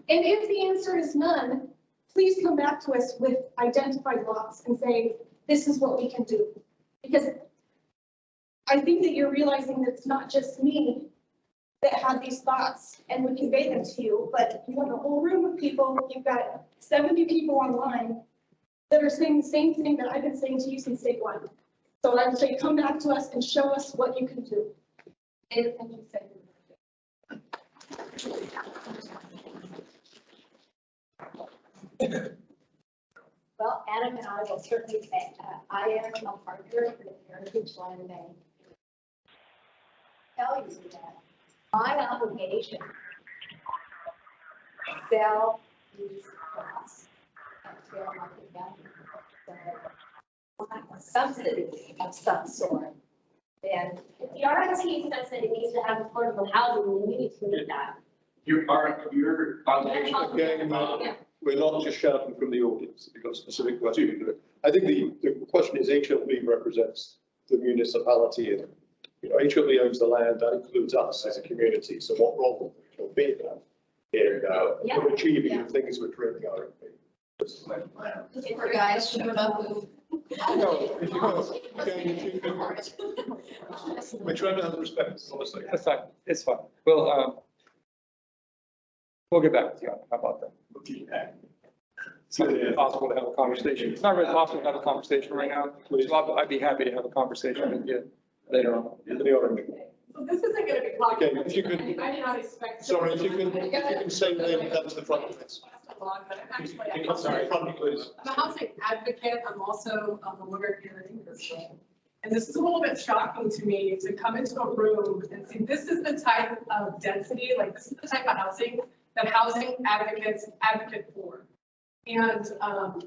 if the answer is none, please come back to us with identified lots and say, this is what we can do. Because I think that you're realizing that it's not just me that had these thoughts and would convey them to you, but you have a whole room of people. You've got 70 people online that are saying the same thing that I've been saying to you since day one. So I would say, come back to us and show us what you can do. Anything you say. Well, Adam and I will certainly say, I am a partner with Heritage Land Bank. Tell you that my obligation to sell these lots at fair market value. So a subsidy of some sort. And The RFP says that it needs to have affordable housing, and we need to meet that. You're we're not just shouting from the audience. If you've got specific questions. I think the question is HLB represents the municipality and, you know, HLB owns the land. That includes us as a community. So what role will HLB have in achieving the things we're dreaming of? Guys, shut up. We're trying to have respect, honestly. That's fine. It's fine. We'll get back to you. How about that? It's not really possible to have a conversation. It's not really possible to have a conversation right now. So I'd be happy to have a conversation with you later on. So this isn't going to be popular. Okay, if you could. I did not expect. Sorry, if you can say the name, come to the front, please. Sorry, front, please. I'm a housing advocate. I'm also a lawyer here in English. And this is a little bit shocking to me to come into a room and see this is the type of density, like this is the type of housing that housing advocates advocate for. And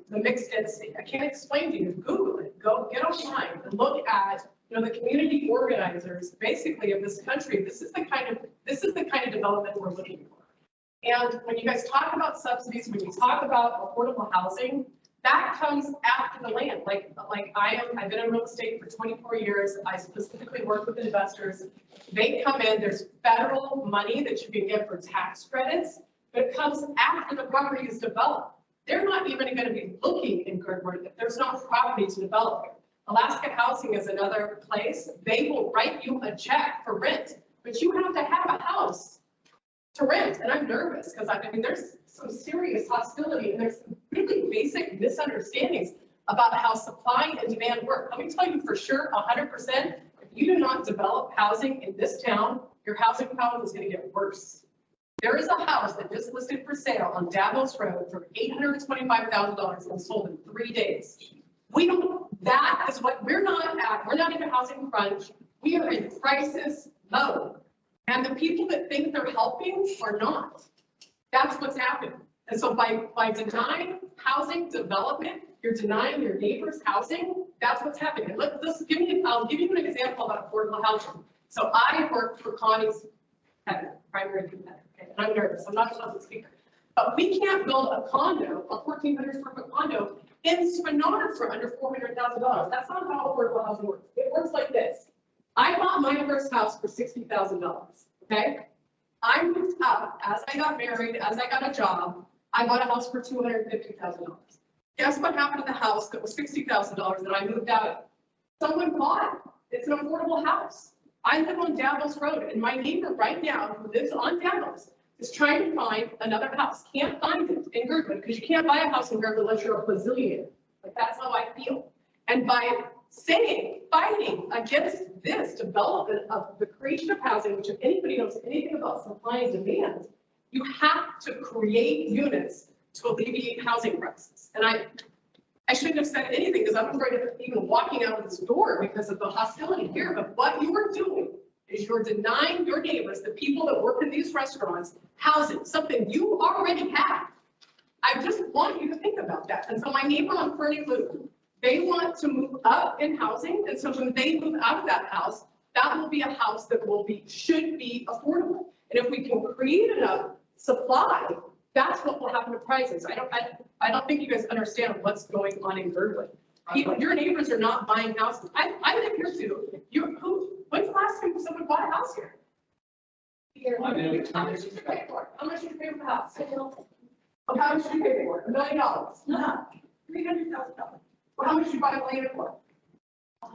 the mixed density, I can't explain to you, Google it, go get online and look at, you know, the community organizers basically of this country. This is the kind of development we're looking for. And when you guys talk about subsidies, when you talk about affordable housing, that comes after the land. I've been in real estate for 24 years. I specifically work with investors. They come in, there's federal money that you can get for tax credits, but it comes after the property is developed. They're not even going to be looking in Gerdwood if there's not property to develop. Alaska Housing is another place. They will write you a check for rent, but you have to have a house to rent. And I'm nervous because I mean, there's some serious hostility and there's some really basic misunderstandings about how supply and demand work. Let me tell you for sure, 100%, if you do not develop housing in this town, your housing problem is going to get worse. There is a house that just listed for sale on Davos Road for $825,000 and sold in 3 days. We don't That is what we're not at. We're not in a housing crunch. We are in crisis mode. And the people that think they're helping are not. That's what's happening. And so by denying housing development, you're denying your neighbors housing. That's what's happening. And I'll give you an example about affordable housing. So I work for Connie's primary competitor, okay? And I'm nervous. I'm not a public speaker. But we can't build a condo, a 1,400 square foot condo in Spinard for under $400,000. That's not how affordable housing works. It works like this. I bought my first house for $60,000, okay? I moved up as I got married, as I got a job. I bought a house for $250,000. Guess what happened to the house that was $60,000 that I moved out of? Someone bought it. It's an affordable house. I live on Davos Road, and my neighbor right now who lives on Davos is trying to find another house. Can't find it in Gerdwood because you can't buy a house in Gerdwood unless you're a bazillionaire. Like, that's how I feel. And by fighting against this development of the creation of housing, which if anybody knows anything about supply and demand, you have to create units to alleviate housing crisis. And I shouldn't have said anything because I'm afraid of even walking out of this door because of the hostility here. But what you are doing is you're denying your neighbors, the people that work in these restaurants, housing, something you already have. I just want you to think about that. And so my neighbor on Fernie Loop, they want to move up in housing. And so when they move out of that house, that will be a house that should be affordable. And if we can create enough supply, that's what will happen to prices. I don't think you guys understand what's going on in Gerdwood. Your neighbors are not buying houses. I live here too. When's the last time someone bought a house here? How much did you pay for it? How much did you pay for the house? How much did you pay for it? $1 million? No. $300,000. Well, how much did you buy land for? I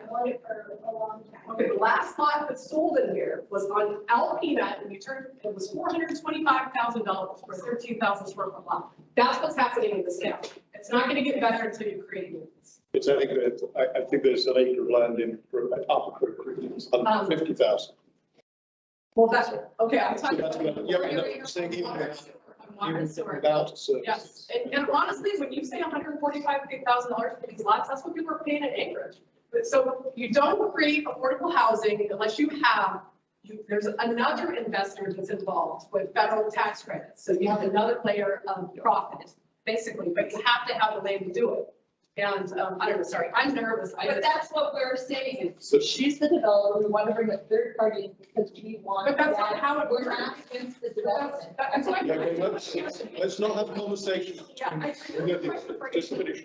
bought it for a long time. Okay, the last lot that sold in here was on Alpena, and it was $425,000 for a 13,000 square foot lot. That's what's happening in this town. It's not going to get better until you create units. It's, I think there's an acre of land in Upper Creek, it's 150,000. Well, that's okay. I'm So talking that's about. what, yeah, I'm saying even without a service. Yes, and honestly, when you say $145,000 for these lots, that's what people are paying in Anchorage. But so you don't create affordable housing unless there's another investor that's involved with federal tax credits. So you have another layer of profit, basically, but you have to have the land to do it. And I don't know, sorry, I'm nervous. But that's what we're saying. So she's the developer. We want to bring a third party in because we want. But that's not how it works. We're not against the development. That's why. Let's not have a conversation. Yeah, Just finish.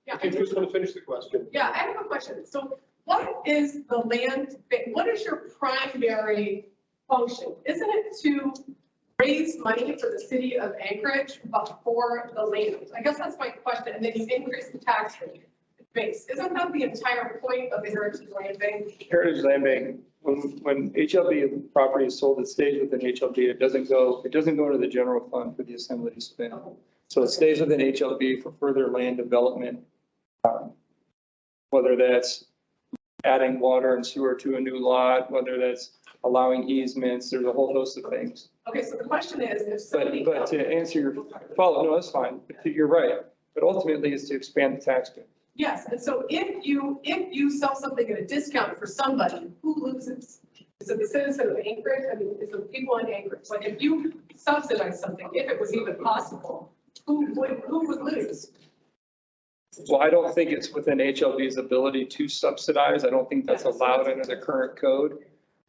Yeah, I just want to finish the question. Yeah, I have a question. So what is the land, what is your primary function? Isn't it to raise money for the city of Anchorage for the land? I guess that's my question. And then you increase the tax rate base. Isn't that the entire point of the Heritage Land Bank? Heritage Land Bank, when HLB property is sold, it stays within HLB. It doesn't go into the general fund for the assembly to spend. So it stays within HLB for further land development. Whether that's adding water and sewer to a new lot, whether that's allowing easements, there's a whole host of things. Okay, so the question is, if somebody. But to answer your follow, no, that's fine. But you're right. But ultimately is to expand the tax base. Yes, and so if you sell something at a discount for somebody, who loses? Is it the citizen of Anchorage? I mean, is it the people in Anchorage? Like if you subsidize something, if it was even possible, who would lose? Well, I don't think it's within HLB's ability to subsidize. I don't think that's allowed under the current code.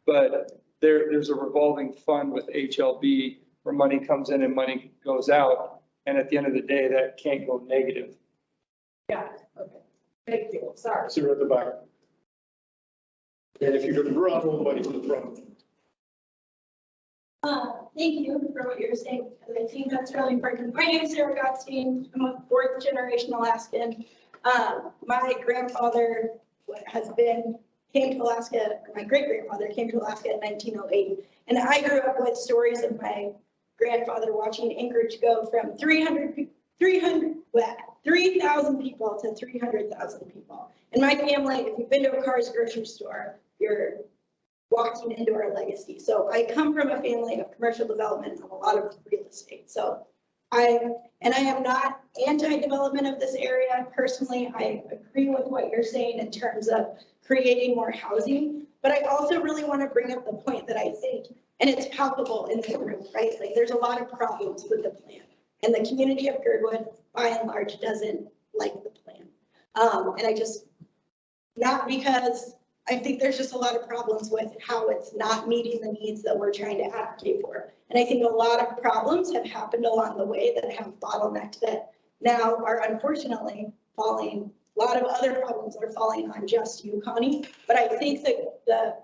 But there's a revolving fund with HLB where money comes in and money goes out. And at the end of the day, that can't go negative. Yeah, okay. Thank you. Sorry. So you're at the back. And if you could run all the way to the front. Thank you for what you're saying, because I think that's really important. My name is Sarah Gottstein. I'm a fourth generation Alaskan. My grandfather came to Alaska, my great grandfather came to Alaska in 1908. And I grew up with stories of my grandfather watching Anchorage go from 3,000 people to 300,000 people. And my family, if you've been to a Carr's grocery store, you're walking into our legacy. So I come from a family of commercial development and a lot of real estate. So And I am not anti-development of this area. Personally, I agree with what you're saying in terms of creating more housing. But I also really want to bring up the point that I think, and it's palpable in the room, right? Like there's a lot of problems with the plan. And the community of Gerdwood, by and large, doesn't like the plan. And I just, not because I think there's just a lot of problems with how it's not meeting the needs that we're trying to advocate for. And I think a lot of problems have happened along the way that have bottlenecked that now are unfortunately falling. A lot of other problems are falling on just you, Connie. But I think that the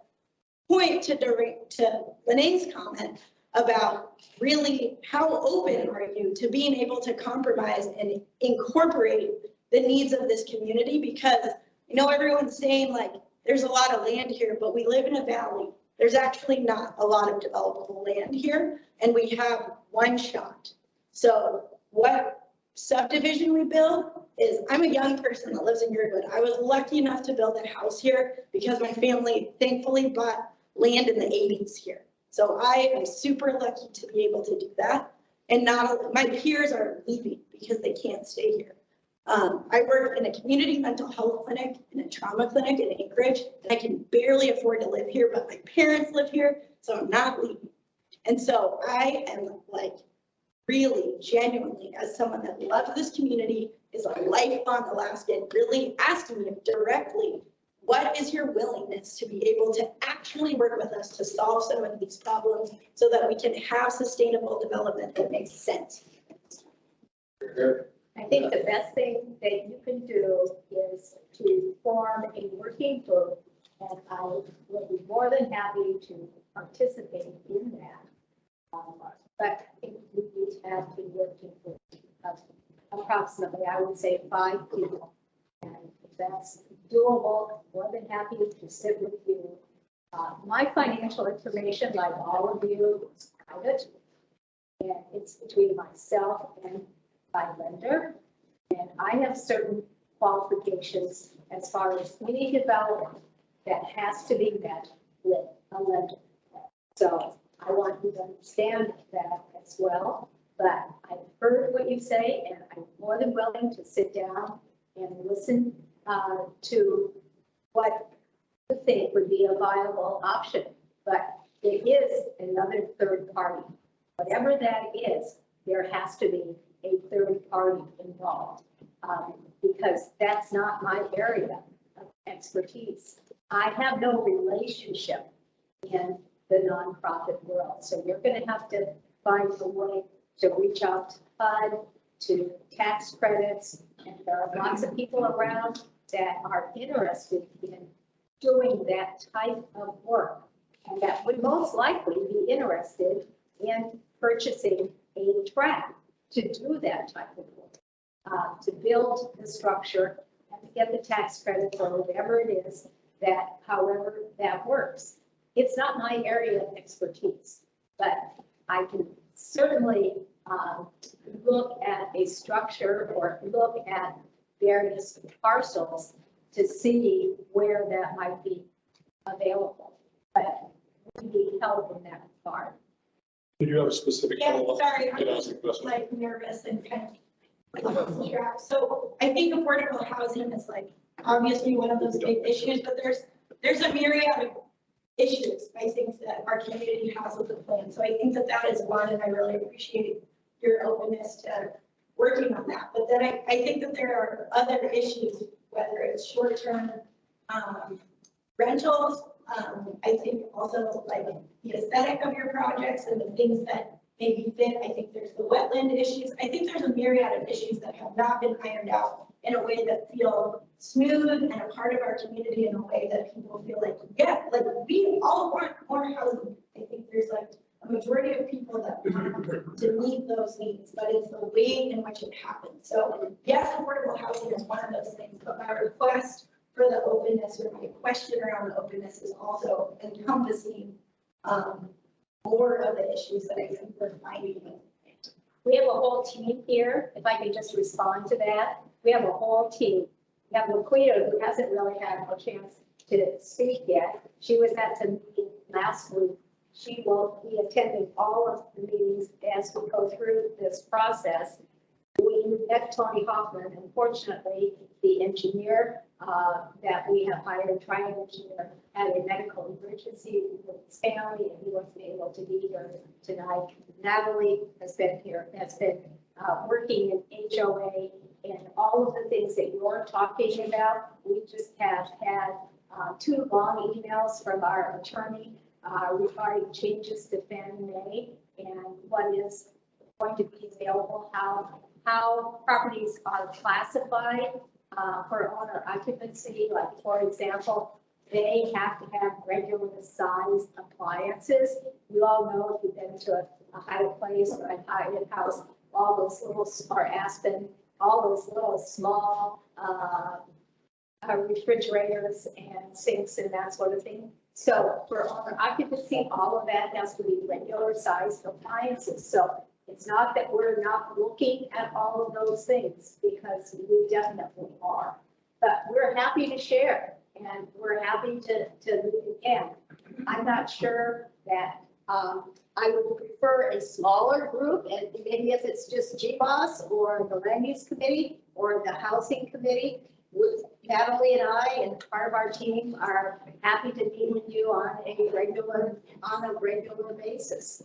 point to Lene's comment about really how open are you to being able to compromise and incorporate the needs of this community? Because you know everyone's saying like there's a lot of land here, but we live in a valley. There's actually not a lot of developable land here, and we have one shot. So what subdivision we build is, I'm a young person that lives in Gerdwood. I was lucky enough to build a house here because my family thankfully bought land in the 80s here. So I am super lucky to be able to do that. And not my peers are leaving because they can't stay here. I work in a community mental health clinic and a trauma clinic in Anchorage, and I can barely afford to live here, but my parents live here, so I'm not leaving. And so I am like really genuinely, as someone that loves this community, is a lifelong Alaskan, really asking you directly, what is your willingness to be able to actually work with us to solve some of these problems so that we can have sustainable development that makes sense? I think the best thing that you can do is to form a working group, and I will be more than happy to participate in that. But I think we need to have a working group of approximately, I would say, 5 people. And if that's doable, more than happy to sit with you. My financial information, like all of you, is private. And it's between myself and my lender. And I have certain qualifications as far as any development that has to be met with a lender. So I want you to understand that as well. But I've heard what you say, and I'm more than willing to sit down and listen to what you think would be a viable option. But it is another third party. Whatever that is, there has to be a third party involved, because that's not my area of expertise. I have no relationship in the nonprofit world. So you're going to have to find a way to reach out to HUD, to tax credits, and there are lots of people around that are interested in doing that type of work, and that would most likely be interested in purchasing a tract to do that type of work, to build the structure and to get the tax credits or whatever it is that, however that works. It's not my area of expertise, but I can certainly look at a structure or look at various parcels to see where that might be available. But we need help in that regard. Did you have a specific? Yeah, sorry, I'm Can I ask just a question? like nervous and kind of strapped. So I think affordable housing is like obviously one of those big issues, but there's a myriad of issues, I think, that our community has with the plan. So I think that that is one, and I really appreciate your openness to working on that. But then I think that there are other issues, whether it's short-term rentals. I think also like the aesthetic of your projects and the things that maybe fit. I think there's the wetland issues. I think there's a myriad of issues that have not been ironed out in a way that feel smooth and a part of our community in a way that people feel like, yeah, like we all want more housing. I think there's like a majority of people that want to meet those needs, but it's the way in which it happens. So yes, affordable housing is one of those things, but my request for the openness, or my question around the openness, is also encompassing more of the issues that I think we're finding. We have a whole team here. If I could just respond to that, we have a whole team. We have Laquita, who hasn't really had a chance to speak yet. She was at the meeting last week. she will be attending all of the meetings as we go through this process. We met Tony Hoffman, and fortunately, the engineer that we have hired, trial engineer, had a medical emergency with his family, and he wasn't able to be here tonight. Natalie has been here, working in HOA, and all of the things that you're talking about. We just have had 2 long emails from our attorney regarding changes to Fannie Mae and what is going to be available, how properties are classified for owner occupancy. Like, for example, they have to have regular sized appliances. You all know if you've been to a Hyatt Place or a Hyatt House, all those little, or Aspen, all those little small refrigerators and sinks and that sort of thing. So for owner occupancy, all of that has to be regular sized appliances. So it's not that we're not looking at all of those things, because we definitely are. But we're happy to share, and we're happy to meet again. I'm not sure that I would prefer a smaller group, and maybe if it's just GBOS or the land use committee or the housing committee. With Natalie and I and part of our team are happy to meet with you on a regular basis.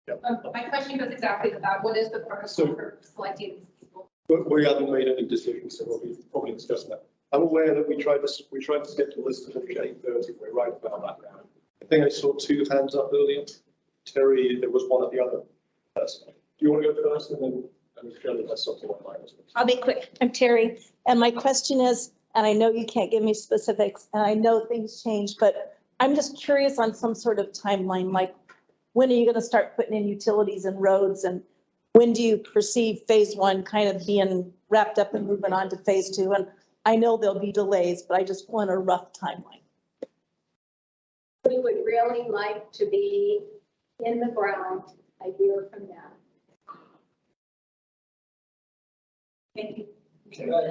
My question goes exactly to that. What is the protocol for selecting these people? We haven't made any decisions, so we'll be probably discussing that. I'm aware that we tried to get to the list of 8:30. We're right about that now. I think I saw 2 hands up earlier. Terry, there was one at the other person. Do you want to go first, and then Shelley has something on mine as well? I'll be quick. I'm Terry, and my question is, and I know you can't give me specifics, and I know things change, but I'm just curious on some sort of timeline, like when are you going to start putting in utilities and roads, and when do you perceive phase 1 kind of being wrapped up and moving on to phase 2? And I know there'll be delays, but I just want a rough timeline. We would really like to be in the ground a year from now. Thank you.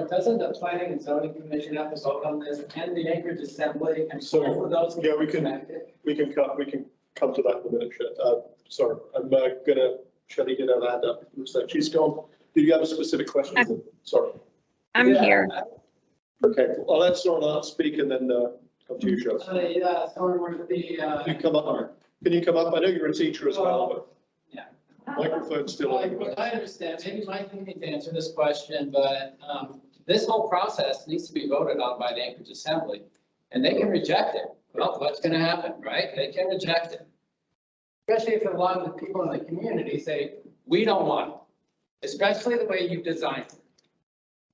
Doesn't the planning and zoning commission have to vote on this, and the Anchorage Assembly, and so for those? Yeah, we can come to that in a minute. Sorry, I'm gonna, Shelley did have a hand up. Looks like she's gone. Did you have a specific question? Sorry. I'm here. Okay, I'll let Soren speak and then come to you, Shelley. Yeah, Soren, where's the, You come up. Can you come up? I know you're a teacher as well, but yeah. Microphone's still on. Well, I understand. Maybe Mike can need to answer this question, but this whole process needs to be voted on by the Anchorage Assembly, and they can reject it. Well, what's going to happen, right? They can reject it. Especially if a lot of the people in the community say, we don't want it, especially the way you've designed it.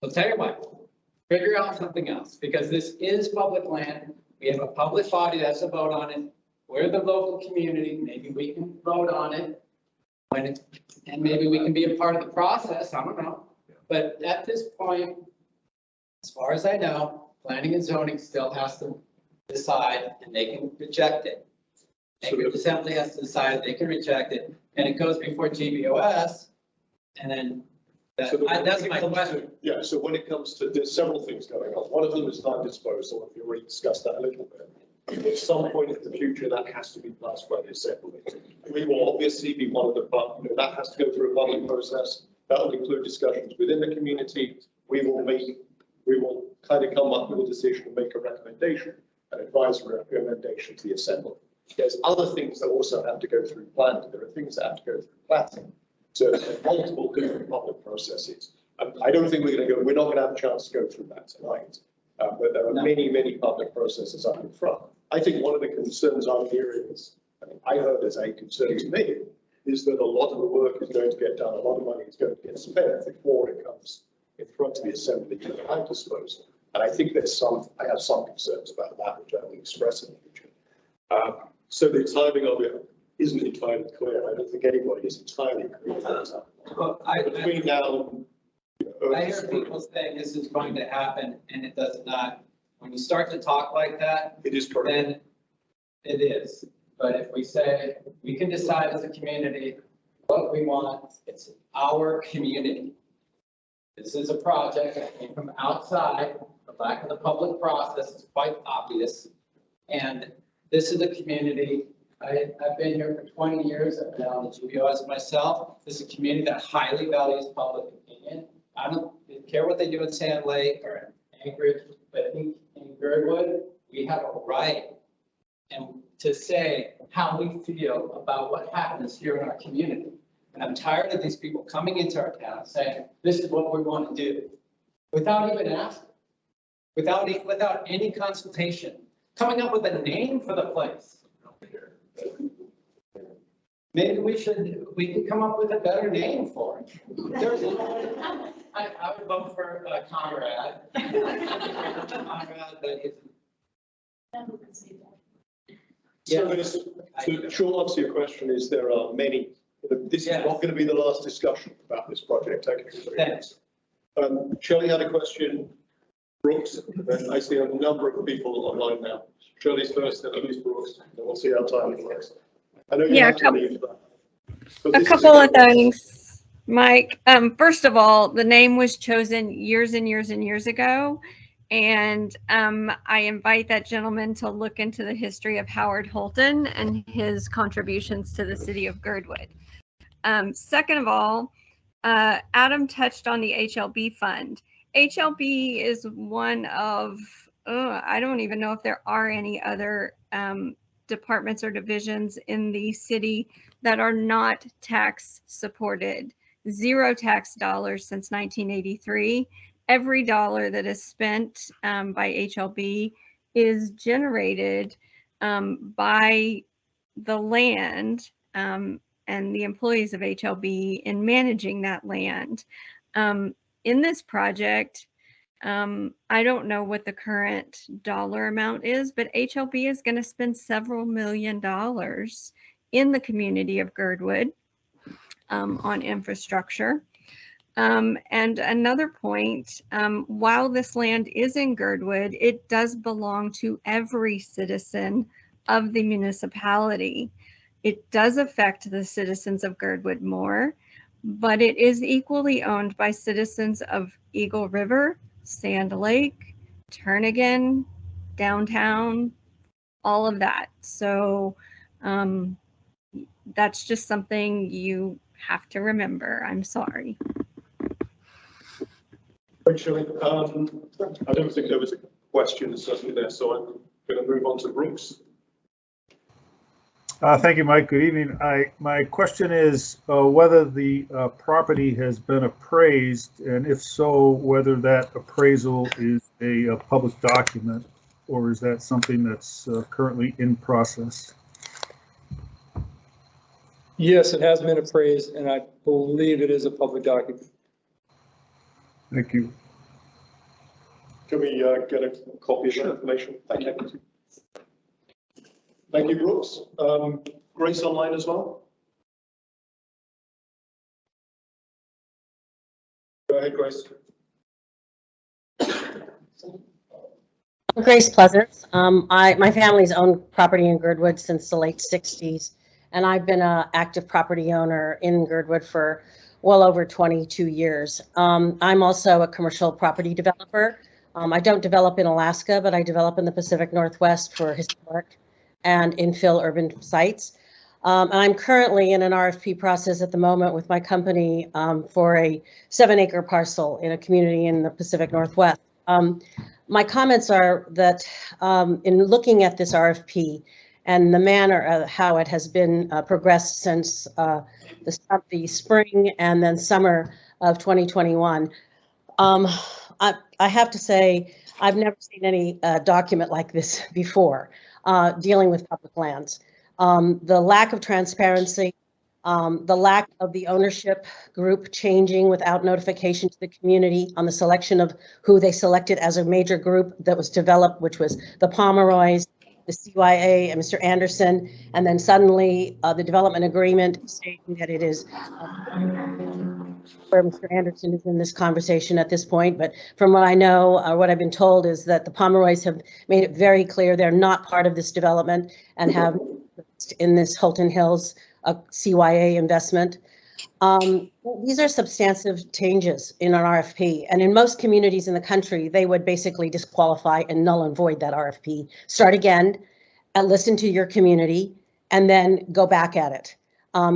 I'll tell you what, figure out something else, because this is public land. We have a public body that's a vote on it. We're the local community. Maybe we can vote on it. And maybe we can be a part of the process. I don't know. But at this point, as far as I know, planning and zoning still has to decide, and they can reject it. Anchorage Assembly has to decide, they can reject it, and it goes before GBOS, and then that's my question. Yeah, so when it comes to, there's several things going on. One of them is time disposal, and we already discussed that a little bit. At some point in the future, that has to be passed by the Assembly. We will obviously be one of the, that has to go through a public process. That will include discussions within the community. We will kind of come up with a decision and make a recommendation, an advisory recommendation to the Assembly. There's other things that also have to go through planning. There are things that have to go through planning. So there's multiple different public processes. I don't think we're not going to have a chance to go through that tonight. But there are many public processes up in front. I think one of the concerns I'm hearing is, I heard as a concern to me, is that a lot of the work is going to get done, a lot of money is going to get spent before it comes in front of the Assembly to the time disposal. And I think I have some concerns about that, which I will express in the future. So the timing of it isn't entirely clear. I don't think anybody is entirely clear. Well, between now and I hear people saying this is going to happen, and it does not. When you start to talk like that, it is correct. Then it is. But if we say we can decide as a community what we want, it's our community. This is a project that came from outside. The lack of the public process is quite obvious. And this is a community I've been here for 20 years. I've been on the GBOs myself. This is a community that highly values public opinion. I don't care what they do in Sand Lake or in Anchorage, but I think in Gerdwood, we have a right and to say how we feel about what happens here in our community. And I'm tired of these people coming into our town saying, this is what we want to do, without even asking, without any consultation, coming up with a name for the place. Maybe we could come up with a better name for it. I would vote for Conrad. Conrad, but it's. So the short answer to your question is there are many. This is not going to be the last discussion about this project. Thanks. Shelley had a question. Brooks, and I see a number of people online now. Shelley's first, then Louise Brooks, and we'll see how time works. I know you have to leave that. A couple of things, Mike. First of all, the name was chosen years and years and years ago. And I invite that gentleman to look into the history of Howard Holton and his contributions to the city of Gerdwood. Second of all, Adam touched on the HLB fund. HLB is one of, I don't even know if there are any other departments or divisions in the city that are not tax supported. 0 tax dollars since 1983. Every dollar that is spent by HLB is generated by the land and the employees of HLB in managing that land. In this project, I don't know what the current dollar amount is, but HLB is going to spend several $1 million in the community of Gerdwood on infrastructure. And another point, while this land is in Gerdwood, it does belong to every citizen of the municipality. It does affect the citizens of Gerdwood more, but it is equally owned by citizens of Eagle River, Sand Lake, Turnagain, downtown, all of that. So that's just something you have to remember. I'm sorry. Actually, I don't think there was a question certainly there, so I'm going to move on to Brooks. Thank you, Mike. Good evening. My question is whether the property has been appraised, and if so, whether that appraisal is a public document, or is that something that's currently in process? Yes, it has been appraised, and I believe it is a public document. Thank you. Can we get a copy of that information? Thank you. Thank you, Brooks. Grace online as well. Go ahead, Grace. Grace Pleasant. My family's owned property in Gerdwood since the late 60s, and I've been an active property owner in Gerdwood for well over 22 years. I'm also a commercial property developer. I don't develop in Alaska, but I develop in the Pacific Northwest for historic and infill urban sites. And I'm currently in an RFP process at the moment with my company for a 7-acre parcel in a community in the Pacific Northwest. My comments are that in looking at this RFP and the manner how it has been progressed since the spring and then summer of 2021, I have to say I've never seen any document like this before dealing with public lands. The lack of transparency, the lack of the ownership group changing without notification to the community on the selection of who they selected as a major group that was developed, which was the Pomeroys, the CYA, and Mr. Anderson, and then suddenly the development agreement stating that it is where Mr. Anderson is in this conversation at this point. But from what I know, or what I've been told, is that the Pomeroys have made it very clear they're not part of this development and have in this Holton Hills CYA investment. These are substantive changes in an RFP, and in most communities in the country, they would basically disqualify and null and void that RFP. Start again and listen to your community and then go back at it.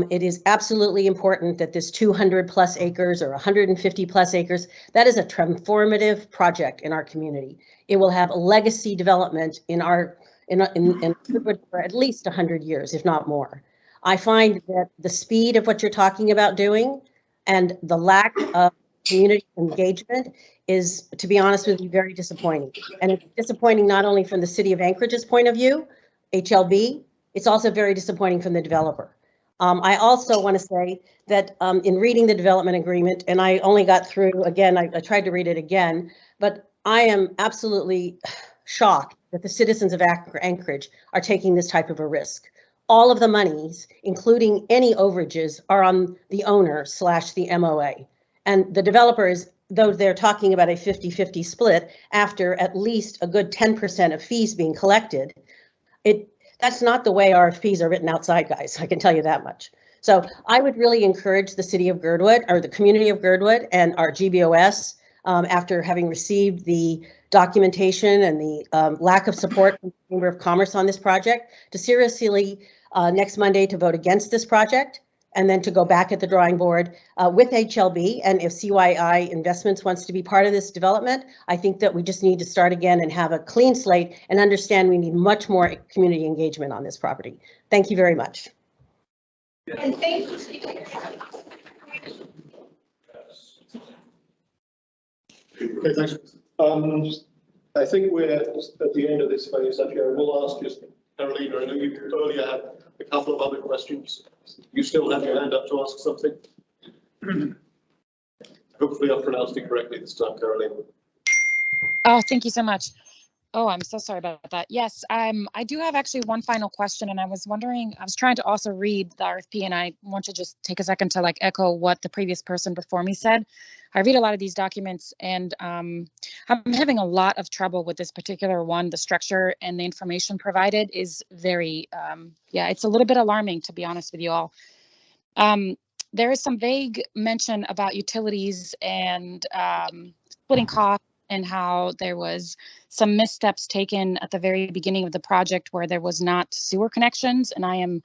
It is absolutely important that this 200 plus acres or 150 plus acres, that is a transformative project in our community. It will have a legacy development in Gerdwood for at least 100 years, if not more. I find that the speed of what you're talking about doing and the lack of community engagement is, to be honest with you, very disappointing. And it's disappointing not only from the city of Anchorage's point of view, HLB, it's also very disappointing from the developer. I also want to say that in reading the development agreement, and I only got through, again, I tried to read it again, but I am absolutely shocked that the citizens of Anchorage are taking this type of a risk. All of the monies, including any overages, are on the owner / the MOA. And the developers, though they're talking about a 50-50 split after at least a good 10% of fees being collected, that's not the way RFPs are written outside, guys. I can tell you that much. So I would really encourage the city of Gerdwood or the community of Gerdwood and our GBOS, after having received the documentation and the lack of support from the Chamber of Commerce on this project, to seriously next Monday to vote against this project, and then to go back at the drawing board with HLB. And if CYI Investments wants to be part of this development, I think that we just need to start again and have a clean slate and understand we need much more community engagement on this property. Thank you very much. And thank you. Okay, thanks. I think we're at the end of this phase. Actually, I will ask just Carolina, I know you earlier had a couple of other questions. You still have your hand up to ask something? Hopefully I pronounced it correctly this time, Carolina. Oh, thank you so much. Oh, I'm so sorry about that. Yes, I do have actually one final question, and I was wondering, I was trying to also read the RFP, and I want to just take a second to like echo what the previous person before me said. I read a lot of these documents, and I'm having a lot of trouble with this particular one. The structure and the information provided is very, yeah, it's a little bit alarming, to be honest with you all. There is some vague mention about utilities and splitting costs, and how there was some missteps taken at the very beginning of the project where there was not sewer connections. And I am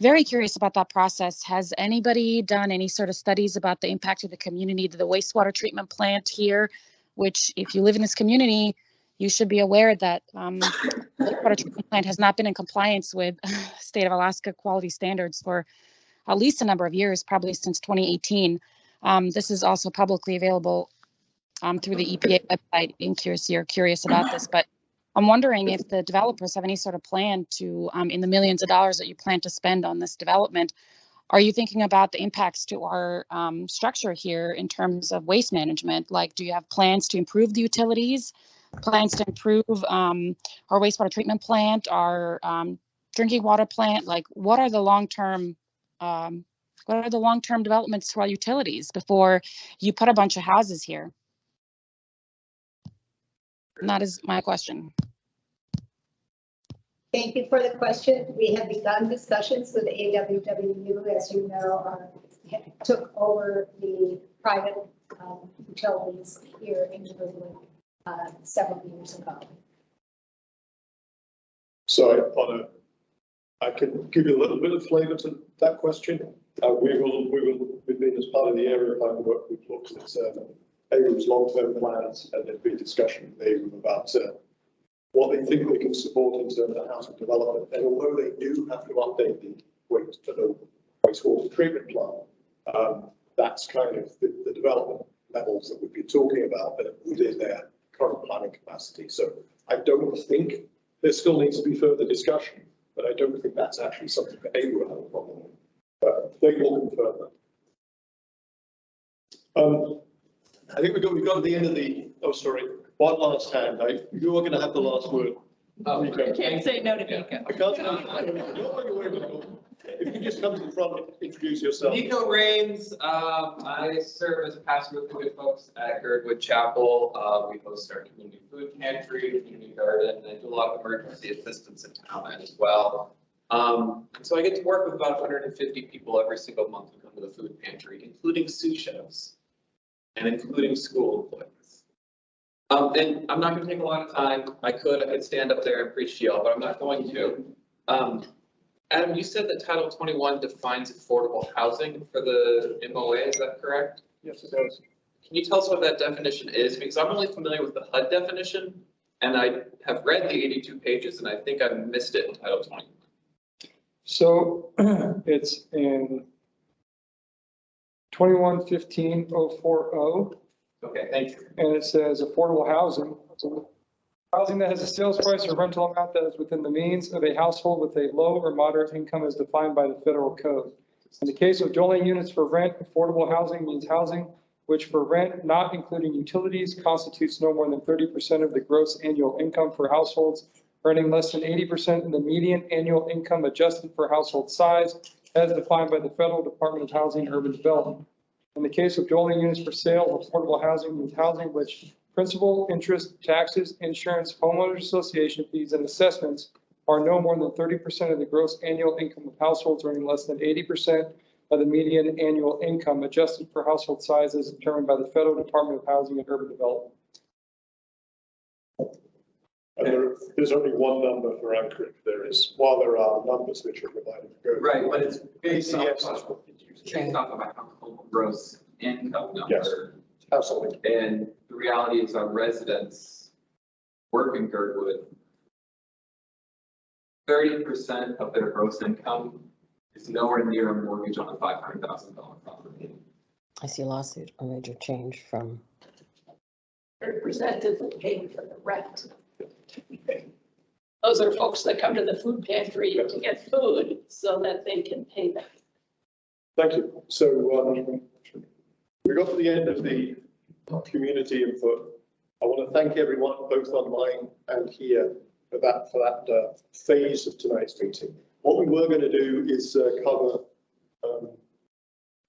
very curious about that process. Has anybody done any sort of studies about the impact of the community to the wastewater treatment plant here? Which, if you live in this community, you should be aware that the wastewater treatment plant has not been in compliance with state of Alaska quality standards for at least a number of years, probably since 2018. This is also publicly available through the EPA website, in case you're curious about this. But I'm wondering if the developers have any sort of plan to, in the millions of dollars that you plan to spend on this development, are you thinking about the impacts to our structure here in terms of waste management? Like, do you have plans to improve the utilities, plans to improve our wastewater treatment plant, our drinking water plant? Like, what are the long-term developments to our utilities before you put a bunch of houses here? And that is my question. Thank you for the question. We have begun discussions with AWWU, as you know, took over the private utilities here in Gerdwood several years ago. So I can give you a little bit of flavour to that question. We've been as part of the area plan work we've looked at ARU's long-term plans, and there's been discussion with ARU about what they think they can support in terms of housing development. And although they do have to update the wastewater treatment plant, that's kind of the development levels that we've been talking about within their current planning capacity. So I don't think there still needs to be further discussion, but I don't think that's actually something that ARU have a problem with. But they will confirm that. I think we've got to the end of the, oh, sorry, one last hand. You are going to have the last word. Oh, you can't say no to Nico. I can't say no. If you just come to the front and introduce yourself. Nico Rains. I serve as a pastor with the good folks at Gerdwood Chapel. We host our community food pantry, community garden, and I do a lot of emergency assistance in town as well. So I get to work with about 150 people every single month who come to the food pantry, including sous chefs and including school employees. And I'm not going to take a lot of time. I could stand up there and preach to y'all, but I'm not going to. Adam, you said that Title 21 defines affordable housing for the MOA, is that correct? Yes, it does. Can you tell us what that definition is? Because I'm only familiar with the HUD definition, and I have read the 82 pages, and I think I missed it in Title 21. So it's in 21-15-040. Okay, thank you. And it says affordable housing. So housing that has a sales price or rental amount that is within the means of a household with a low or moderate income as defined by the federal code. In the case of dwelling units for rent, affordable housing means housing which for rent, not including utilities, constitutes no more than 30% of the gross annual income for households earning less than 80% of the median annual income adjusted for household size as defined by the Federal Department of Housing and Urban Development. In the case of dwelling units for sale, affordable housing means housing which principal, interest, taxes, insurance, homeowners association fees, and assessments are no more than 30% of the gross annual income of households earning less than 80% of the median annual income adjusted for household size as determined by the Federal Department of Housing and Urban Development. And there's only one number for Anchorage. While there are numbers which are provided. Right, but it's based off of a household gross income number. Yes, absolutely. And the reality is our residents work in Gerdwood. 30% of their gross income is nowhere near a mortgage on a $500,000 property. I see a lawsuit, a major change from. 30% isn't paying for the rent. Those are folks that come to the food pantry to get food so that they can pay that. Thank you. So we got to the end of the community input. I want to thank everyone, both online and here, for that phase of tonight's meeting. What we were going to do is cover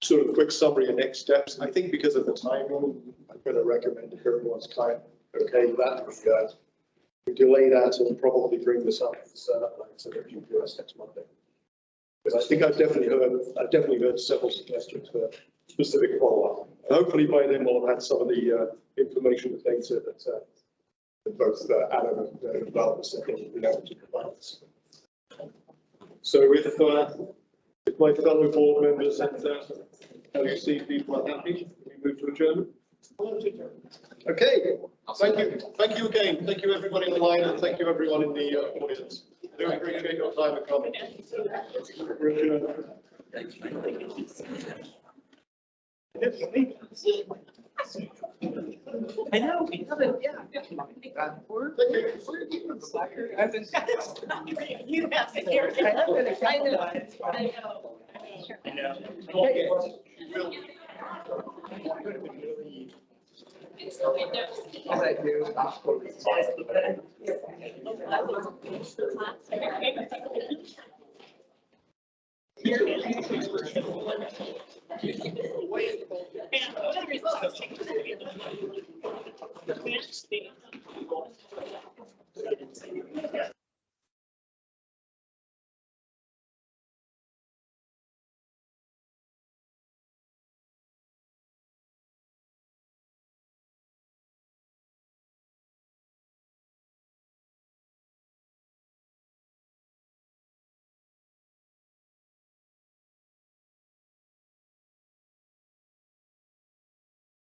sort of a quick summary of next steps. I think because of the timing, I'm going to recommend if everyone's kind of okay that we delay that and probably bring this up so that you do us next Monday. Because I think I've definitely heard several suggestions for specific follow-up. And hopefully by then we'll have had some of the information and data that both Adam and developers have been able to provide us. So if my fellow board members and LUC people are happy, we move to adjournment. Okay, thank you again. Thank you everybody online and thank you everyone in the audience. I do appreciate your time and comment. I know, we haven't, yeah. You have to hear it. I know. I know.